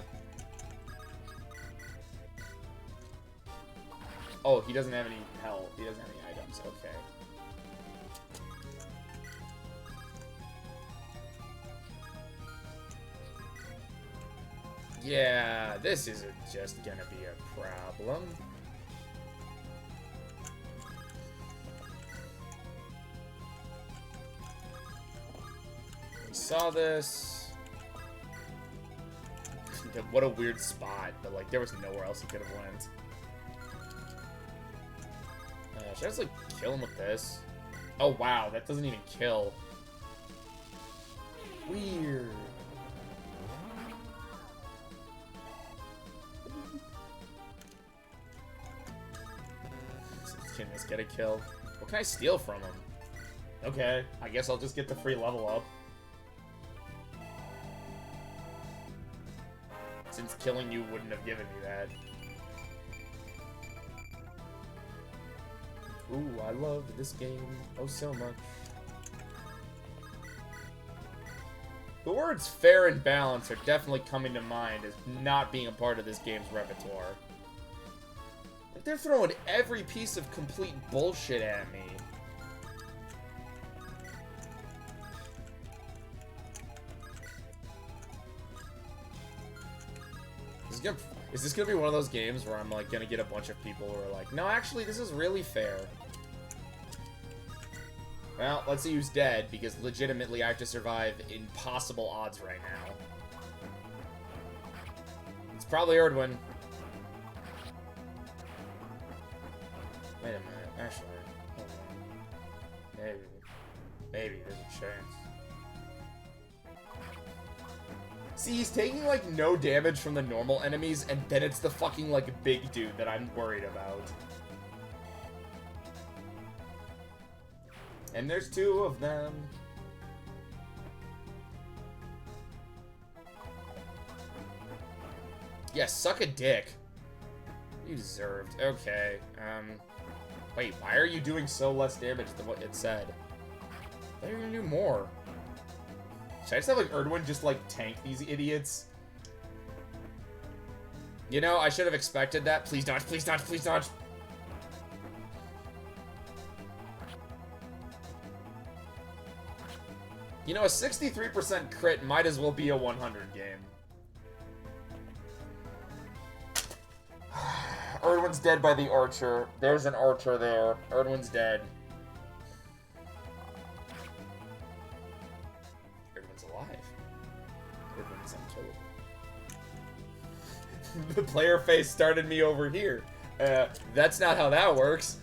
S1: Oh, he doesn't have any health. He doesn't have any items. Okay. Yeah, this isn't just gonna be a problem. We saw this. What a weird spot, but like there was nowhere else he could have went. Should I just, like, kill him with this? Oh, wow, that doesn't even kill. Weird. Can this get a kill? What can I steal from him? Okay, I guess I'll just get the free level up. Since killing you wouldn't have given me that. Ooh, I love this game oh so much. The words fair and balanced are definitely coming to mind as not being a part of this game's repertoire. Like, they're throwing every piece of complete bullshit at me. Is this gonna be one of those games where I'm like gonna get a bunch of people who are like, no, actually, this is really fair. Well, let's see who's dead, because legitimately I have to survive impossible odds right now. It's probably Erdwin. Wait a minute, actually, hold on. Maybe there's a chance. See, he's taking, like, no damage from the normal enemies, and then it's the fucking, like, big dude that I'm worried about. And there's two of them. Yeah, suck a dick. You deserved. Okay, wait, why are you doing so less damage than what it said? I thought you were gonna do more. Should I just have, like, Erdwin just, like, tank these idiots? You know, I should have expected that. Please dodge, please dodge, please dodge. You know, a 63% crit might as well be a 100 game. Erdwin's dead by the archer. There's an archer there. Erdwin's dead. Erdwin's alive. Erdwin's unkillable. The player face started me over here. That's not how that works.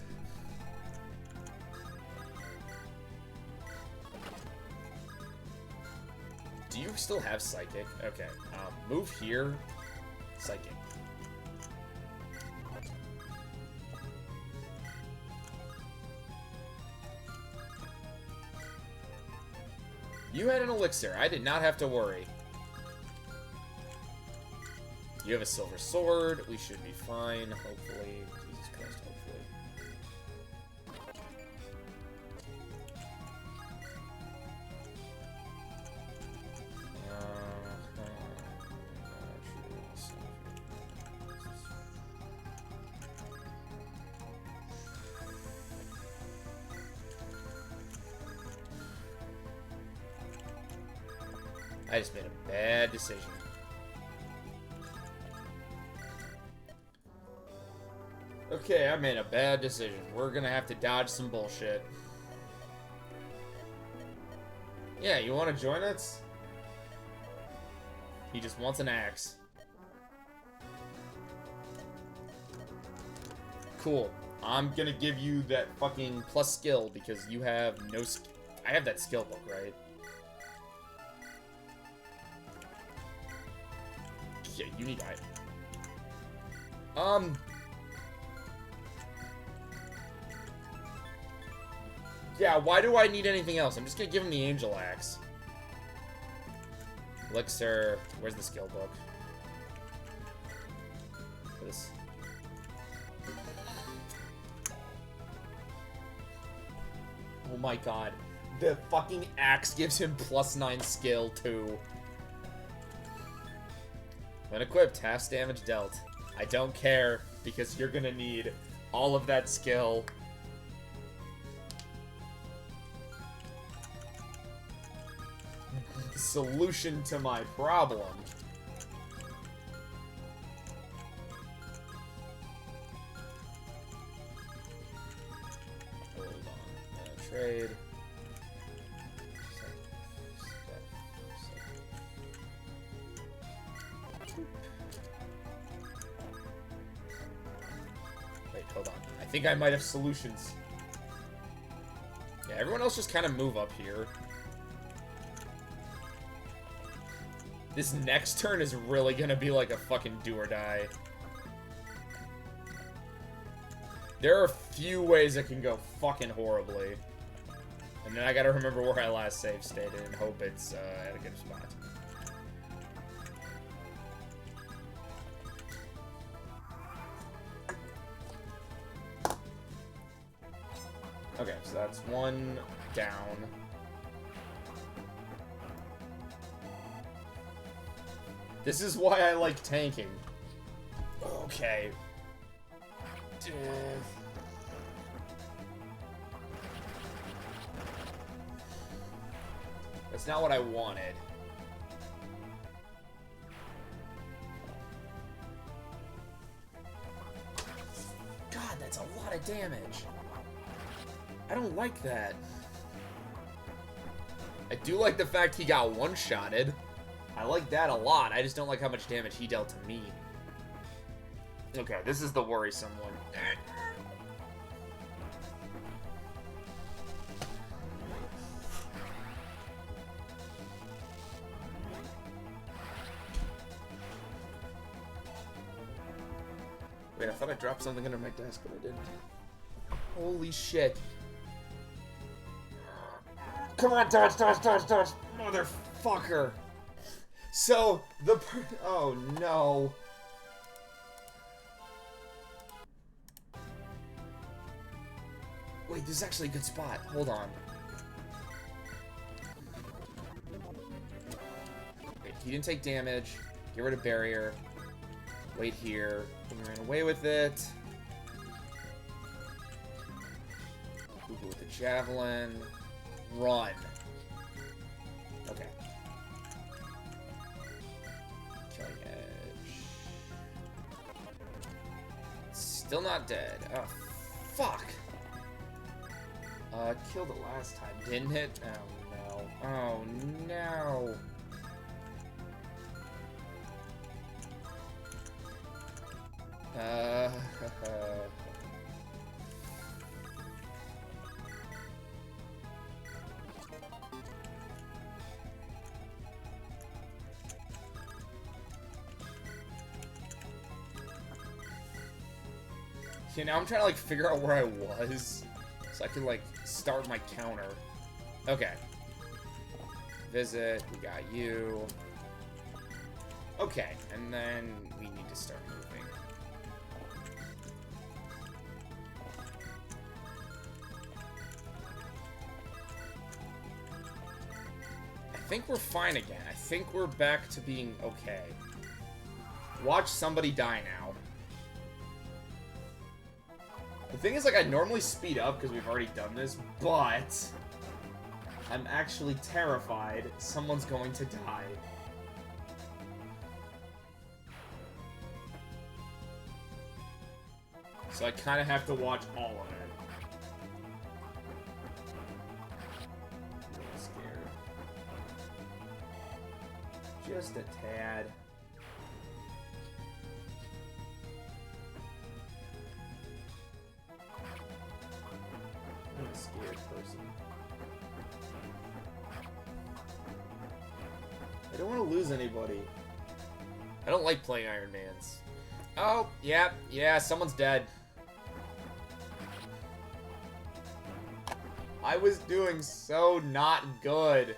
S1: Do you still have Psychic? Okay. Move here. Psychic. You had an elixir. I did not have to worry. You have a silver sword. We should be fine, hopefully. Jesus Christ, hopefully. I just made a bad decision. Okay, I made a bad decision. We're gonna have to dodge some bullshit. Yeah, you wanna join us? He just wants an axe. Cool. I'm gonna give you that fucking plus skill because you have no I have that skill book, right? Yeah, you need that. Yeah, why do I need anything else? I'm just gonna give him the Angel Axe. Elixir. Where's the skill book? This. Oh my god. The fucking axe gives him +9 skill, too. When equipped, half damage dealt. I don't care, because you're gonna need all of that skill. Solution to my problem. Hold on. Trade. Wait, hold on. I think I might have solutions. Yeah, everyone else just kind of move up here. This next turn is really gonna be like a fucking do or die. There are a few ways it can go fucking horribly. And then I gotta remember where I last save stated and hope it's at a good spot. Okay, so that's one down. This is why I like tanking. Okay. That's not what I wanted. God, that's a lot of damage. I don't like that. I do like the fact he got one-shotted. I like that a lot. I just don't like how much damage he dealt to me. Okay, this is the worrisome one. Wait, I thought I dropped something under my desk, but I didn't. Holy shit. Come on, dodge, dodge, dodge, dodge. Motherfucker. So, oh no. Wait, this is actually a good spot. Hold on. Wait, he didn't take damage. Get rid of barrier. Wait here. He ran away with it. Google with the javelin. Run. Okay. Killing edge. Still not dead. Oh, fuck. Killed it last time, didn't it? Oh, no. Oh, no. Okay, now I'm trying to, like, figure out where I was. So I can, like, start my counter. Okay. Visit. We got you. Okay. And then we need to start moving. I think we're fine again. I think we're back to being okay. Watch somebody die now. The thing is, like, I normally speed up because we've already done this, but I'm actually terrified someone's going to die. So I kind of have to watch all of it. I'm scared. Just a tad. I'm a scared person. I don't want to lose anybody. I don't like playing Iron Mans. Oh, yeah, someone's dead. I was doing so not good.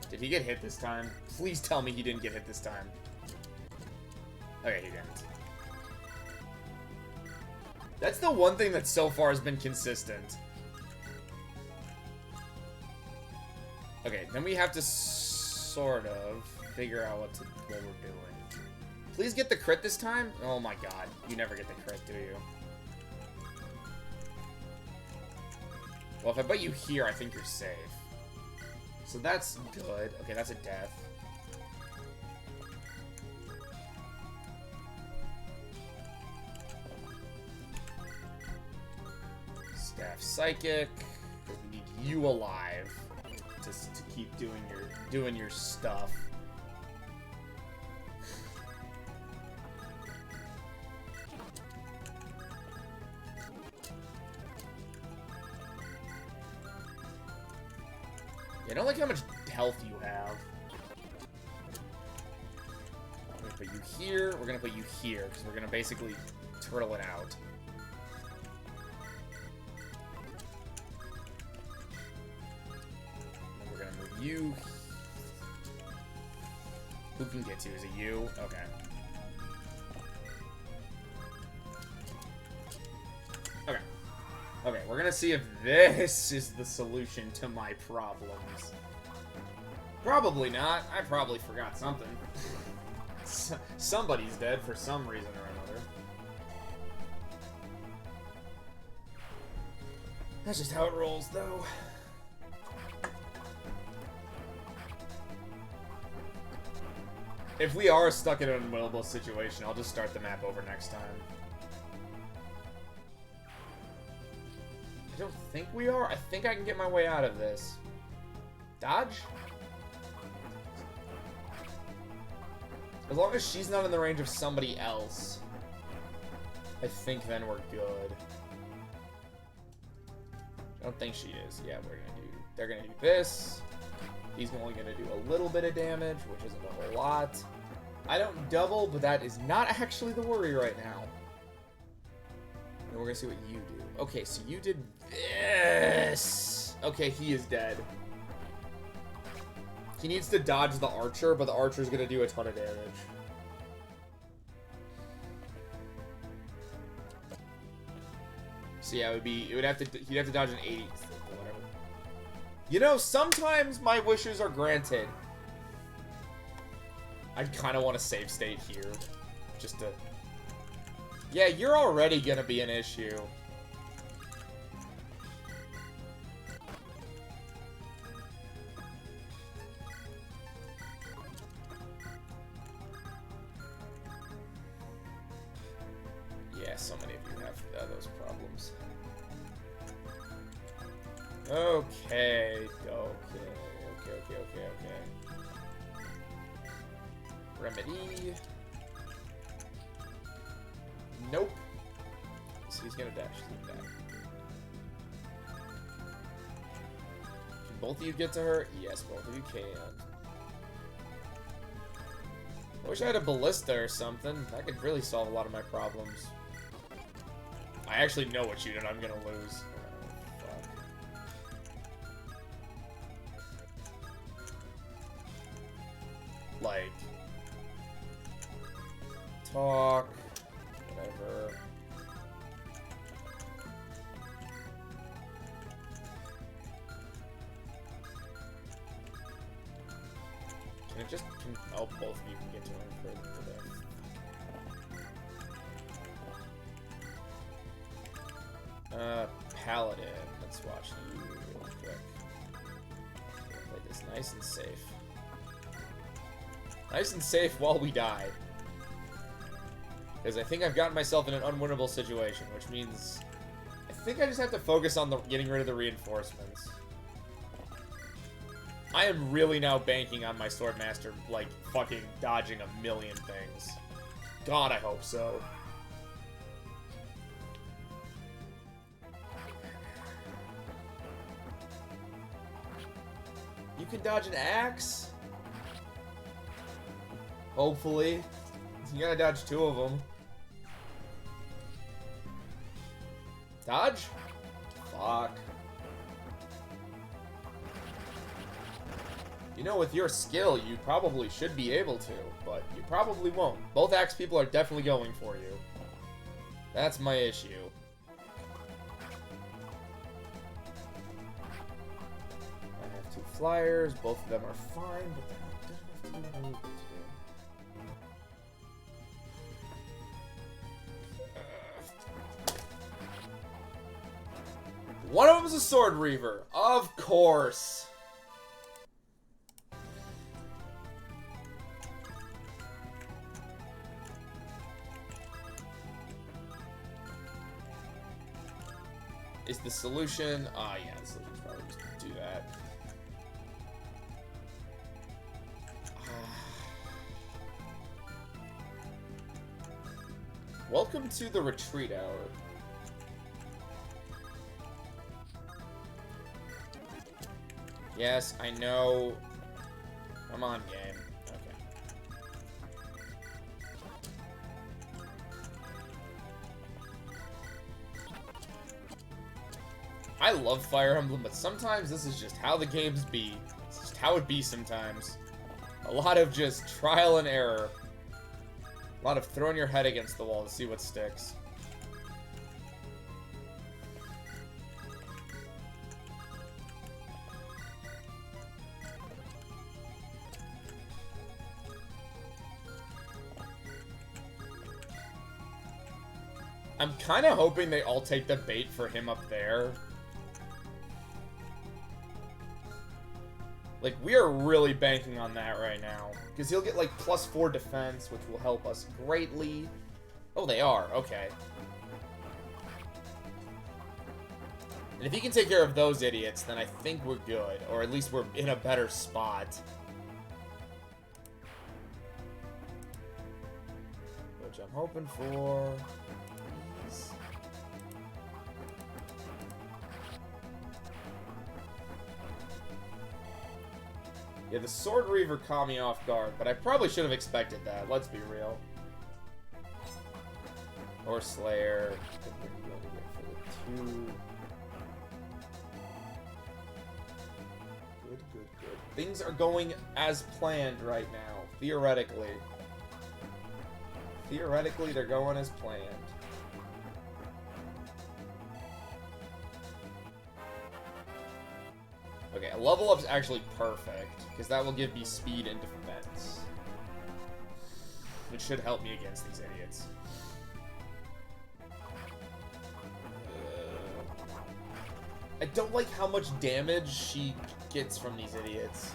S1: Did he get hit this time? Please tell me he didn't get hit this time. Okay, he didn't. That's the one thing that so far has been consistent. Okay, then we have to sort of figure out what we're doing. Please get the crit this time? Oh my god, you never get the crit, do you? Well, if I put you here, I think you're safe. So that's good. Okay, that's a death. Staff Psychic. We need you alive to keep doing your stuff. I don't like how much health you have. I'm gonna put you here. We're gonna put you here because we're gonna basically turtle it out. And we're gonna move you. Who can get to? Is it you? Okay. Okay. Okay, we're gonna see if this is the solution to my problems. Probably not. I probably forgot something. Somebody's dead for some reason or another. That's just how it rolls, though. If we are stuck in an unwinnable situation, I'll just start the map over next time. I don't think we are. I think I can get my way out of this. Dodge? As long as she's not in the range of somebody else, I think then we're good. I don't think she is. Yeah, they're gonna do this. He's only gonna do a little bit of damage, which isn't a whole lot. I don't double, but that is not actually the worry right now. And we're gonna see what you do. Okay, so you did this. Okay, he is dead. He needs to dodge the archer, but the archer's gonna do a ton of damage. So yeah, he'd have to dodge an 80 or whatever. You know, sometimes my wishes are granted. I kind of want to save state here, just to. Yeah, you're already gonna be an issue. Yeah, so many of you have those problems. Okay. Remedy. Nope. So he's gonna dash through that. Can both of you get to her? Yes, both of you can. wish I had a ballista or something. That could really solve a lot of my problems. I actually know what unit I'm gonna lose. Fuck. Like... talk... whatever... Can it just... oh, both of you can get to him for there. Paladin. Let's watch you real quick. Play this nice and safe. Nice and safe while we die. Because I think I've gotten myself in an unwinnable situation, which means... I think I just have to focus on getting rid of the reinforcements. I am really now banking on my Swordmaster, like, fucking dodging a million things. God, I hope so. You can dodge an axe? Hopefully. You gotta dodge 2 of them. Dodge? Fuck. You know, with your skill, you probably should be able to, but you probably won't. Both axe people are definitely going for you. That's my issue. I have 2 flyers, both of them are fine, but they're not good enough to do anything to. One of them is a Sword Reaver, of course. Is the solution... ah, yeah, the solution's probably just to do that. Welcome to the retreat hour. Yes, I know. Come on, game. Okay. I love Fire Emblem, but sometimes this is just how the games be. It's just how it be sometimes. A lot of just trial and error. A lot of throwing your head against the wall to see what sticks. I'm kind of hoping they all take the bait for him up there. Like, we are really banking on that right now. Because he'll get, like, +4 defense, which will help us greatly. Oh, they are. Okay. And if he can take care of those idiots, then I think we're good. Or at least we're in a better spot. Which I'm hoping for... Yeah, the Sword Reaver caught me off guard, but I probably should have expected that, let's be real. Or Slayer. For the 2. Good, good, good. Things are going as planned right now, theoretically. Theoretically, they're going as planned. Okay, a level up's actually perfect, because that will give me speed and defense. Which should help me against these idiots. I don't like how much damage she gets from these idiots.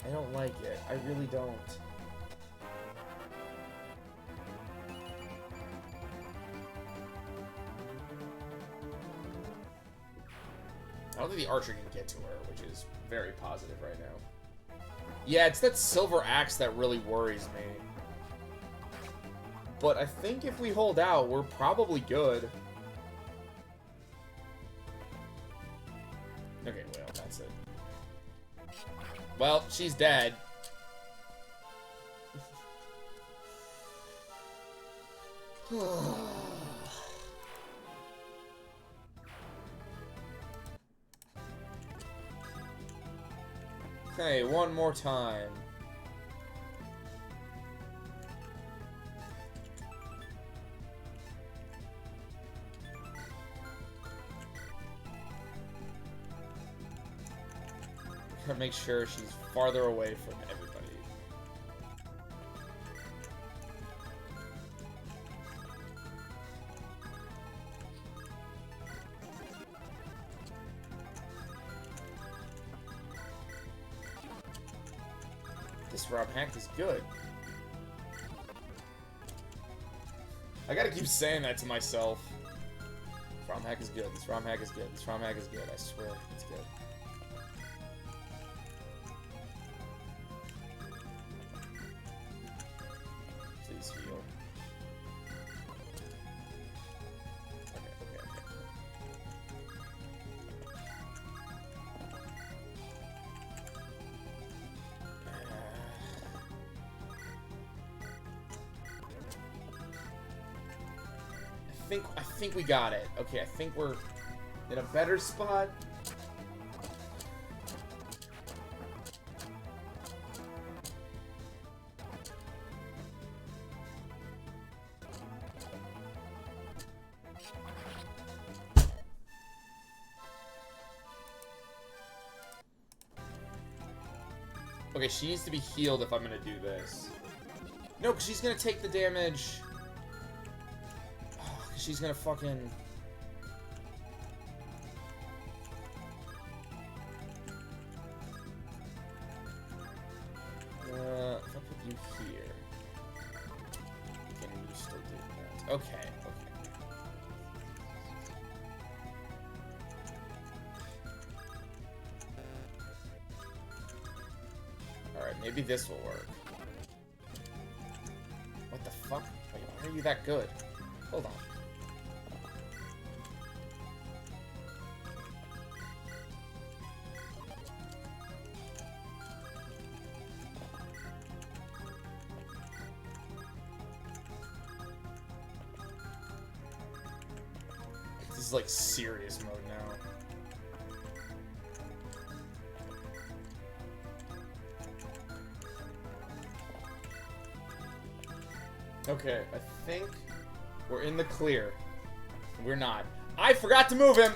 S1: I don't like it. I really don't. I don't think the archer can get to her, which is very positive right now. Yeah, it's that silver axe that really worries me. But I think if we hold out, we're probably good. Okay, well, that's it. Well, she's dead. Okay, one more time. Gotta make sure she's farther away from everybody. This ROM hack is good. I gotta keep saying that to myself. This ROM hack is good. This ROM hack is good. This ROM hack is good. I swear, it's good. Please heal. Okay. I think we got it. Okay, I think we're in a better spot. Okay, she needs to be healed if I'm gonna do this. No, because she's gonna take the damage. Oh, she's gonna fucking... if I put you here... Can you still do that? Okay. Alright, maybe this will work. What the fuck? Wait, why are you that good? Hold on. This is like serious mode now. Okay, I think we're in the clear. We're not. I forgot to move him!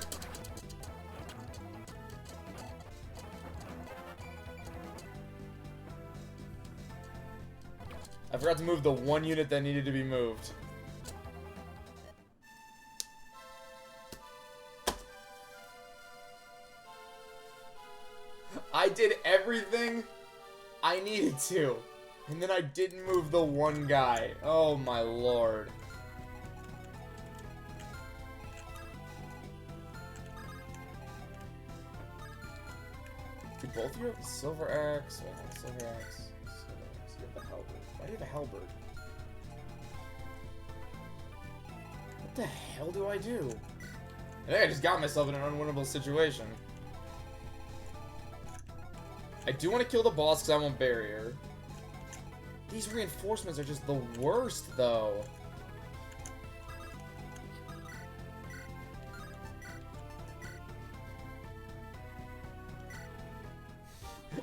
S1: I forgot to move the one unit that needed to be moved. I did everything I needed to. And then I didn't move the one guy. Oh my lord. Do both of you have the silver axe? Wait, no, silver axe. Silver axe. You have the halberd. Why do you have a halberd? What the hell do I do? I think I just got myself in an unwinnable situation. I do want to kill the boss because I want barrier. These reinforcements are just the worst, though.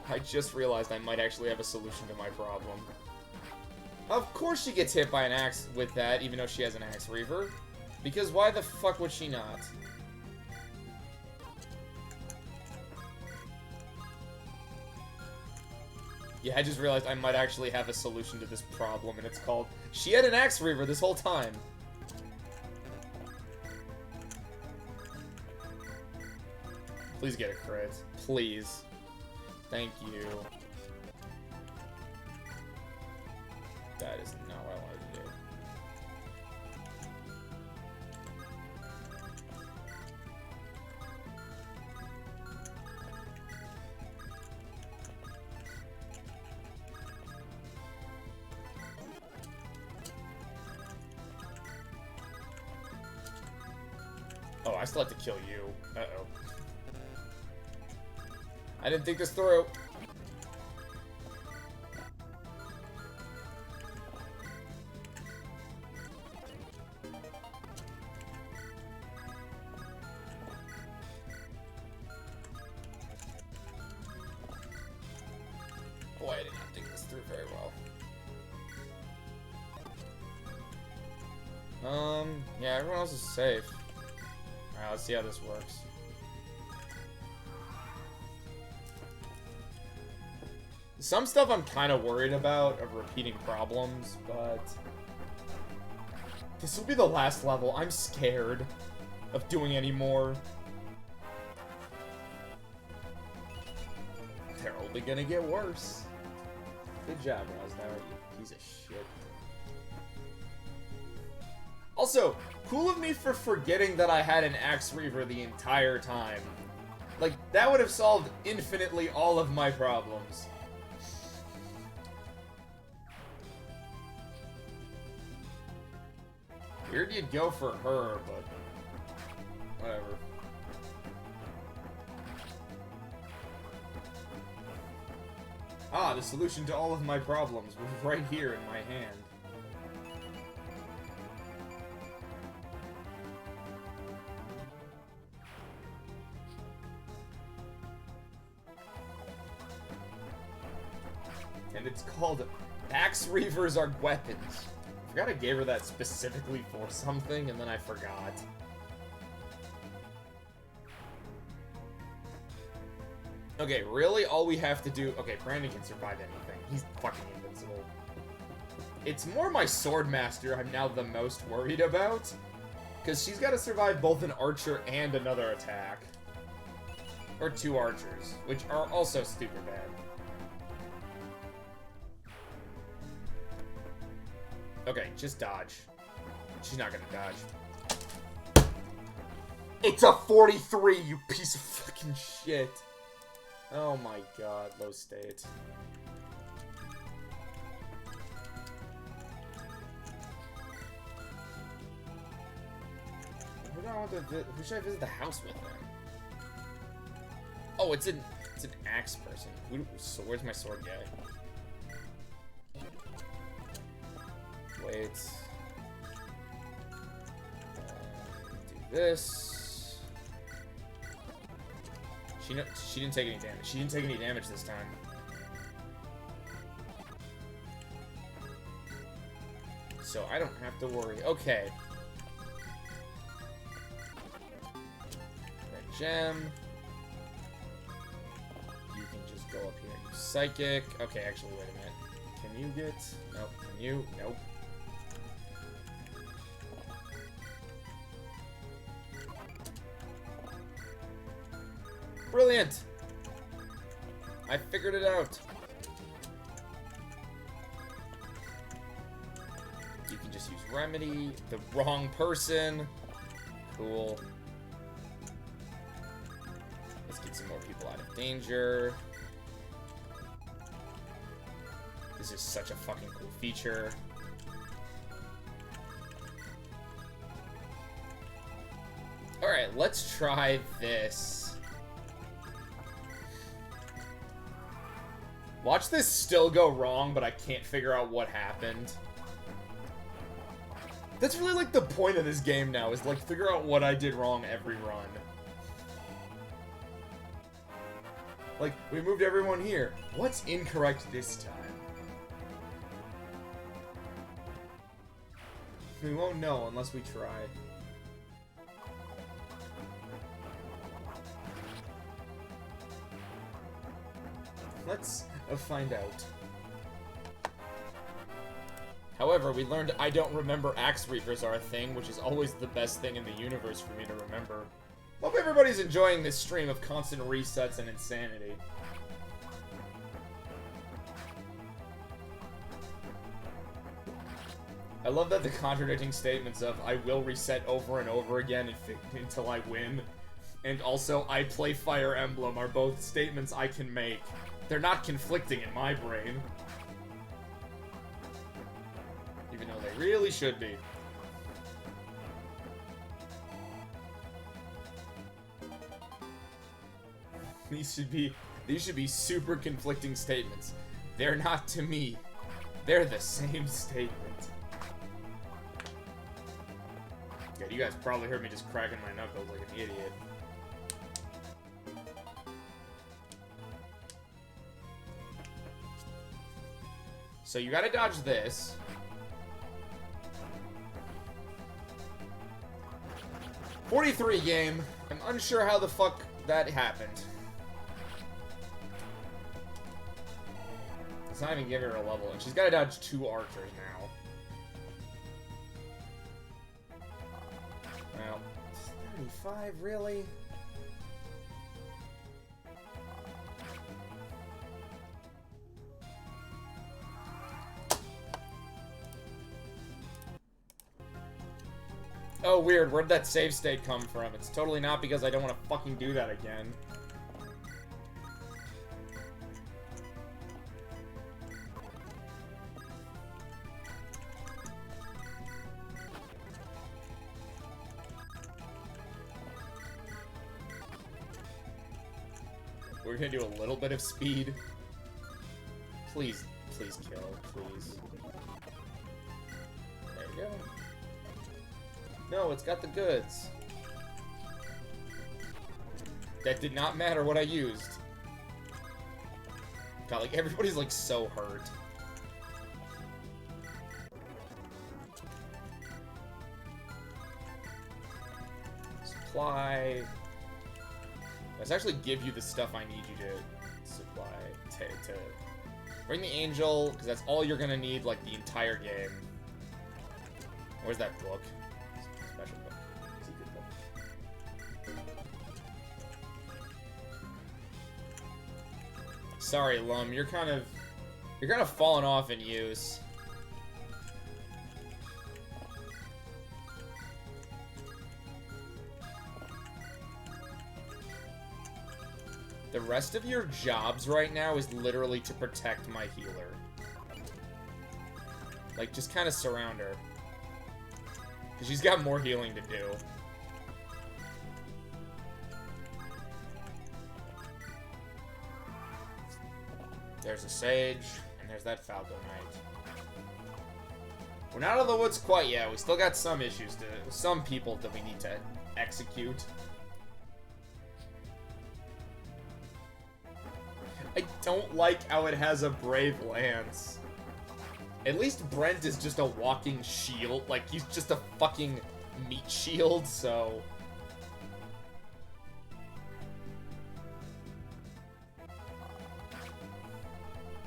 S1: I just realized I might actually have a solution to my problem. Of course she gets hit by an axe with that, even though she has an axe reaver. Because why the fuck would she not? Yeah, I just realized I might actually have a solution to this problem, and it's called... She had an axe reaver this whole time! Please get a crit. Please. Thank you. That is not what I wanted to do. Oh, I still have to kill you. Uh-oh. I didn't think this through. through very well. Yeah, everyone else is safe. Alright, let's see how this works. Some stuff I'm kind of worried about of repeating problems, but this will be the last level. I'm scared of doing any more. They're only gonna get worse. Good job, Rosnauer, you piece of shit. Also, cool of me for forgetting that I had an Axe Reaver the entire time. Like, that would have solved infinitely all of my problems. Weird you'd go for her, but whatever. Ah, the solution to all of my problems was right here in my hand. And it's called Axe Reavers Are Weapons. I forgot I gave her that specifically for something, and then I forgot. Okay, really? All we have to do... Okay, Brandon can survive anything. He's fucking invincible. It's more my Swordmaster I'm now the most worried about. Because she's got to survive both an archer and another attack. Or two archers, which are also stupid bad. Okay, just dodge. She's not gonna dodge. It's a 43, you piece of fucking shit. Oh my god, low state. Who should I visit the house with then? Oh, it's an axe person. So where's my sword guy? Wait. Do this. She didn't take any damage. She didn't take any damage this time. So I don't have to worry. Okay. Red gem. You can just go up here and use psychic. Okay, actually, wait a minute. Can you get... Nope. Can you? Nope. Brilliant! I figured it out. You can just use Remedy. The wrong person. Cool. Let's get some more people out of danger. This is such a fucking cool feature. Alright, let's try this. Watch this still go wrong, but I can't figure out what happened. That's really like the point of this game now, is like figure out what I did wrong every run. Like, we moved everyone here. What's incorrect this time? We won't know unless we try. Let's find out. However, we learned I don't remember Axe Reavers are a thing, which is always the best thing in the universe for me to remember. Hope everybody's enjoying this stream of constant resets and insanity. I love that the contradicting statements of I will reset over and over again until I win, and also I play Fire Emblem are both statements I can make. They're not conflicting in my brain. Even though they really should be. These should be super conflicting statements. They're not to me. They're the same statement. Yeah, you guys probably heard me just cracking my knuckles like an idiot. So you gotta dodge this. .43 game. I'm unsure how the fuck that happened. It's not even giving her a level, and she's gotta dodge 2 archers now. Well, 35, really? Oh, weird. Where'd that save state come from? It's totally not because I don't want to fucking do that again. We're gonna do a little bit of speed. Please, please kill, please. There you go. No, it's got the goods. That did not matter what I used. God, like, everybody's, like, so hurt. Supply. Let's actually give you the stuff I need you to supply. To bring the angel, because that's all you're gonna need, like, the entire game. Where's that book? Special book. Secret book. Sorry, Lum, you're kind of falling off in use. The rest of your jobs right now is literally to protect my healer. Like, just kind of surround her. Because she's got more healing to do. There's a sage, and there's that Falco Knight. We're not out of the woods quite yet. We still got some issues some people that we need to execute. I don't like how it has a Brave Lance. At least Brent is just a walking shield. Like, he's just a fucking meat shield, so...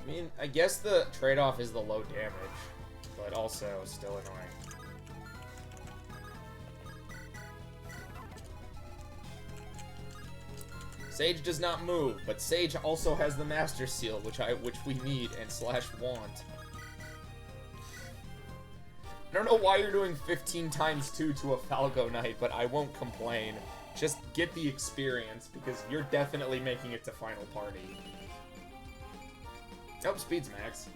S1: I mean, I guess the trade-off is the low damage, but also still annoying. Sage does not move, but Sage also has the Master Seal, which we need and / want. I don't know why you're doing 15 times 2 to a Falco Knight, but I won't complain. Just get the experience, because you're definitely making it to Final Party. Oh, speed's max.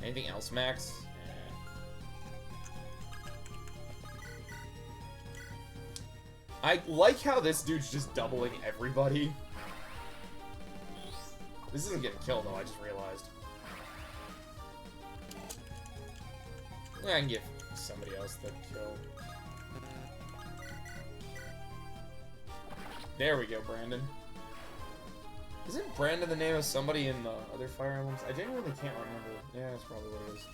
S1: Anything else max? I like how this dude's just doubling everybody. This isn't getting killed, though, I just realized. Yeah, I can give somebody else the kill. There we go, Brandon. Isn't Brandon the name of somebody in the other Fire Emblems? I genuinely can't remember. Yeah, that's probably what it is.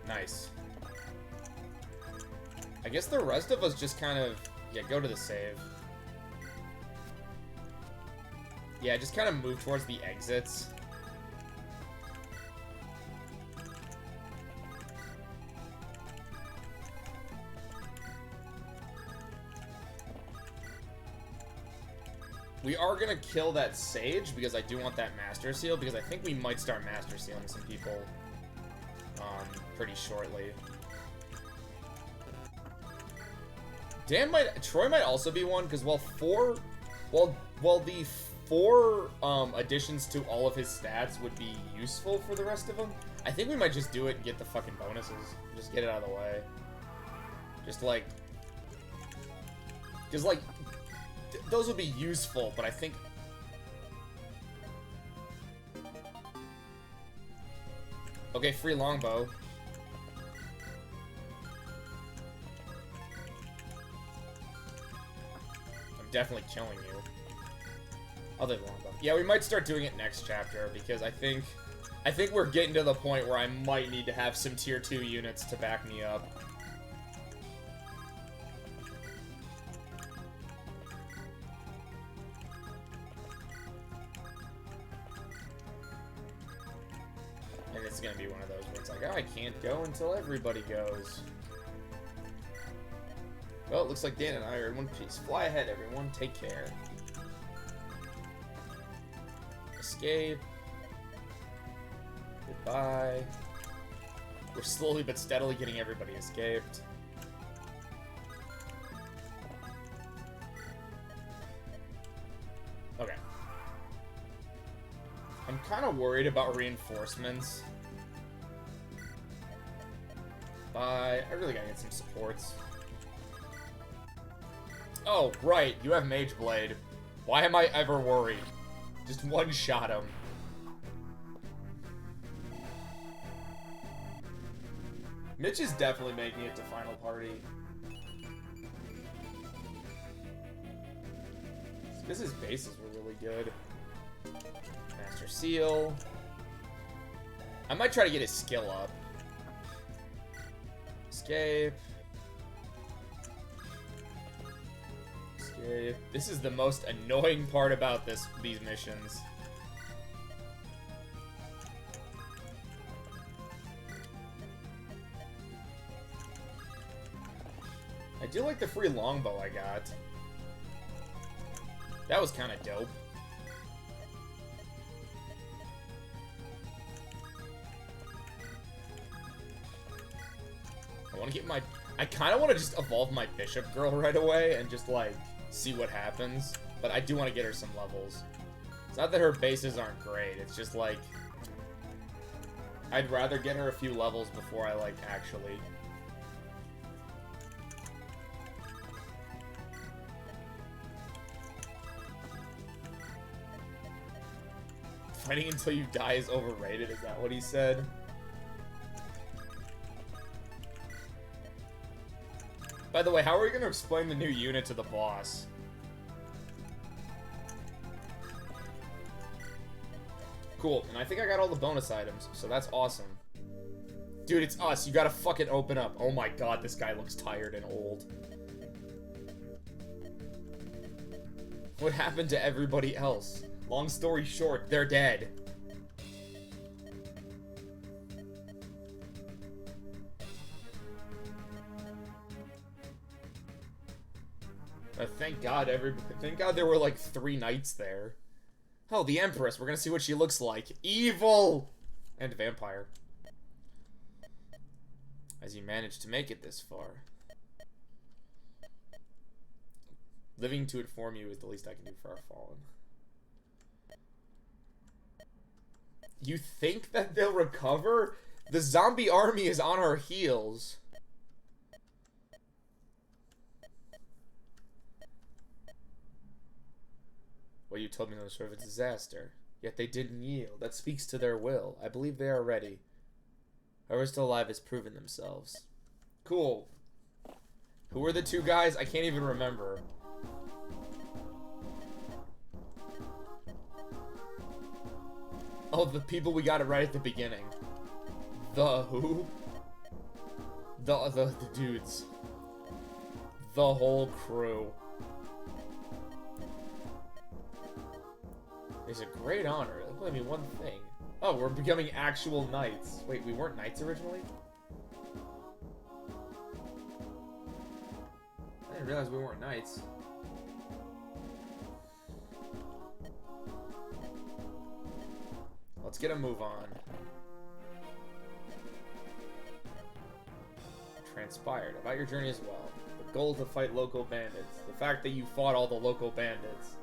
S1: Nice. I guess the rest of us just kind of... Yeah, go to the save. Yeah, just kind of move towards the exits. We are gonna kill that Sage, because I do want that Master Seal, because I think we might start Master Sealing some people pretty shortly. Troy might also be one, because while the 4 additions to all of his stats would be useful for the rest of them, I think we might just do it and get the fucking bonuses. Just get it out of the way. Just like... Because, like... Those would be useful, but I think... Okay, free longbow. I'm definitely killing you. Other than longbow. Yeah, we might start doing it next chapter, because I think we're getting to the point where I might need to have some tier 2 units to back me up. And it's gonna be one of those where it's like, oh, I can't go until everybody goes. Well, it looks like Dan and I are in one piece. Fly ahead, everyone. Take care. Escape. Goodbye. We're slowly but steadily getting everybody escaped. Okay. I'm kind of worried about reinforcements. Bye. I really gotta get some supports. Oh, right. You have Mage Blade. Why am I ever worried? Just one-shot him. Mitch is definitely making it to Final Party. Because his bases were really good. Master Seal. I might try to get his skill up. Escape. Escape. This is the most annoying part about these missions. I do like the free longbow I got. That was kind of dope. I want to get my... I kind of want to just evolve my Bishop Girl right away and just, like, see what happens. But I do want to get her some levels. It's not that her bases aren't great. It's just, like... I'd rather get her a few levels before I, like, actually... Fighting until you die is overrated, is that what he said? By the way, how are we going to explain the new unit to the boss? Cool, and I think I got all the bonus items, so that's awesome. Dude, it's us. You gotta fucking open up. Oh my god, this guy looks tired and old. What happened to everybody else? Long story short, they're dead. Thank God there were like 3 knights there. Oh, the Empress. We're gonna see what she looks like. Evil! And vampire. As you managed to make it this far. Living to inform you is the least I can do for our fallen. You think that they'll recover? The zombie army is on our heels. Well, you told me they were sort of a disaster. Yet they didn't yield. That speaks to their will. I believe they are ready. Whoever's still alive has proven themselves. Cool. Who are the 2 guys? I can't even remember. Oh, the people we got it right at the beginning. The who? The dudes. The whole crew. It's a great honor. Let me one thing. Oh, we're becoming actual knights. Wait, we weren't knights originally? I didn't realize we weren't knights. Let's get a move on. Transpired. About your journey as well. The goal to fight local bandits. The fact that you fought all the local bandits.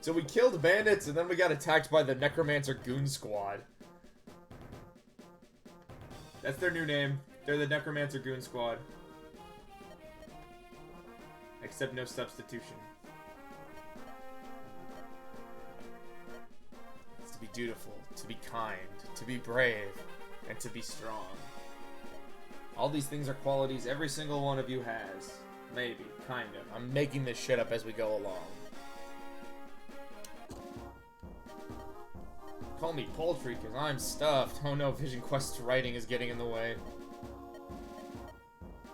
S1: So we killed bandits and then we got attacked by the Necromancer Goon Squad. That's their new name. They're the Necromancer Goon Squad. Except no substitution. It's to be dutiful, to be kind, to be brave, and to be strong. All these things are qualities every single one of you has. Maybe, kind of. I'm making this shit up as we go along. Call me poultry, because I'm stuffed. Oh no, Vision Quest's writing is getting in the way.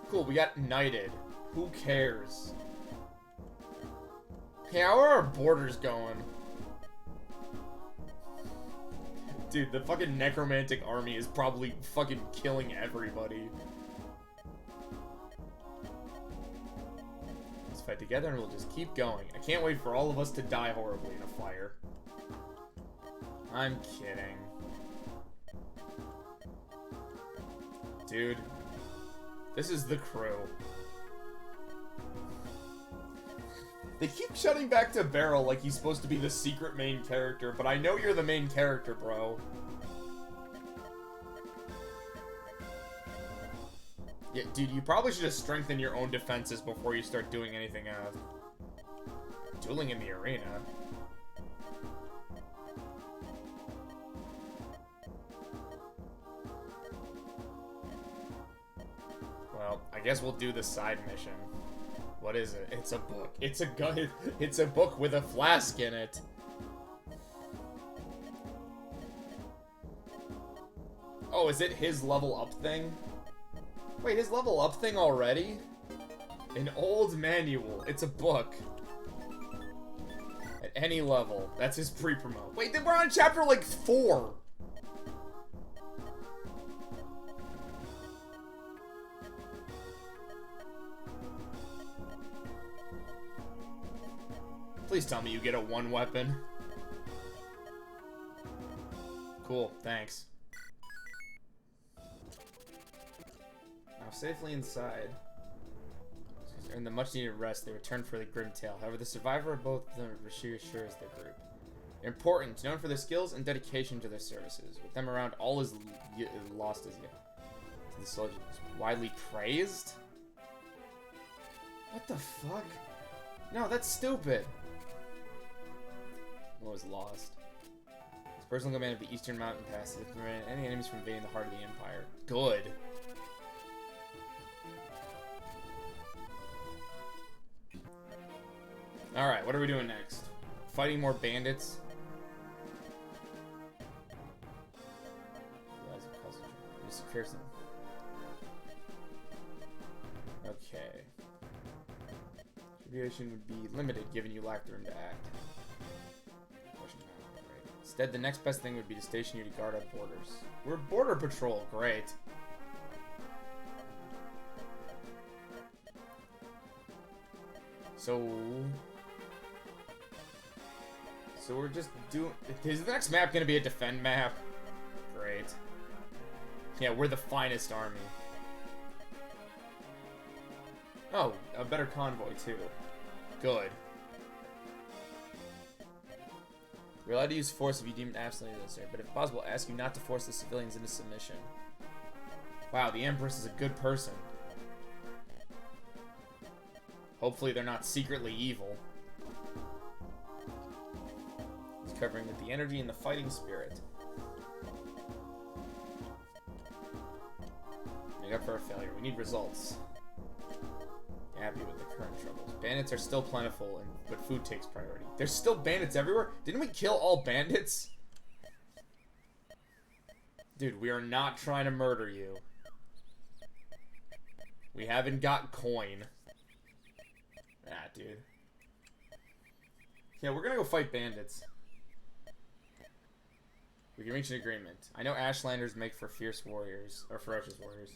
S1: Cool, we got knighted. Who cares? Hey, how are our borders going? Dude, the fucking necromantic army is probably fucking killing everybody. Let's fight together and we'll just keep going. I can't wait for all of us to die horribly in a fire. I'm kidding. Dude. This is the crew. They keep shutting back to Beryl like he's supposed to be the secret main character, but I know you're the main character, bro. Yeah, dude, you probably should have strengthened your own defenses before you start doing anything else. Dueling in the arena. Well, I guess we'll do the side mission. What is it? It's a book. It's a gun. It's a book with a flask in it. Oh, is it his level up thing? Wait, his level up thing already? An old manual. It's a book. At any level. That's his pre-promote. Wait, then we're on chapter like 4. Please tell me you get a 1 weapon. Cool, thanks. Now safely inside. In the much needed rest, they return for the grim tale. However, the survivor of both of them reassures their group. They're important, known for their skills and dedication to their services. With them around, all is lost as yet. The soldiers widely praised? What the fuck? No, that's stupid. Was lost. His personal command of the Eastern Mountain Passes to prevent any enemies from invading the heart of the Empire. Good. Alright, what are we doing next? Fighting more bandits? Okay. Tribulation would be limited given you lack the room to act. Instead, the next best thing would be to station you to guard our borders. We're border patrol, great. So we're just doing... Is the next map gonna be a defend map? Great. Yeah, we're the finest army. Oh, a better convoy, too. Good. You're allowed to use force if you deem it absolutely necessary, but if possible, ask you not to force the civilians into submission. Wow, the Empress is a good person. Hopefully they're not secretly evil. It's covering with the energy and the fighting spirit. Make up for a failure. We need results. Happy with the current troubles. Bandits are still plentiful, but food takes priority. There's still bandits everywhere? Didn't we kill all bandits? Dude, we are not trying to murder you. We haven't got coin. Ah, dude. Yeah, we're gonna go fight bandits. We can reach an agreement. I know Ashlanders make for fierce warriors, or ferocious warriors.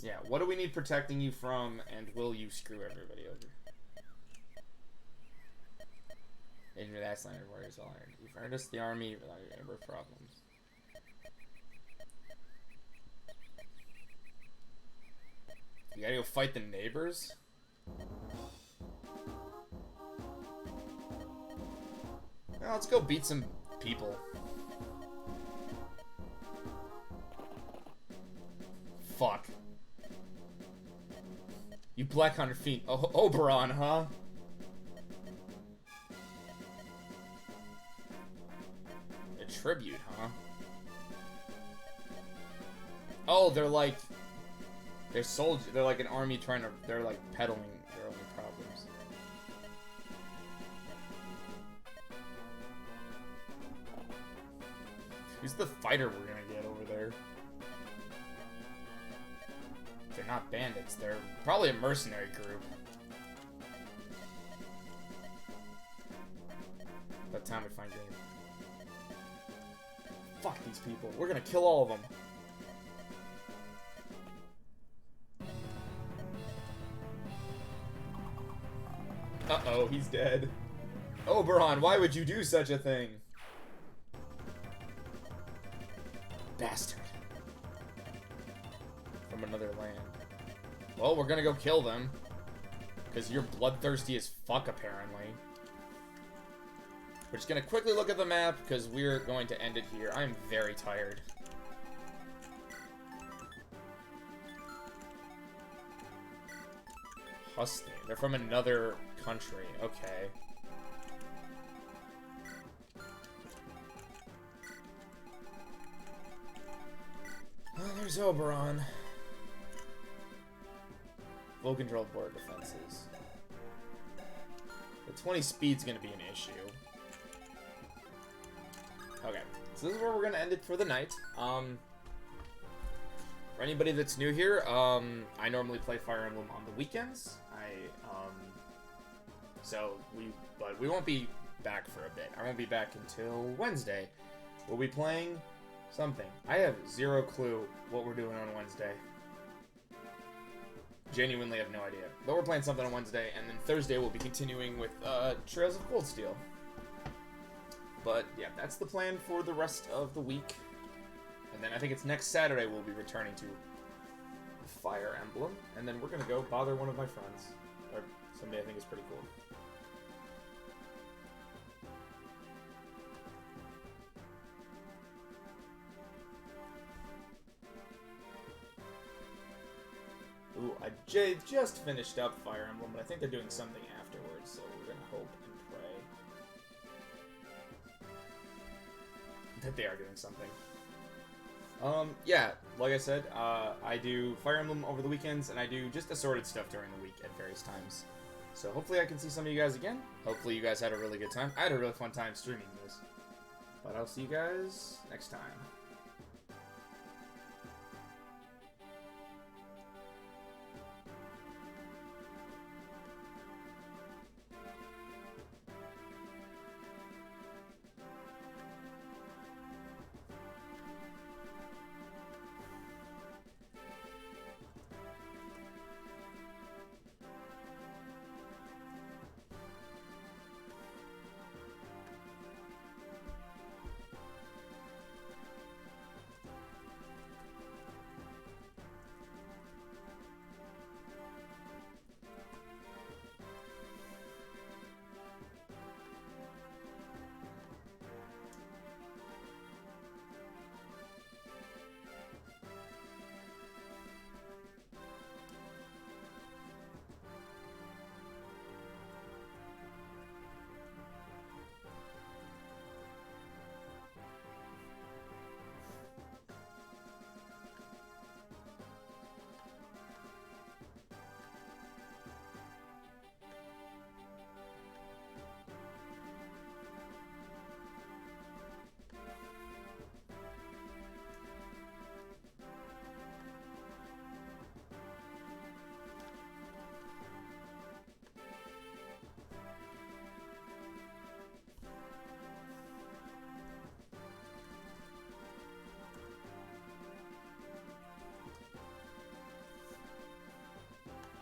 S1: Yeah, what do we need protecting you from, and will you screw everybody over? Agent of Ashlanders warriors all iron. You've earned us the army without your number of problems. You gotta go fight the neighbors? Well, let's go beat some people. Fuck. You Black Hunter Fiend. Oh, Oberon, huh? A tribute, huh? Oh, they're like... They're soldiers. They're like an army trying to. They're like peddling their own problems. Who's the fighter we're gonna get over there? They're not bandits. They're probably a mercenary group. By the time we find game. Fuck these people. We're gonna kill all of them. Uh-oh, he's dead. Oberon, why would you do such a thing? Bastard. From another land. Well, we're gonna go kill them. Because you're bloodthirsty as fuck, apparently. We're just gonna quickly look at the map, because we're going to end it here. I'm very tired. Husky. They're from another country. Okay. Well, there's Oberon. Full controlled border defenses. The 20 speed's gonna be an issue. Okay, so this is where we're gonna end it for the night. For anybody that's new here, I normally play Fire Emblem on the weekends. But we won't be back for a bit. I won't be back until Wednesday. We'll be playing something. I have zero clue what we're doing on Wednesday. Genuinely have no idea. But we're playing something on Wednesday, and then Thursday we'll be continuing with Trails of Cold Steel. But yeah, that's the plan for the rest of the week. And then I think it's next Saturday we'll be returning to Fire Emblem, and then we're gonna go bother one of my friends, or somebody I think is pretty cool. Ooh, I just finished up Fire Emblem, but I think they're doing something afterwards, so we're gonna hope and pray that they are doing something. Yeah, like I said, I do Fire Emblem over the weekends, and I do just assorted stuff during the week at various times. So hopefully I can see some of you guys again. Hopefully you guys had a really good time. I had a really fun time streaming this. But I'll see you guys next time.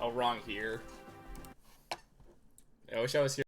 S1: Oh, wrong here. I wish I was here.